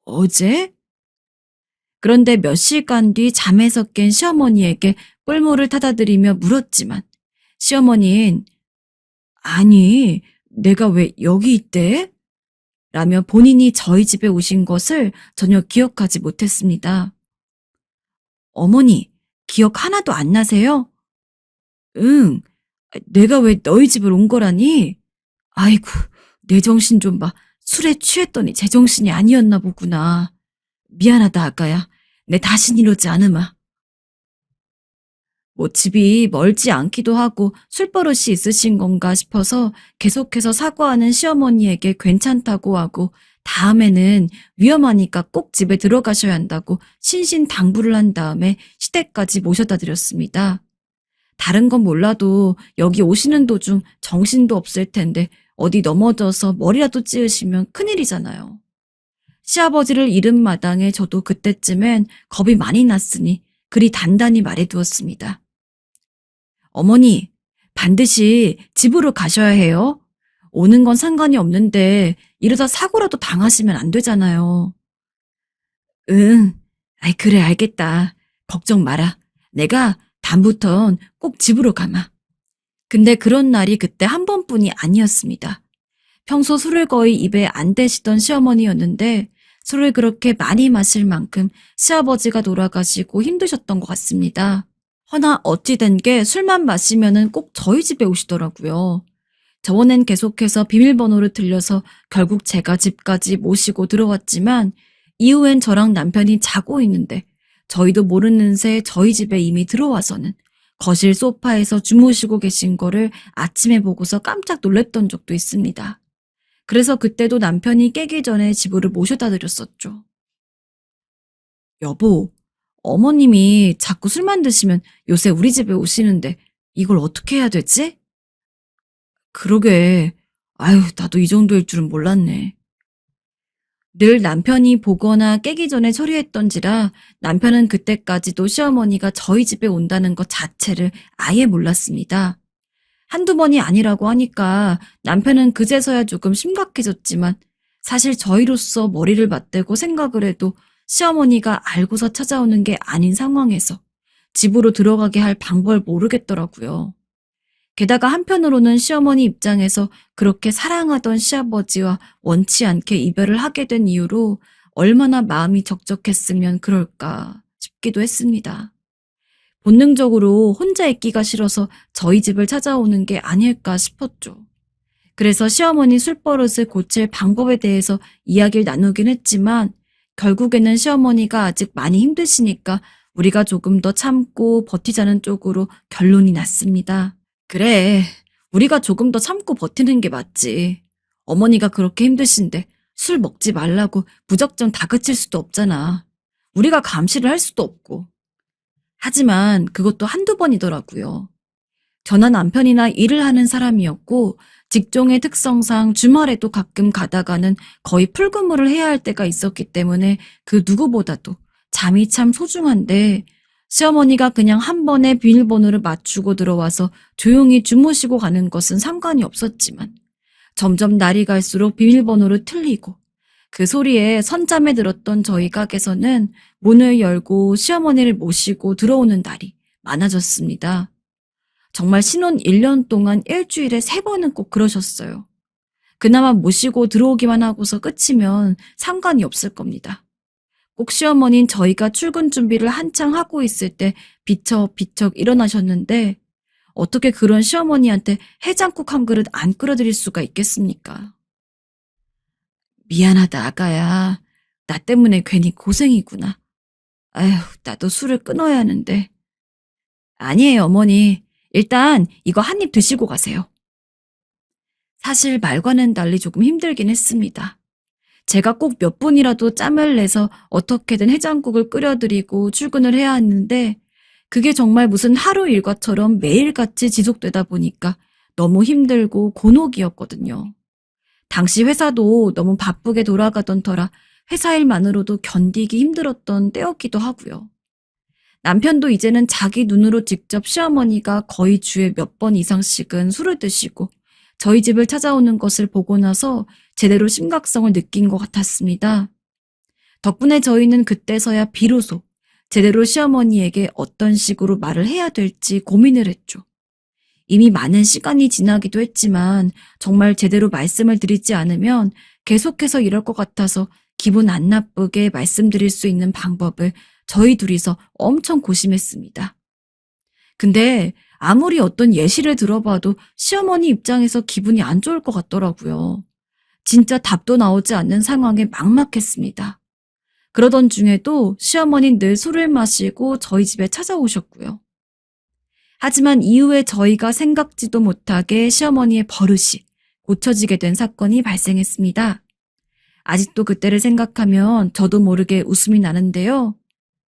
어제? 그런데 몇 시간 뒤 잠에서 깬 시어머니에게 꿀물을 타다 드리며 물었지만 시어머니는 아니, 내가 왜 여기 있대? 라며 본인이 저희 집에 오신 것을 전혀 기억하지 못했습니다. 어머니, 기억 하나도 안 나세요? 응, 내가 왜 너희 집을 온 거라니? 아이고, 내 정신 좀 봐. 술에 취했더니 제정신이 아니었나 보구나. 미안하다, 아까야. 내 다신 이러지 않으마. 뭐 집이 멀지 않기도 하고 술버릇이 있으신 건가 싶어서 계속해서 사과하는 시어머니에게 괜찮다고 하고 다음에는 위험하니까 꼭 집에 들어가셔야 한다고 신신당부를 한 다음에 시댁까지 모셔다 드렸습니다. 다른 건 몰라도 여기 오시는 도중 정신도 없을 텐데 어디 넘어져서 머리라도 찌으시면 큰일이잖아요. 시아버지를 잃은 마당에 저도 그때쯤엔 겁이 많이 났으니 그리 단단히 말해두었습니다. 어머니, 반드시 집으로 가셔야 해요. 오는 건 상관이 없는데 이러다 사고라도 당하시면 안 되잖아요. 응, 아이 그래 알겠다. 걱정 마라. 내가 다음부턴 꼭 집으로 가마. 근데 그런 날이 그때 한 번뿐이 아니었습니다. 평소 술을 거의 입에 안 대시던 시어머니였는데 술을 그렇게 많이 마실 만큼 시아버지가 돌아가시고 힘드셨던 것 같습니다. 허나 어찌 된 게 술만 마시면은 꼭 저희 집에 오시더라고요. 저번엔 계속해서 비밀번호를 틀려서 결국 제가 집까지 모시고 들어왔지만 이후엔 저랑 남편이 자고 있는데 저희도 모르는 새 저희 집에 이미 들어와서는 거실 소파에서 주무시고 계신 거를 아침에 보고서 깜짝 놀랐던 적도 있습니다. 그래서 그때도 남편이 깨기 전에 집으로 모셔다 드렸었죠. 여보, 어머님이 자꾸 술만 드시면 요새 우리 집에 오시는데 이걸 어떻게 해야 되지? 그러게. 아유, 나도 이 정도일 줄은 몰랐네. 늘 남편이 보거나 깨기 전에 처리했던지라 남편은 그때까지도 시어머니가 저희 집에 온다는 것 자체를 아예 몰랐습니다. 한두 번이 아니라고 하니까 남편은 그제서야 조금 심각해졌지만 사실 저희로서 머리를 맞대고 생각을 해도 시어머니가 알고서 찾아오는 게 아닌 상황에서 집으로 들어가게 할 방법을 모르겠더라고요. 게다가 한편으로는 시어머니 입장에서 그렇게 사랑하던 시아버지와 원치 않게 이별을 하게 된 이유로 얼마나 마음이 적적했으면 그럴까 싶기도 했습니다. 본능적으로 혼자 있기가 싫어서 저희 집을 찾아오는 게 아닐까 싶었죠. 그래서 시어머니 술버릇을 고칠 방법에 대해서 이야기를 나누긴 했지만 결국에는 시어머니가 아직 많이 힘드시니까 우리가 조금 더 참고 버티자는 쪽으로 결론이 났습니다. 그래, 우리가 조금 더 참고 버티는 게 맞지. 어머니가 그렇게 힘드신데 술 먹지 말라고 무작정 다그칠 수도 없잖아. 우리가 감시를 할 수도 없고. 하지만 그것도 한두 번이더라고요. 저나 남편이나 일을 하는 사람이었고 직종의 특성상 주말에도 가끔 가다가는 거의 풀근무를 해야 할 때가 있었기 때문에 그 누구보다도 잠이 참 소중한데 시어머니가 그냥 한 번에 비밀번호를 맞추고 들어와서 조용히 주무시고 가는 것은 상관이 없었지만 점점 날이 갈수록 비밀번호를 틀리고 그 소리에 선잠에 들었던 저희 가게에서는 문을 열고 시어머니를 모시고 들어오는 날이 많아졌습니다. 정말 신혼 1년 동안 일주일에 3번은 꼭 그러셨어요. 그나마 모시고 들어오기만 하고서 끝이면 상관이 없을 겁니다. 꼭 시어머니는 저희가 출근 준비를 한창 하고 있을 때 비척비척 일어나셨는데 어떻게 그런 시어머니한테 해장국 한 그릇 안 끓여드릴 수가 있겠습니까? 미안하다, 아가야. 나 때문에 괜히 고생이구나. 아휴, 나도 술을 끊어야 하는데. 아니에요, 어머니. 일단 이거 한 입 드시고 가세요. 사실 말과는 달리 조금 힘들긴 했습니다. 제가 꼭 몇 분이라도 짬을 내서 어떻게든 해장국을 끓여드리고 출근을 해야 했는데 그게 정말 무슨 하루 일과처럼 매일같이 지속되다 보니까 너무 힘들고 곤혹이었거든요. 당시 회사도 너무 바쁘게 돌아가던 터라 회사 일만으로도 견디기 힘들었던 때였기도 하고요. 남편도 이제는 자기 눈으로 직접 시어머니가 거의 주에 몇 번 이상씩은 술을 드시고 저희 집을 찾아오는 것을 보고 나서 제대로 심각성을 느낀 것 같았습니다. 덕분에 저희는 그때서야 비로소 제대로 시어머니에게 어떤 식으로 말을 해야 될지 고민을 했죠. 이미 많은 시간이 지나기도 했지만 정말 제대로 말씀을 드리지 않으면 계속해서 이럴 것 같아서 기분 안 나쁘게 말씀드릴 수 있는 방법을 저희 둘이서 엄청 고심했습니다. 근데 아무리 어떤 예시를 들어봐도 시어머니 입장에서 기분이 안 좋을 것 같더라고요. 진짜 답도 나오지 않는 상황에 막막했습니다. 그러던 중에도 시어머니는 늘 술을 마시고 저희 집에 찾아오셨고요. 하지만 이후에 저희가 생각지도 못하게 시어머니의 버릇이 고쳐지게 된 사건이 발생했습니다. 아직도 그때를 생각하면 저도 모르게 웃음이 나는데요.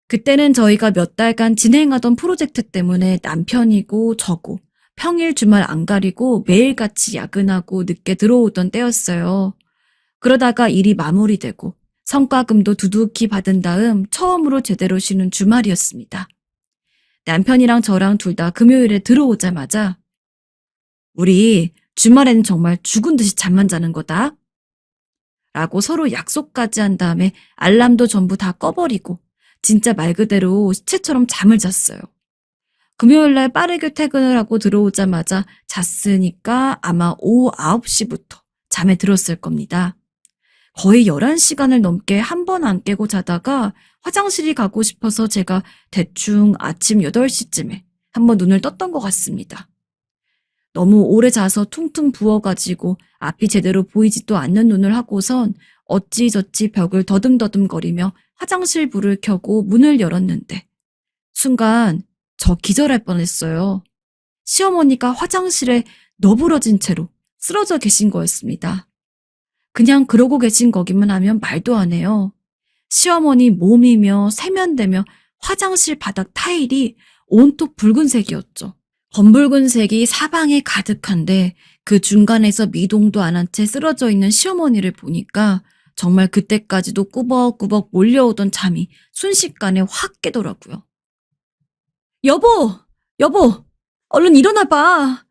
그때는 저희가 몇 달간 진행하던 프로젝트 때문에 남편이고 저고 평일 주말 안 가리고 매일같이 야근하고 늦게 들어오던 때였어요. 그러다가 일이 마무리되고 성과금도 두둑히 받은 다음 처음으로 제대로 쉬는 주말이었습니다. 남편이랑 저랑 둘 다 금요일에 들어오자마자 우리 주말에는 정말 죽은 듯이 잠만 자는 거다. 라고 서로 약속까지 한 다음에 알람도 전부 다 꺼버리고 진짜 말 그대로 시체처럼 잠을 잤어요. 금요일날 빠르게 퇴근을 하고 들어오자마자 잤으니까 아마 오후 9시부터 잠에 들었을 겁니다. 거의 11시간을 넘게 한 번 안 깨고 자다가 화장실이 가고 싶어서 제가 대충 아침 8시쯤에 한번 눈을 떴던 것 같습니다. 너무 오래 자서 퉁퉁 부어가지고 앞이 제대로 보이지도 않는 눈을 하고선 어찌저찌 벽을 더듬더듬거리며 화장실 불을 켜고 문을 열었는데 순간 저 기절할 뻔했어요. 시어머니가 화장실에 너부러진 채로 쓰러져 계신 거였습니다. 그냥 그러고 계신 거기만 하면 말도 안 해요. 시어머니 몸이며 세면대며 화장실 바닥 타일이 온통 붉은색이었죠. 검붉은색이 사방에 가득한데 그 중간에서 미동도 안 한 채 쓰러져 있는 시어머니를 보니까 정말 그때까지도 꾸벅꾸벅 몰려오던 잠이 순식간에 확 깨더라고요. 여보! 여보! 얼른 일어나봐.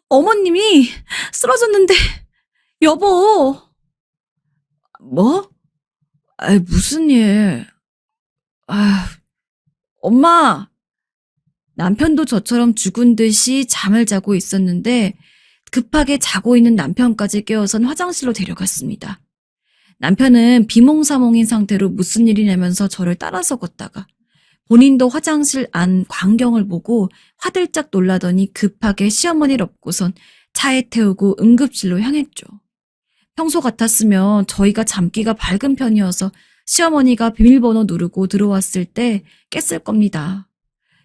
어머님이 쓰러졌는데 여보! 뭐? 아이, 무슨 일? 아, 엄마! 남편도 저처럼 죽은 듯이 잠을 자고 있었는데 급하게 자고 있는 남편까지 깨워선 화장실로 데려갔습니다. 남편은 비몽사몽인 상태로 무슨 일이냐면서 저를 따라서 걷다가 본인도 화장실 안 광경을 보고 화들짝 놀라더니 급하게 시어머니를 업고선 차에 태우고 응급실로 향했죠. 평소 같았으면 저희가 잠기가 밝은 편이어서 시어머니가 비밀번호 누르고 들어왔을 때 깼을 겁니다.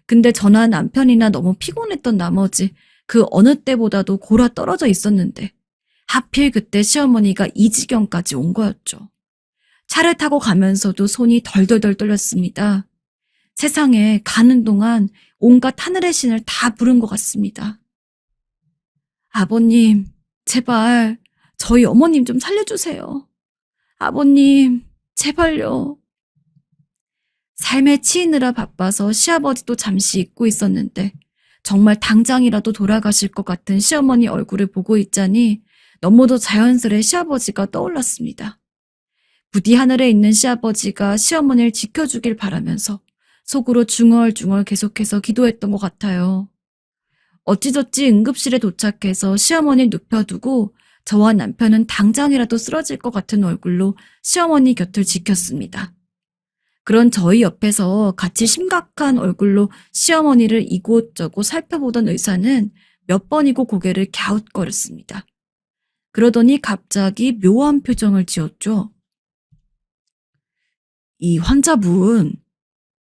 근데 저나 남편이나 너무 피곤했던 나머지 그 어느 때보다도 골아 떨어져 있었는데 하필 그때 시어머니가 이 지경까지 온 거였죠. 차를 타고 가면서도 손이 덜덜덜 떨렸습니다. 세상에 가는 동안 온갖 하늘의 신을 다 부른 것 같습니다. 아버님, 제발 저희 어머님 좀 살려주세요. 아버님, 제발요. 삶에 치이느라 바빠서 시아버지도 잠시 잊고 있었는데 정말 당장이라도 돌아가실 것 같은 시어머니 얼굴을 보고 있자니 너무도 자연스레 시아버지가 떠올랐습니다. 부디 하늘에 있는 시아버지가 시어머니를 지켜주길 바라면서 속으로 중얼중얼 계속해서 기도했던 것 같아요. 어찌저찌 응급실에 도착해서 시어머니를 눕혀두고 저와 남편은 당장이라도 쓰러질 것 같은 얼굴로 시어머니 곁을 지켰습니다. 그런 저희 옆에서 같이 심각한 얼굴로 시어머니를 이곳저곳 살펴보던 의사는 몇 번이고 고개를 갸웃거렸습니다. 그러더니 갑자기 묘한 표정을 지었죠. 이 환자분,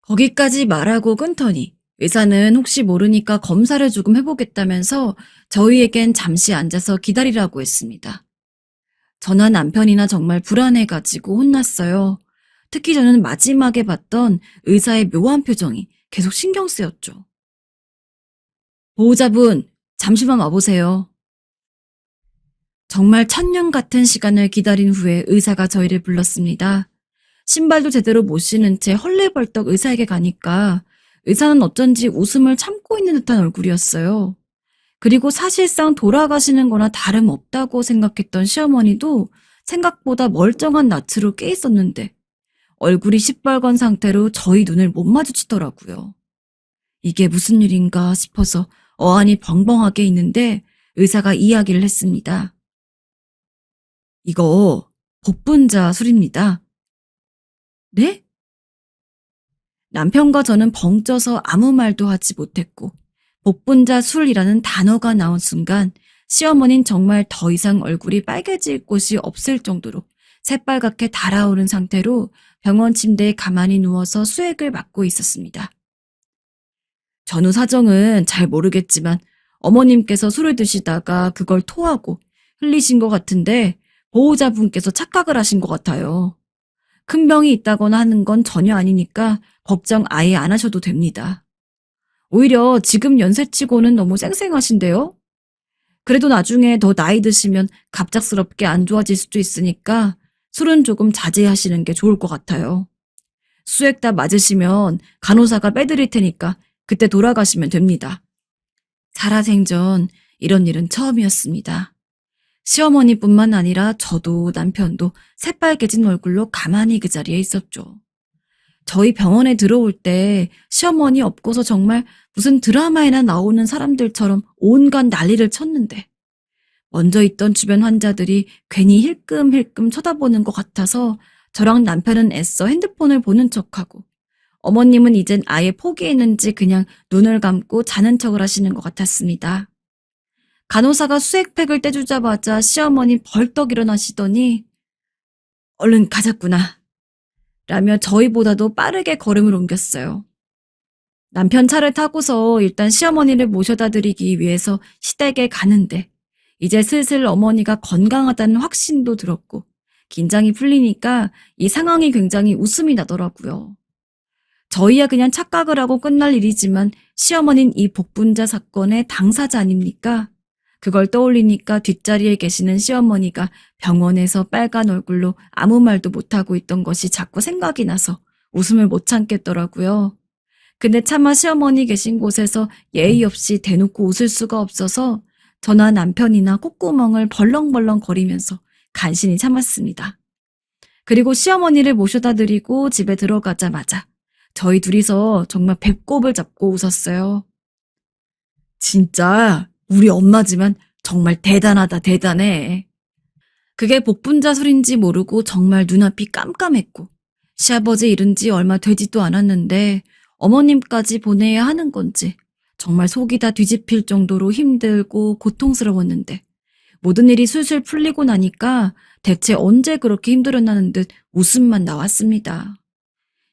거기까지 말하고 끊더니 의사는 혹시 모르니까 검사를 조금 해보겠다면서 저희에겐 잠시 앉아서 기다리라고 했습니다. 저나 남편이나 정말 불안해가지고 혼났어요. 특히 저는 마지막에 봤던 의사의 묘한 표정이 계속 신경 쓰였죠. 보호자분, 잠시만 와보세요. 정말 천년 같은 시간을 기다린 후에 의사가 저희를 불렀습니다. 신발도 제대로 못 신은 채 헐레벌떡 의사에게 가니까 의사는 어쩐지 웃음을 참고 있는 듯한 얼굴이었어요. 그리고 사실상 돌아가시는 거나 다름없다고 생각했던 시어머니도 생각보다 멀쩡한 낯으로 깨 있었는데 얼굴이 시뻘건 상태로 저희 눈을 못 마주치더라고요. 이게 무슨 일인가 싶어서 어안이 벙벙하게 있는데 의사가 이야기를 했습니다. 이거 복분자 술입니다. 네? 남편과 저는 벙쪄서 아무 말도 하지 못했고 복분자 술이라는 단어가 나온 순간 시어머니는 정말 더 이상 얼굴이 빨개질 곳이 없을 정도로 새빨갛게 달아오른 상태로 병원 침대에 가만히 누워서 수액을 맞고 있었습니다. 전후 사정은 잘 모르겠지만 어머님께서 술을 드시다가 그걸 토하고 흘리신 것 같은데 보호자분께서 착각을 하신 것 같아요. 큰 병이 있다거나 하는 건 전혀 아니니까 걱정 아예 안 하셔도 됩니다. 오히려 지금 연세치고는 너무 쌩쌩하신데요? 그래도 나중에 더 나이 드시면 갑작스럽게 안 좋아질 수도 있으니까 술은 조금 자제하시는 게 좋을 것 같아요. 수액 다 맞으시면 간호사가 빼드릴 테니까 그때 돌아가시면 됩니다. 살아생전 이런 일은 처음이었습니다. 시어머니뿐만 아니라 저도 남편도 새빨개진 얼굴로 가만히 그 자리에 있었죠. 저희 병원에 들어올 때 시어머니 없고서 정말 무슨 드라마에나 나오는 사람들처럼 온갖 난리를 쳤는데 먼저 있던 주변 환자들이 괜히 힐끔힐끔 쳐다보는 것 같아서 저랑 남편은 애써 핸드폰을 보는 척하고 어머님은 이젠 아예 포기했는지 그냥 눈을 감고 자는 척을 하시는 것 같았습니다. 간호사가 수액팩을 떼주자마자 시어머니 벌떡 일어나시더니 얼른 가자꾸나 라며 저희보다도 빠르게 걸음을 옮겼어요. 남편 차를 타고서 일단 시어머니를 모셔다 드리기 위해서 시댁에 가는데 이제 슬슬 어머니가 건강하다는 확신도 들었고 긴장이 풀리니까 이 상황이 굉장히 웃음이 나더라고요. 저희야 그냥 착각을 하고 끝날 일이지만 시어머니는 이 복분자 사건의 당사자 아닙니까? 그걸 떠올리니까 뒷자리에 계시는 시어머니가 병원에서 빨간 얼굴로 아무 말도 못하고 있던 것이 자꾸 생각이 나서 웃음을 못 참겠더라고요. 근데 차마 시어머니 계신 곳에서 예의 없이 대놓고 웃을 수가 없어서 저나 남편이나 콧구멍을 벌렁벌렁 거리면서 간신히 참았습니다. 그리고 시어머니를 모셔다 드리고 집에 들어가자마자 저희 둘이서 정말 배꼽을 잡고 웃었어요. 진짜 우리 엄마지만 정말 대단하다 대단해. 그게 복분자 술인지 모르고 정말 눈앞이 깜깜했고 시아버지 잃은 지 얼마 되지도 않았는데 어머님까지 보내야 하는 건지 정말 속이 다 뒤집힐 정도로 힘들고 고통스러웠는데 모든 일이 술술 풀리고 나니까 대체 언제 그렇게 힘들었나는 듯 웃음만 나왔습니다.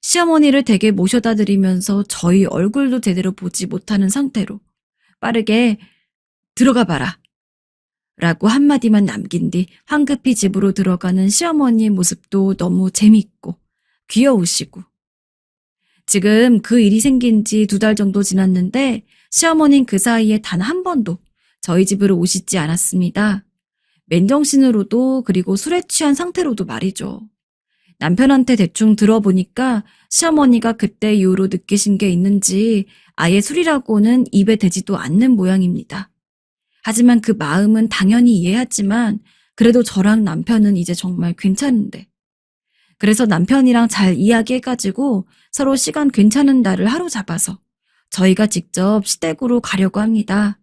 시어머니를 댁에 모셔다 드리면서 저희 얼굴도 제대로 보지 못하는 상태로 빠르게 들어가 봐라 라고 한마디만 남긴 뒤 황급히 집으로 들어가는 시어머니의 모습도 너무 재밌고 귀여우시고. 지금 그 일이 생긴 지 2달 정도 지났는데 시어머니는 그 사이에 단 한 번도 저희 집으로 오시지 않았습니다. 맨정신으로도 그리고 술에 취한 상태로도 말이죠. 남편한테 대충 들어보니까 시어머니가 그때 이후로 느끼신 게 있는지 아예 술이라고는 입에 대지도 않는 모양입니다. 하지만 그 마음은 당연히 이해하지만 그래도 저랑 남편은 이제 정말 괜찮은데. 그래서 남편이랑 잘 이야기해가지고 서로 시간 괜찮은 날을 하루 잡아서 저희가 직접 시댁으로 가려고 합니다.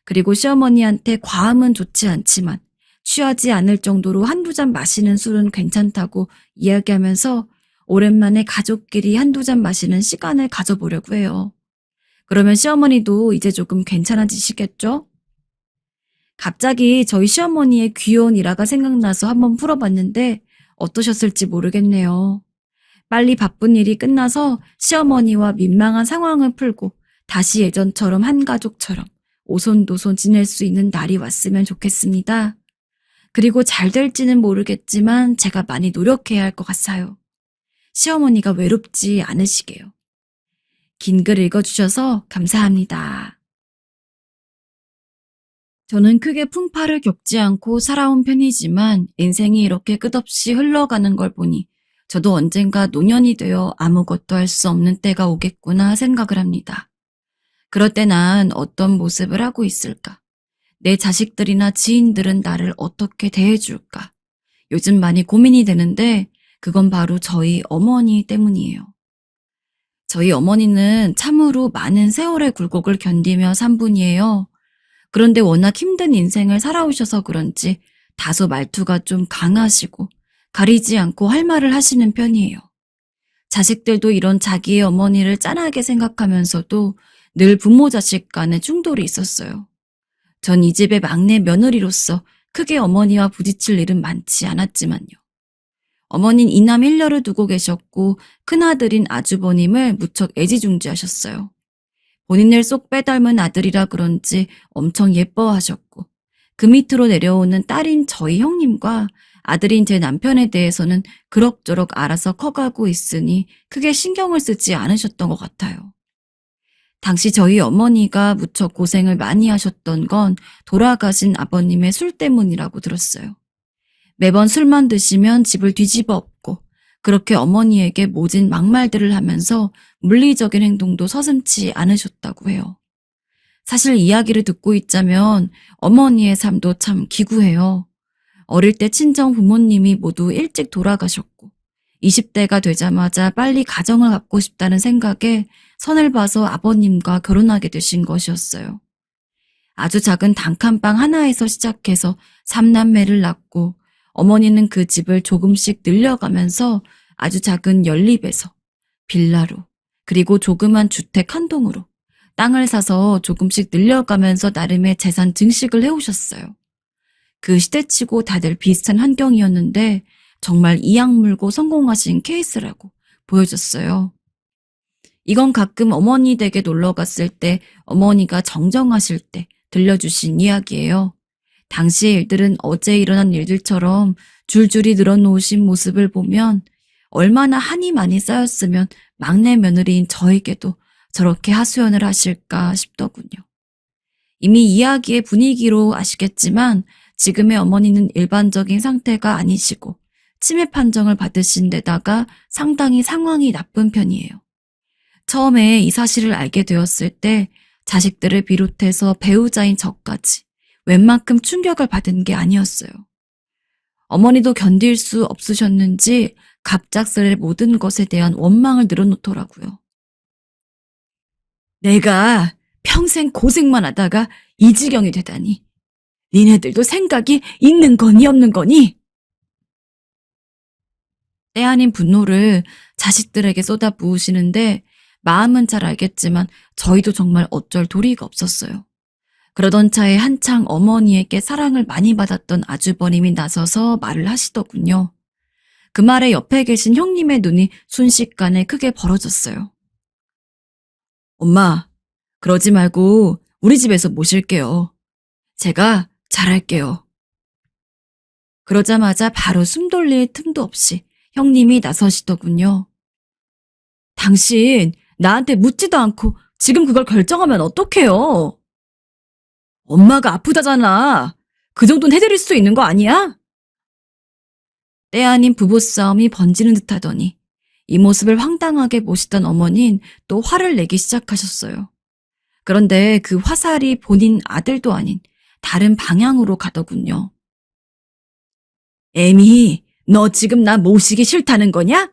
그리고 시어머니한테 과음은 좋지 않지만 취하지 않을 정도로 한두 잔 마시는 술은 괜찮다고 이야기하면서 오랜만에 가족끼리 한두 잔 마시는 시간을 가져보려고 해요. 그러면 시어머니도 이제 조금 괜찮아지시겠죠? 갑자기 저희 시어머니의 귀여운 일화가 생각나서 한번 풀어봤는데 어떠셨을지 모르겠네요. 빨리 바쁜 일이 끝나서 시어머니와 민망한 상황을 풀고 다시 예전처럼 한 가족처럼 오손도손 지낼 수 있는 날이 왔으면 좋겠습니다. 그리고 잘 될지는 모르겠지만 제가 많이 노력해야 할 것 같아요. 시어머니가 외롭지 않으시게요. 긴 글 읽어주셔서 감사합니다. 저는 크게 풍파를 겪지 않고 살아온 편이지만 인생이 이렇게 끝없이 흘러가는 걸 보니 저도 언젠가 노년이 되어 아무것도 할 수 없는 때가 오겠구나 생각을 합니다. 그럴 때 난 어떤 모습을 하고 있을까? 내 자식들이나 지인들은 나를 어떻게 대해줄까? 요즘 많이 고민이 되는데 그건 바로 저희 어머니 때문이에요. 저희 어머니는 참으로 많은 세월의 굴곡을 견디며 산 분이에요. 그런데 워낙 힘든 인생을 살아오셔서 그런지 다소 말투가 좀 강하시고 가리지 않고 할 말을 하시는 편이에요. 자식들도 이런 자기의 어머니를 짠하게 생각하면서도 늘 부모 자식 간의 충돌이 있었어요. 전 이 집의 막내 며느리로서 크게 어머니와 부딪힐 일은 많지 않았지만요. 어머니는 이남 1녀를 두고 계셨고 큰아들인 아주버님을 무척 애지중지하셨어요. 본인을 쏙 빼닮은 아들이라 그런지 엄청 예뻐하셨고 그 밑으로 내려오는 딸인 저희 형님과 아들인 제 남편에 대해서는 그럭저럭 알아서 커가고 있으니 크게 신경을 쓰지 않으셨던 것 같아요. 당시 저희 어머니가 무척 고생을 많이 하셨던 건 돌아가신 아버님의 술 때문이라고 들었어요. 매번 술만 드시면 집을 뒤집어 엎고 그렇게 어머니에게 모진 막말들을 하면서 물리적인 행동도 서슴지 않으셨다고 해요. 사실 이야기를 듣고 있자면 어머니의 삶도 참 기구해요. 어릴 때 친정 부모님이 모두 일찍 돌아가셨고 20대가 되자마자 빨리 가정을 갖고 싶다는 생각에 선을 봐서 아버님과 결혼하게 되신 것이었어요. 아주 작은 단칸방 하나에서 시작해서 3남매를 낳고 어머니는 그 집을 조금씩 늘려가면서 아주 작은 연립에서 빌라로 그리고 조그만 주택 한 동으로 땅을 사서 조금씩 늘려가면서 나름의 재산 증식을 해오셨어요. 그 시대치고 다들 비슷한 환경이었는데 정말 이악 물고 성공하신 케이스라고 보여졌어요. 이건 가끔 어머니 댁에 놀러 갔을 때 어머니가 정정하실 때 들려주신 이야기예요. 당시의 일들은 어제 일어난 일들처럼 줄줄이 늘어놓으신 모습을 보면 얼마나 한이 많이 쌓였으면 막내 며느리인 저에게도 저렇게 하소연을 하실까 싶더군요. 이미 이야기의 분위기로 아시겠지만 지금의 어머니는 일반적인 상태가 아니시고 치매 판정을 받으신 데다가 상당히 상황이 나쁜 편이에요. 처음에 이 사실을 알게 되었을 때 자식들을 비롯해서 배우자인 저까지 웬만큼 충격을 받은 게 아니었어요. 어머니도 견딜 수 없으셨는지 갑작스레 모든 것에 대한 원망을 늘어놓더라고요. 내가 평생 고생만 하다가 이 지경이 되다니. 니네들도 생각이 있는 거니 없는 거니? 때 아닌 분노를 자식들에게 쏟아부으시는데 마음은 잘 알겠지만 저희도 정말 어쩔 도리가 없었어요. 그러던 차에 한창 어머니에게 사랑을 많이 받았던 아주버님이 나서서 말을 하시더군요. 그 말에 옆에 계신 형님의 눈이 순식간에 크게 벌어졌어요. 엄마, 그러지 말고 우리 집에서 모실게요. 제가 잘할게요. 그러자마자 바로 숨 돌릴 틈도 없이 형님이 나서시더군요. 당신 나한테 묻지도 않고 지금 그걸 결정하면 어떡해요? 엄마가 아프다잖아. 그 정도는 해드릴 수 있는 거 아니야? 때 아닌 부부싸움이 번지는 듯 하더니 이 모습을 황당하게 보시던 어머니는 또 화를 내기 시작하셨어요. 그런데 그 화살이 본인 아들도 아닌 다른 방향으로 가더군요. 애미, 너 지금 나 모시기 싫다는 거냐?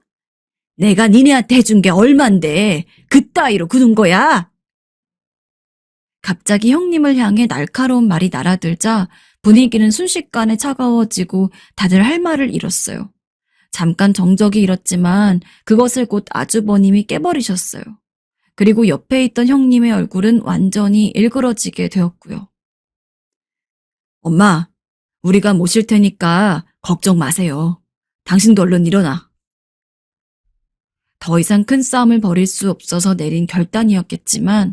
내가 니네한테 해준 게 얼만데 그따위로 구는 거야? 갑자기 형님을 향해 날카로운 말이 날아들자 분위기는 순식간에 차가워지고 다들 할 말을 잃었어요. 잠깐 정적이 일었지만 그것을 곧 아주버님이 깨버리셨어요. 그리고 옆에 있던 형님의 얼굴은 완전히 일그러지게 되었고요. 엄마, 우리가 모실 테니까 걱정 마세요. 당신도 얼른 일어나. 더 이상 큰 싸움을 벌일 수 없어서 내린 결단이었겠지만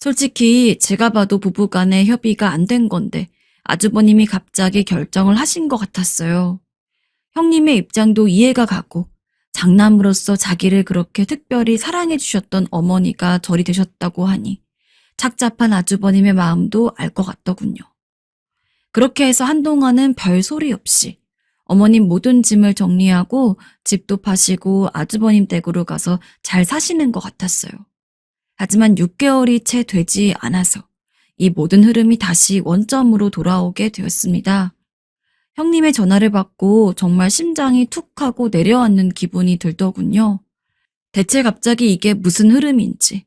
솔직히 제가 봐도 부부간의 협의가 안 된 건데 아주버님이 갑자기 결정을 하신 것 같았어요. 형님의 입장도 이해가 가고 장남으로서 자기를 그렇게 특별히 사랑해 주셨던 어머니가 절이 되셨다고 하니 착잡한 아주버님의 마음도 알 것 같더군요. 그렇게 해서 한동안은 별 소리 없이 어머님 모든 짐을 정리하고 집도 파시고 아주버님 댁으로 가서 잘 사시는 것 같았어요. 하지만 6개월이 채 되지 않아서 이 모든 흐름이 다시 원점으로 돌아오게 되었습니다. 형님의 전화를 받고 정말 심장이 툭 하고 내려앉는 기분이 들더군요. 대체 갑자기 이게 무슨 흐름인지,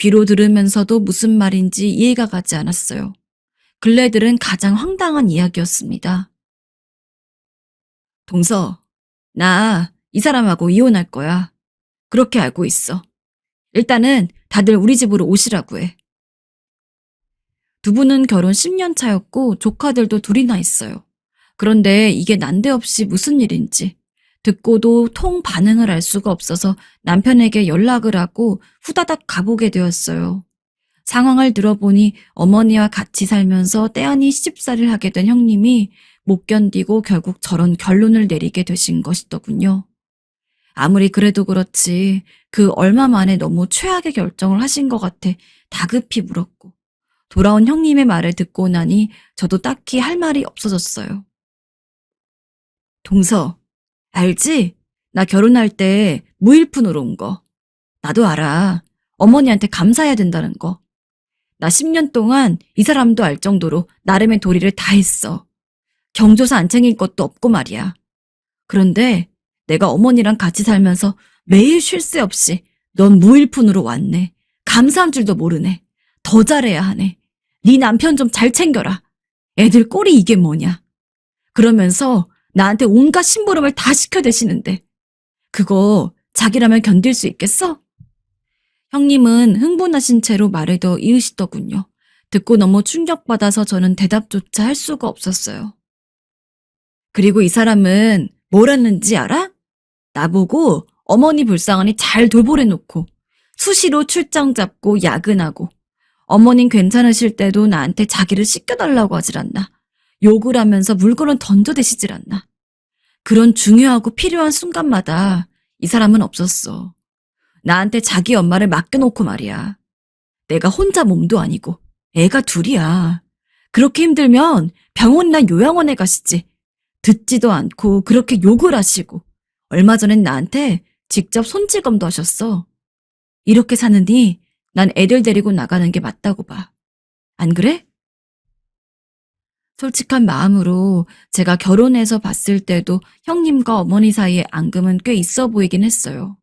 귀로 들으면서도 무슨 말인지 이해가 가지 않았어요. 근래 들은 가장 황당한 이야기였습니다. 동서, 나 이 사람하고 이혼할 거야. 그렇게 알고 있어. 일단은 다들 우리 집으로 오시라고 해. 두 분은 결혼 10년 차였고 조카들도 둘이나 있어요. 그런데 이게 난데없이 무슨 일인지 듣고도 통 반응을 알 수가 없어서 남편에게 연락을 하고 후다닥 가보게 되었어요. 상황을 들어보니 어머니와 같이 살면서 때아니 시집살이를 하게 된 형님이 못 견디고 결국 저런 결론을 내리게 되신 것이더군요. 아무리 그래도 그렇지 그 얼마 만에 너무 최악의 결정을 하신 것 같아 다급히 물었고 돌아온 형님의 말을 듣고 나니 저도 딱히 할 말이 없어졌어요. 동서, 알지? 나 결혼할 때 무일푼으로 온 거. 나도 알아. 어머니한테 감사해야 된다는 거. 나 10년 동안 이 사람도 알 정도로 나름의 도리를 다 했어. 경조사 안 챙긴 것도 없고 말이야. 그런데 내가 어머니랑 같이 살면서 매일 쉴 새 없이 넌 무일푼으로 왔네. 감사한 줄도 모르네. 더 잘해야 하네. 네 남편 좀 잘 챙겨라. 애들 꼴이 이게 뭐냐. 그러면서 나한테 온갖 심부름을 다 시켜대시는데 그거 자기라면 견딜 수 있겠어? 형님은 흥분하신 채로 말을 더 이으시더군요. 듣고 너무 충격받아서 저는 대답조차 할 수가 없었어요. 그리고 이 사람은 뭘 했는지 알아? 나보고 어머니 불쌍하니 잘 돌보래놓고 수시로 출장 잡고 야근하고 어머님 괜찮으실 때도 나한테 자기를 씻겨달라고 하질 않나. 욕을 하면서 물건을 던져대시질 않나. 그런 중요하고 필요한 순간마다 이 사람은 없었어. 나한테 자기 엄마를 맡겨놓고 말이야. 내가 혼자 몸도 아니고 애가 둘이야. 그렇게 힘들면 병원이나 요양원에 가시지. 듣지도 않고 그렇게 욕을 하시고 얼마 전엔 나한테 직접 손찌검도 하셨어. 이렇게 사느니 난 애들 데리고 나가는 게 맞다고 봐. 안 그래? 솔직한 마음으로 제가 결혼해서 봤을 때도 형님과 어머니 사이에 앙금은 꽤 있어 보이긴 했어요.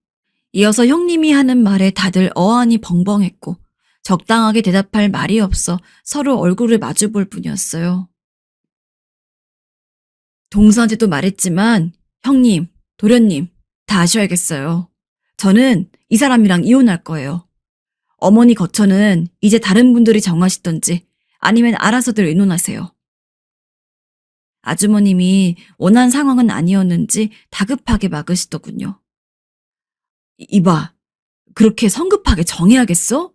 이어서 형님이 하는 말에 다들 어안이 벙벙했고 적당하게 대답할 말이 없어 서로 얼굴을 마주볼 뿐이었어요. 동서한테도 말했지만 형님, 도련님 다 아셔야겠어요. 저는 이 사람이랑 이혼할 거예요. 어머니 거처는 이제 다른 분들이 정하시던지 아니면 알아서들 의논하세요. 아주머님이 원한 상황은 아니었는지 다급하게 막으시더군요. 이봐, 그렇게 성급하게 정해야겠어?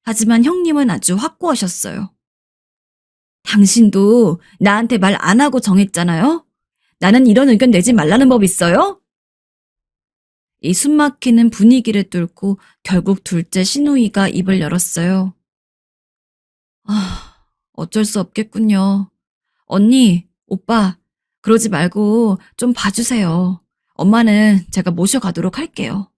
하지만 형님은 아주 확고하셨어요. 당신도 나한테 말 안 하고 정했잖아요? 나는 이런 의견 내지 말라는 법 있어요? 이 숨막히는 분위기를 뚫고 결국 둘째 신우이가 입을 열었어요. 어쩔 수 없겠군요. 언니, 오빠, 그러지 말고 좀 봐주세요. 엄마는 제가 모셔가도록 할게요.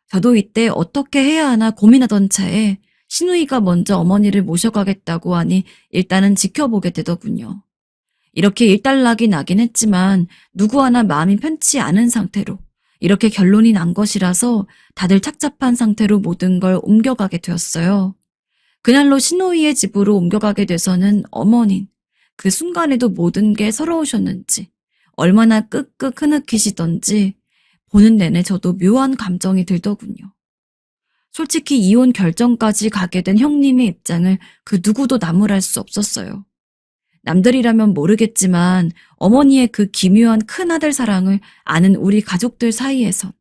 저도 이때 어떻게 해야 하나 고민하던 차에 신우이가 먼저 어머니를 모셔가겠다고 하니 일단은 지켜보게 되더군요. 이렇게 일단락이 나긴 했지만 누구 하나 마음이 편치 않은 상태로 이렇게 결론이 난 것이라서 다들 착잡한 상태로 모든 걸 옮겨가게 되었어요. 그날로 신우이의 집으로 옮겨가게 돼서는 어머닌 그 순간에도 모든 게 서러우셨는지 얼마나 끄끄 흐느끼시던지 보는 내내 저도 묘한 감정이 들더군요. 솔직히 이혼 결정까지 가게 된 형님의 입장을 그 누구도 나무랄 수 없었어요. 남들이라면 모르겠지만 어머니의 그 기묘한 큰아들 사랑을 아는 우리 가족들 사이에선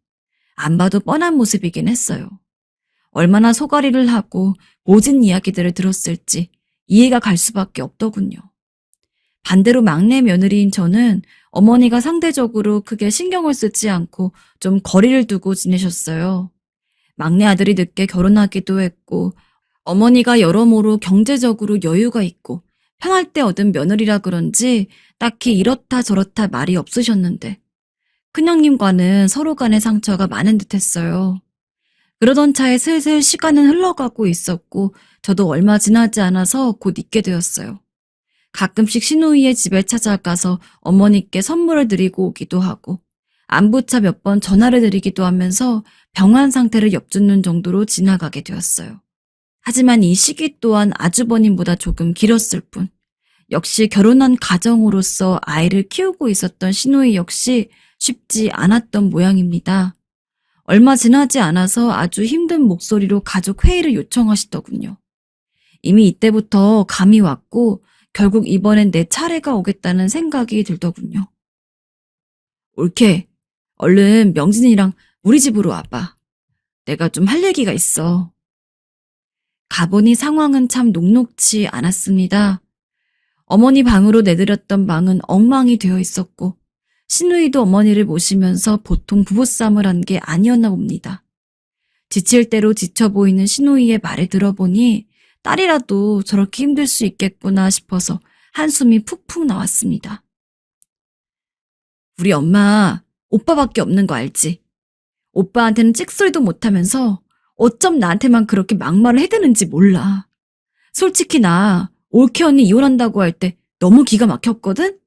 안 봐도 뻔한 모습이긴 했어요. 얼마나 소가리를 하고 모진 이야기들을 들었을지 이해가 갈 수밖에 없더군요. 반대로 막내 며느리인 저는 어머니가 상대적으로 크게 신경을 쓰지 않고 좀 거리를 두고 지내셨어요. 막내 아들이 늦게 결혼하기도 했고 어머니가 여러모로 경제적으로 여유가 있고 편할 때 얻은 며느리라 그런지 딱히 이렇다 저렇다 말이 없으셨는데 큰형님과는 서로 간의 상처가 많은 듯했어요. 그러던 차에 슬슬 시간은 흘러가고 있었고 저도 얼마 지나지 않아서 곧 잊게 되었어요. 가끔씩 신우이의 집에 찾아가서 어머니께 선물을 드리고 오기도 하고 안부차 몇 번 전화를 드리기도 하면서 병환 상태를 엿듣는 정도로 지나가게 되었어요. 하지만 이 시기 또한 아주버님보다 조금 길었을 뿐 역시 결혼한 가정으로서 아이를 키우고 있었던 신우이 역시 쉽지 않았던 모양입니다. 얼마 지나지 않아서 아주 힘든 목소리로 가족 회의를 요청하시더군요. 이미 이때부터 감이 왔고 결국 이번엔 내 차례가 오겠다는 생각이 들더군요. 옳게, 얼른 명진이랑 우리 집으로 와봐. 내가 좀 할 얘기가 있어. 가보니 상황은 참 녹록지 않았습니다. 어머니 방으로 내드렸던 방은 엉망이 되어 있었고 신우이도 어머니를 모시면서 보통 부부싸움을 한 게 아니었나 봅니다. 지칠 대로 지쳐 보이는 신우이의 말을 들어보니 딸이라도 저렇게 힘들 수 있겠구나 싶어서 한숨이 푹푹 나왔습니다. 우리 엄마 오빠밖에 없는 거 알지? 오빠한테는 찍소리도 못하면서 어쩜 나한테만 그렇게 막말을 해대는지 몰라. 솔직히 나 올케 언니 이혼한다고 할 때 너무 기가 막혔거든?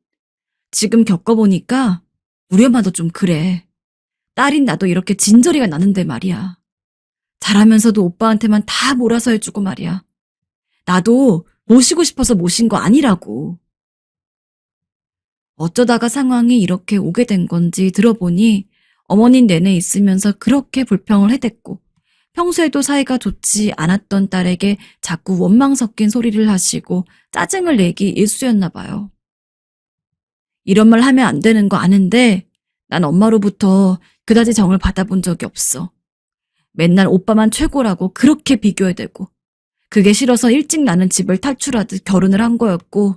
지금 겪어보니까 우리 엄마도 좀 그래. 딸인 나도 이렇게 진저리가 나는데 말이야. 잘하면서도 오빠한테만 다 몰아서 해주고 말이야. 나도 모시고 싶어서 모신 거 아니라고. 어쩌다가 상황이 이렇게 오게 된 건지 들어보니 어머님 내내 있으면서 그렇게 불평을 해댔고 평소에도 사이가 좋지 않았던 딸에게 자꾸 원망 섞인 소리를 하시고 짜증을 내기 일쑤였나 봐요. 이런 말 하면 안 되는 거 아는데 난 엄마로부터 그다지 정을 받아본 적이 없어. 맨날 오빠만 최고라고 그렇게 비교해대고 그게 싫어서 일찍 나는 집을 탈출하듯 결혼을 한 거였고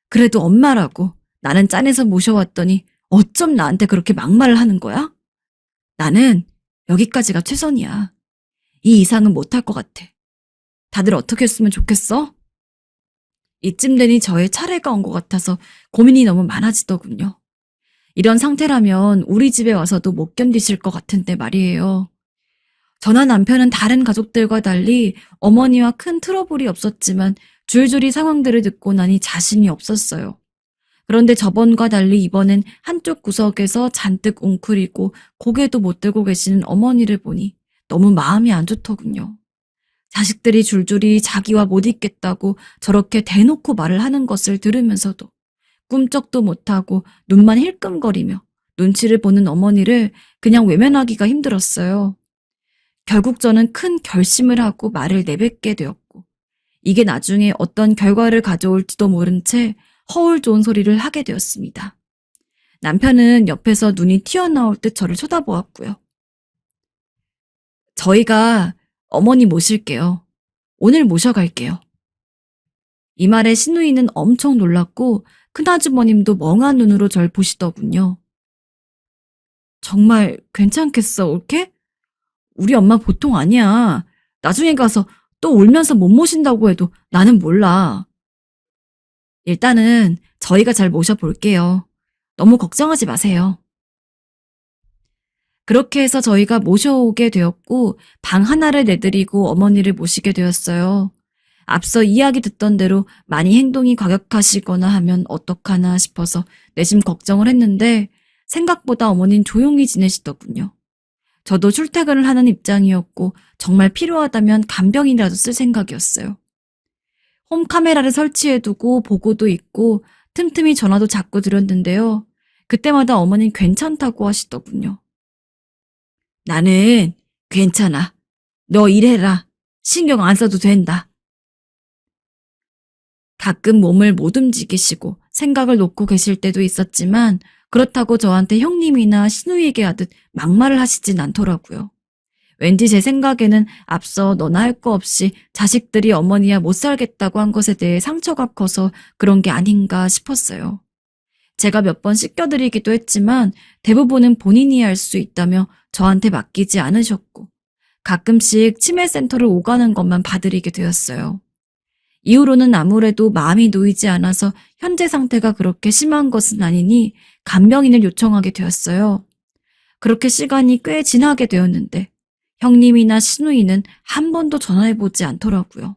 그래도 엄마라고 나는 짠해서 모셔왔더니 어쩜 나한테 그렇게 막말을 하는 거야? 나는 여기까지가 최선이야. 이 이상은 못할 것 같아. 다들 어떻게 했으면 좋겠어? 이쯤 되니 저의 차례가 온 것 같아서 고민이 너무 많아지더군요. 이런 상태라면 우리 집에 와서도 못 견디실 것 같은데 말이에요. 저나 남편은 다른 가족들과 달리 어머니와 큰 트러블이 없었지만 줄줄이 상황들을 듣고 나니 자신이 없었어요. 그런데 저번과 달리 이번엔 한쪽 구석에서 잔뜩 웅크리고 고개도 못 들고 계시는 어머니를 보니 너무 마음이 안 좋더군요. 자식들이 줄줄이 자기와 못 있겠다고 저렇게 대놓고 말을 하는 것을 들으면서도 꿈쩍도 못하고 눈만 힐끔거리며 눈치를 보는 어머니를 그냥 외면하기가 힘들었어요. 결국 저는 큰 결심을 하고 말을 내뱉게 되었고 이게 나중에 어떤 결과를 가져올지도 모른 채 허울 좋은 소리를 하게 되었습니다. 남편은 옆에서 눈이 튀어나올 듯 저를 쳐다보았고요. 저희가 어머니 모실게요. 오늘 모셔갈게요. 이 말에 시누이는 엄청 놀랐고 큰아주머님도 멍한 눈으로 절 보시더군요. 정말 괜찮겠어, 올케? 우리 엄마 보통 아니야. 나중에 가서 또 울면서 못 모신다고 해도 나는 몰라. 일단은 저희가 잘 모셔볼게요. 너무 걱정하지 마세요. 그렇게 해서 저희가 모셔오게 되었고 방 하나를 내드리고 어머니를 모시게 되었어요. 앞서 이야기 듣던 대로 많이 행동이 과격하시거나 하면 어떡하나 싶어서 내심 걱정을 했는데 생각보다 어머니는 조용히 지내시더군요. 저도 출퇴근을 하는 입장이었고 정말 필요하다면 간병인이라도 쓸 생각이었어요. 홈카메라를 설치해두고 보고도 있고 틈틈이 전화도 자꾸 드렸는데요. 그때마다 어머니는 괜찮다고 하시더군요. 나는 괜찮아. 너 일해라. 신경 안 써도 된다. 가끔 몸을 못 움직이시고 생각을 놓고 계실 때도 있었지만 그렇다고 저한테 형님이나 시누이에게 하듯 막말을 하시진 않더라고요. 왠지 제 생각에는 앞서 너나 할 거 없이 자식들이 어머니야 못 살겠다고 한 것에 대해 상처가 커서 그런 게 아닌가 싶었어요. 제가 몇 번 씻겨드리기도 했지만 대부분은 본인이 할 수 있다며 저한테 맡기지 않으셨고 가끔씩 치매센터를 오가는 것만 봐드리게 되었어요. 이후로는 아무래도 마음이 놓이지 않아서 현재 상태가 그렇게 심한 것은 아니니 간병인을 요청하게 되었어요. 그렇게 시간이 꽤 지나게 되었는데 형님이나 시누이는 한 번도 전화해보지 않더라고요.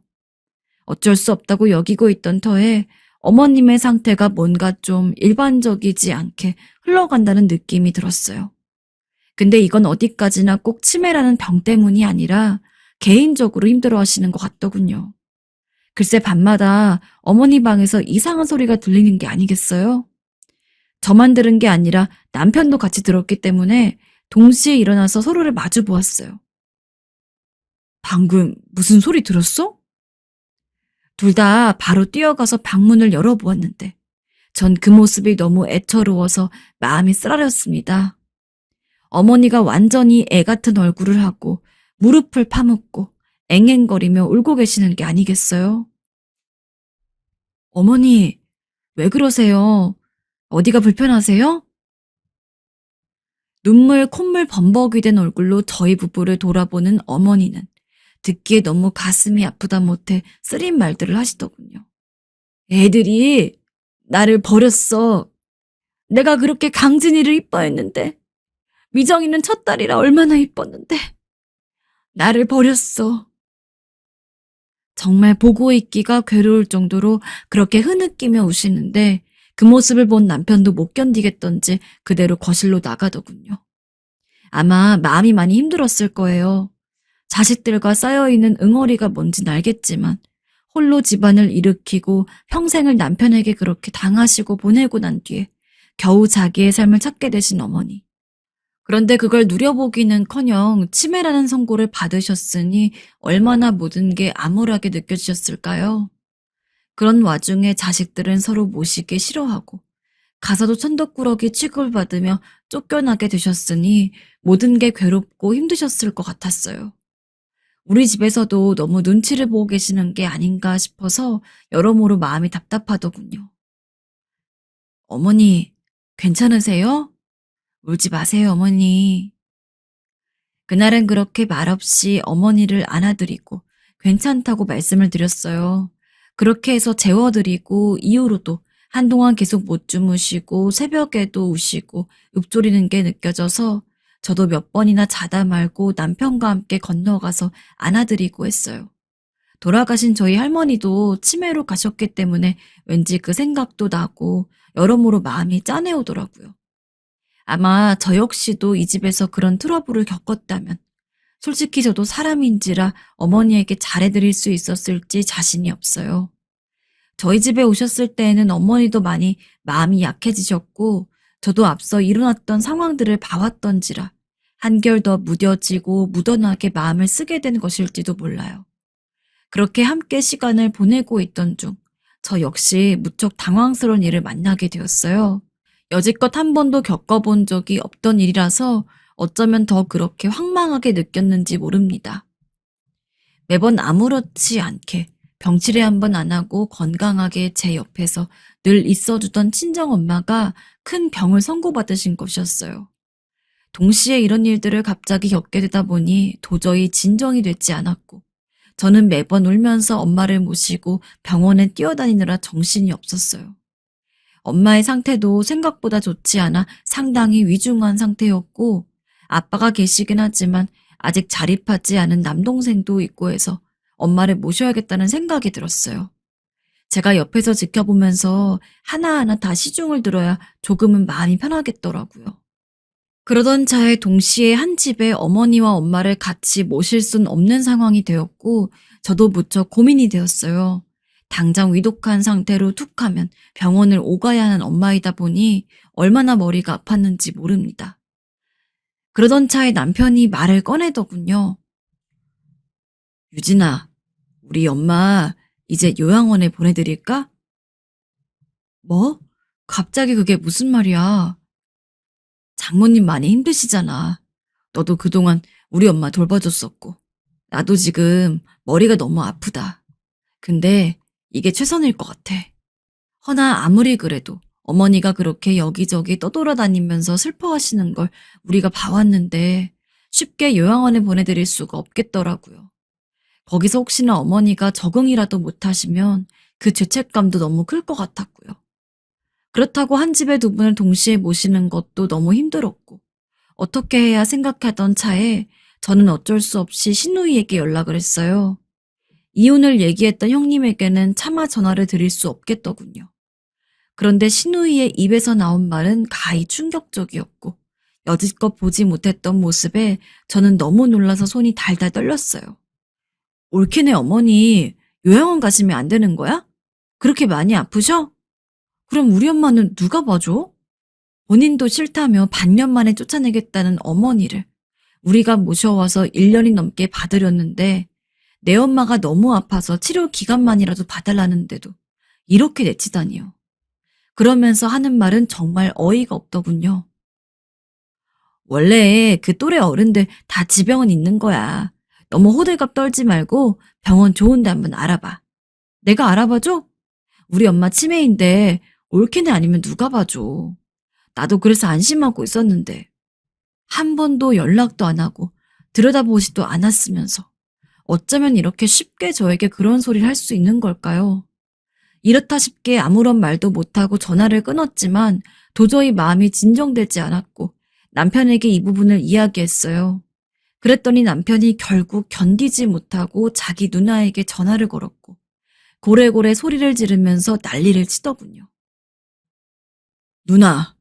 어쩔 수 없다고 여기고 있던 터에 어머님의 상태가 뭔가 좀 일반적이지 않게 흘러간다는 느낌이 들었어요. 근데 이건 어디까지나 꼭 치매라는 병 때문이 아니라 개인적으로 힘들어하시는 것 같더군요. 글쎄 밤마다 어머니 방에서 이상한 소리가 들리는 게 아니겠어요? 저만 들은 게 아니라 남편도 같이 들었기 때문에 동시에 일어나서 서로를 마주 보았어요. 방금 무슨 소리 들었어? 둘 다 바로 뛰어가서 방문을 열어보았는데 전 그 모습이 너무 애처로워서 마음이 쓰라렸습니다. 어머니가 완전히 애 같은 얼굴을 하고 무릎을 파묻고 앵앵거리며 울고 계시는 게 아니겠어요? 어머니, 왜 그러세요? 어디가 불편하세요? 눈물 콧물 범벅이 된 얼굴로 저희 부부를 돌아보는 어머니는 듣기에 너무 가슴이 아프다 못해 쓰린 말들을 하시더군요. 애들이 나를 버렸어. 내가 그렇게 강진이를 이뻐했는데 미정이는 첫 딸이라 얼마나 이뻤는데 나를 버렸어. 정말 보고 있기가 괴로울 정도로 그렇게 흐느끼며 우시는데 그 모습을 본 남편도 못 견디겠던지 그대로 거실로 나가더군요. 아마 마음이 많이 힘들었을 거예요. 자식들과 쌓여있는 응어리가 뭔진 알겠지만 홀로 집안을 일으키고 평생을 남편에게 그렇게 당하시고 보내고 난 뒤에 겨우 자기의 삶을 찾게 되신 어머니. 그런데 그걸 누려보기는커녕 치매라는 선고를 받으셨으니 얼마나 모든 게 암울하게 느껴지셨을까요? 그런 와중에 자식들은 서로 모시기 싫어하고 가서도 천덕꾸러기 취급받으며 쫓겨나게 되셨으니 모든 게 괴롭고 힘드셨을 것 같았어요. 우리 집에서도 너무 눈치를 보고 계시는 게 아닌가 싶어서 여러모로 마음이 답답하더군요. 어머니, 괜찮으세요? 울지 마세요, 어머니. 그날은 그렇게 말없이 어머니를 안아드리고 괜찮다고 말씀을 드렸어요. 그렇게 해서 재워드리고 이후로도 한동안 계속 못 주무시고 새벽에도 우시고 읊조리는 게 느껴져서 저도 몇 번이나 자다 말고 남편과 함께 건너가서 안아드리고 했어요. 돌아가신 저희 할머니도 치매로 가셨기 때문에 왠지 그 생각도 나고 여러모로 마음이 짠해오더라고요. 아마 저 역시도 이 집에서 그런 트러블을 겪었다면 솔직히 저도 사람인지라 어머니에게 잘해드릴 수 있었을지 자신이 없어요. 저희 집에 오셨을 때에는 어머니도 많이 마음이 약해지셨고 저도 앞서 일어났던 상황들을 봐왔던지라 한결 더 무뎌지고 무던하게 마음을 쓰게 된 것일지도 몰라요. 그렇게 함께 시간을 보내고 있던 중 저 역시 무척 당황스러운 일을 만나게 되었어요. 여지껏 한 번도 겪어본 적이 없던 일이라서 어쩌면 더 그렇게 황망하게 느꼈는지 모릅니다. 매번 아무렇지 않게 병치레 한번 안 하고 건강하게 제 옆에서 늘 있어주던 친정엄마가 큰 병을 선고받으신 것이었어요. 동시에 이런 일들을 갑자기 겪게 되다 보니 도저히 진정이 되지 않았고 저는 매번 울면서 엄마를 모시고 병원에 뛰어다니느라 정신이 없었어요. 엄마의 상태도 생각보다 좋지 않아 상당히 위중한 상태였고 아빠가 계시긴 하지만 아직 자립하지 않은 남동생도 있고 해서 엄마를 모셔야겠다는 생각이 들었어요. 제가 옆에서 지켜보면서 하나하나 다 시중을 들어야 조금은 마음이 편하겠더라고요. 그러던 차에 동시에 한 집에 어머니와 엄마를 같이 모실 순 없는 상황이 되었고 저도 무척 고민이 되었어요. 당장 위독한 상태로 툭 하면 병원을 오가야 하는 엄마이다 보니 얼마나 머리가 아팠는지 모릅니다. 그러던 차에 남편이 말을 꺼내더군요. 유진아, 우리 엄마 이제 요양원에 보내드릴까? 뭐? 갑자기 그게 무슨 말이야? 장모님 많이 힘드시잖아. 너도 그동안 우리 엄마 돌봐줬었고. 나도 지금 머리가 너무 아프다. 근데 이게 최선일 것 같아. 허나 아무리 그래도 어머니가 그렇게 여기저기 떠돌아다니면서 슬퍼하시는 걸 우리가 봐왔는데 쉽게 요양원에 보내드릴 수가 없겠더라고요. 거기서 혹시나 어머니가 적응이라도 못하시면 그 죄책감도 너무 클 것 같았고요. 그렇다고 한 집에 두 분을 동시에 모시는 것도 너무 힘들었고 어떻게 해야 생각하던 차에 저는 어쩔 수 없이 시누이에게 연락을 했어요. 이혼을 얘기했던 형님에게는 차마 전화를 드릴 수 없겠더군요. 그런데 시누이의 입에서 나온 말은 가히 충격적이었고 여지껏 보지 못했던 모습에 저는 너무 놀라서 손이 달달 떨렸어요. 올케네 어머니 요양원 가시면 안 되는 거야? 그렇게 많이 아프셔? 그럼 우리 엄마는 누가 봐줘? 본인도 싫다며 반년 만에 쫓아내겠다는 어머니를 우리가 모셔와서 1년이 넘게 받으렸는데 내 엄마가 너무 아파서 치료 기간만이라도 봐달라는데도 이렇게 내치다니요. 그러면서 하는 말은 정말 어이가 없더군요. 원래 그 또래 어른들 다 지병은 있는 거야. 너무 호들갑 떨지 말고 병원 좋은 데 한번 알아봐. 내가 알아봐줘? 우리 엄마 치매인데 올케네 아니면 누가 봐줘. 나도 그래서 안심하고 있었는데 한 번도 연락도 안 하고 들여다보지도 않았으면서 어쩌면 이렇게 쉽게 저에게 그런 소리를 할 수 있는 걸까요? 이렇다 싶게 아무런 말도 못하고 전화를 끊었지만 도저히 마음이 진정되지 않았고 남편에게 이 부분을 이야기했어요. 그랬더니 남편이 결국 견디지 못하고 자기 누나에게 전화를 걸었고 고래고래 소리를 지르면서 난리를 치더군요. 누나,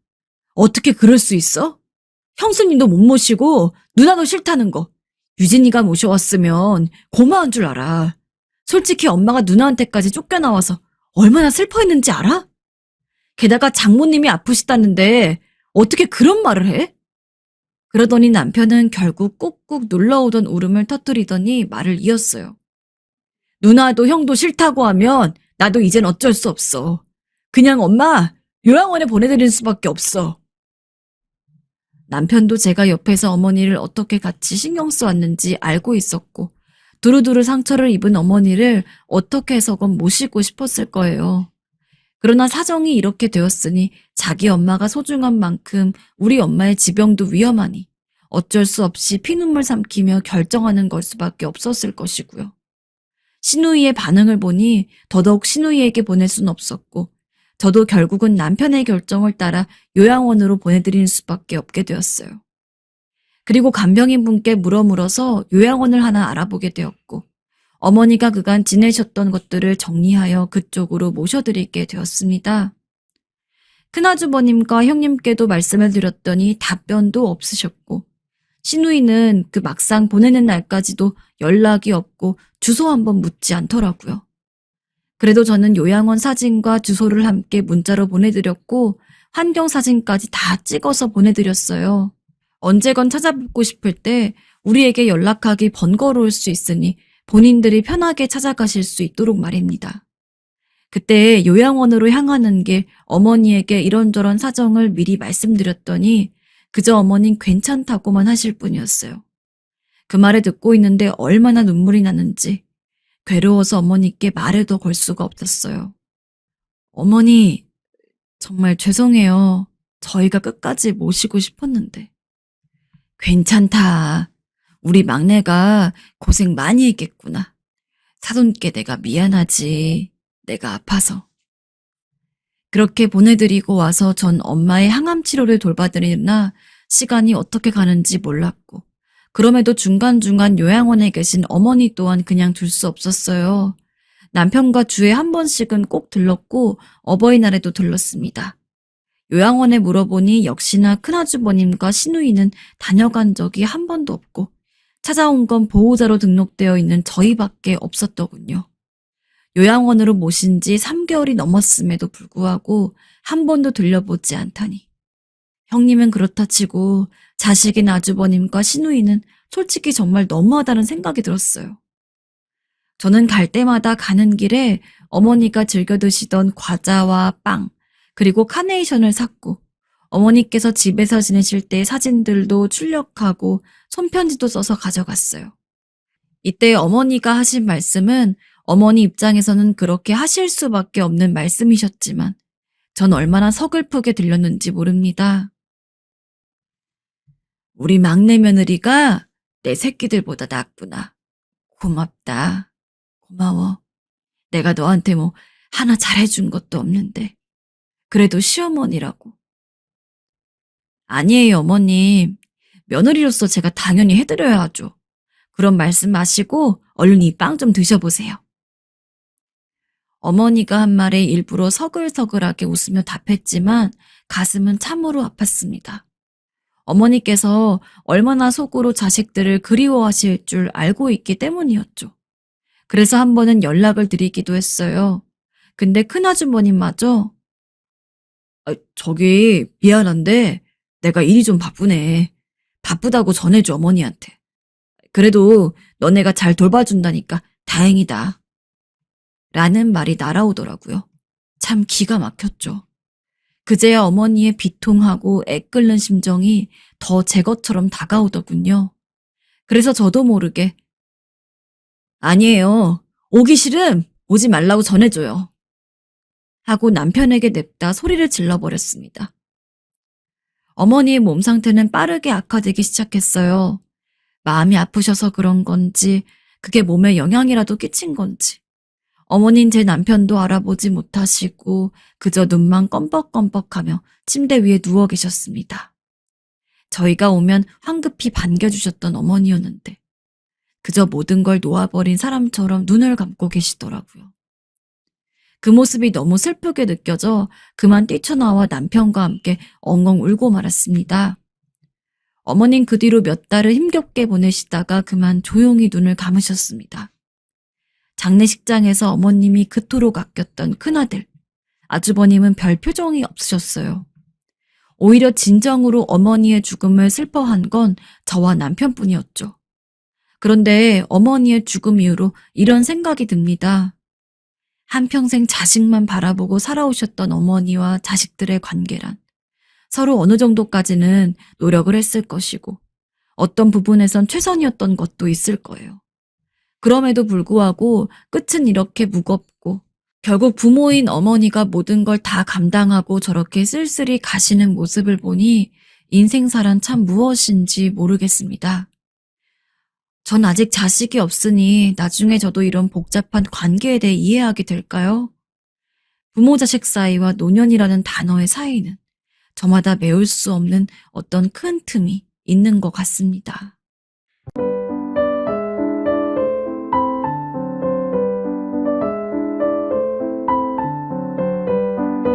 어떻게 그럴 수 있어? 형수님도 못 모시고 누나도 싫다는 거. 유진이가 모셔왔으면 고마운 줄 알아. 솔직히 엄마가 누나한테까지 쫓겨나와서 얼마나 슬퍼했는지 알아? 게다가 장모님이 아프시다는데 어떻게 그런 말을 해? 그러더니 남편은 결국 꾹꾹 눌러오던 울음을 터뜨리더니 말을 이었어요. 누나도 형도 싫다고 하면 나도 이젠 어쩔 수 없어. 그냥 엄마 요양원에 보내드릴 수밖에 없어. 남편도 제가 옆에서 어머니를 어떻게 같이 신경 써왔는지 알고 있었고 두루두루 상처를 입은 어머니를 어떻게 해서건 모시고 싶었을 거예요. 그러나 사정이 이렇게 되었으니 자기 엄마가 소중한 만큼 우리 엄마의 지병도 위험하니 어쩔 수 없이 피눈물 삼키며 결정하는 걸 수밖에 없었을 것이고요. 시누이의 반응을 보니 더더욱 시누이에게 보낼 순 없었고 저도 결국은 남편의 결정을 따라 요양원으로 보내드릴 수밖에 없게 되었어요. 그리고 간병인 분께 물어서 요양원을 하나 알아보게 되었고 어머니가 그간 지내셨던 것들을 정리하여 그쪽으로 모셔드리게 되었습니다. 큰아주버님과 형님께도 말씀을 드렸더니 답변도 없으셨고 시누이는 그 막상 보내는 날까지도 연락이 없고 주소 한번 묻지 않더라고요. 그래도 저는 요양원 사진과 주소를 함께 문자로 보내드렸고 환경사진까지 다 찍어서 보내드렸어요. 언제건 찾아뵙고 싶을 때 우리에게 연락하기 번거로울 수 있으니 본인들이 편하게 찾아가실 수 있도록 말입니다. 그때 요양원으로 향하는 게 어머니에게 이런저런 사정을 미리 말씀드렸더니 그저 어머님 괜찮다고만 하실 뿐이었어요. 그 말을 듣고 있는데 얼마나 눈물이 나는지 괴로워서 어머니께 말에도 걸 수가 없었어요. 어머니, 정말 죄송해요. 저희가 끝까지 모시고 싶었는데. 괜찮다. 우리 막내가 고생 많이 했겠구나. 사돈께 내가 미안하지. 내가 아파서. 그렇게 보내드리고 와서 전 엄마의 항암 치료를 돌봐드리나 시간이 어떻게 가는지 몰랐고, 그럼에도 중간중간 요양원에 계신 어머니 또한 그냥 둘 수 없었어요. 남편과 주에 한 번씩은 꼭 들렀고 어버이날에도 들렀습니다. 요양원에 물어보니 역시나 큰아주버님과 시누이는 다녀간 적이 한 번도 없고 찾아온 건 보호자로 등록되어 있는 저희밖에 없었더군요. 요양원으로 모신 지 3개월이 넘었음에도 불구하고 한 번도 들려보지 않다니. 형님은 그렇다 치고 자식인 아주버님과 시누이는 솔직히 정말 너무하다는 생각이 들었어요. 저는 갈 때마다 가는 길에 어머니가 즐겨 드시던 과자와 빵, 그리고 카네이션을 샀고, 어머니께서 집에서 지내실 때의 사진들도 출력하고 손편지도 써서 가져갔어요. 이때 어머니가 하신 말씀은 어머니 입장에서는 그렇게 하실 수밖에 없는 말씀이셨지만, 전 얼마나 서글프게 들렸는지 모릅니다. 우리 막내 며느리가 내 새끼들보다 낫구나. 고맙다. 고마워. 내가 너한테 뭐 하나 잘해준 것도 없는데. 그래도 시어머니라고. 아니에요, 어머님. 며느리로서 제가 당연히 해드려야 하죠. 그런 말씀 마시고 얼른 이 빵 좀 드셔보세요. 어머니가 한 말에 일부러 서글서글하게 웃으며 답했지만 가슴은 참으로 아팠습니다. 어머니께서 얼마나 속으로 자식들을 그리워하실 줄 알고 있기 때문이었죠. 그래서 한 번은 연락을 드리기도 했어요. 근데 큰아주머님마저 저기 미안한데 내가 일이 좀 바쁘네. 바쁘다고 전해줘 어머니한테. 그래도 너네가 잘 돌봐준다니까 다행이다. 라는 말이 날아오더라고요. 참 기가 막혔죠. 그제야 어머니의 비통하고 애끓는 심정이 더 제 것처럼 다가오더군요. 그래서 저도 모르게 아니에요. 오기 싫음 오지 말라고 전해줘요. 하고 남편에게 냅다 소리를 질러버렸습니다. 어머니의 몸 상태는 빠르게 악화되기 시작했어요. 마음이 아프셔서 그런 건지 그게 몸에 영향이라도 끼친 건지. 어머닌 제 남편도 알아보지 못하시고 그저 눈만 껌뻑껌뻑하며 침대 위에 누워 계셨습니다. 저희가 오면 황급히 반겨주셨던 어머니였는데 그저 모든 걸 놓아버린 사람처럼 눈을 감고 계시더라고요. 그 모습이 너무 슬프게 느껴져 그만 뛰쳐나와 남편과 함께 엉엉 울고 말았습니다. 어머님 그 뒤로 몇 달을 힘겹게 보내시다가 그만 조용히 눈을 감으셨습니다. 장례식장에서 어머님이 그토록 아꼈던 큰아들, 아주버님은 별 표정이 없으셨어요. 오히려 진정으로 어머니의 죽음을 슬퍼한 건 저와 남편뿐이었죠. 그런데 어머니의 죽음 이후로 이런 생각이 듭니다. 한평생 자식만 바라보고 살아오셨던 어머니와 자식들의 관계란 서로 어느 정도까지는 노력을 했을 것이고 어떤 부분에선 최선이었던 것도 있을 거예요. 그럼에도 불구하고 끝은 이렇게 무겁고 결국 부모인 어머니가 모든 걸 다 감당하고 저렇게 쓸쓸히 가시는 모습을 보니 인생사란 참 무엇인지 모르겠습니다. 전 아직 자식이 없으니 나중에 저도 이런 복잡한 관계에 대해 이해하게 될까요? 부모 자식 사이와 노년이라는 단어의 사이는 저마다 메울 수 없는 어떤 큰 틈이 있는 것 같습니다.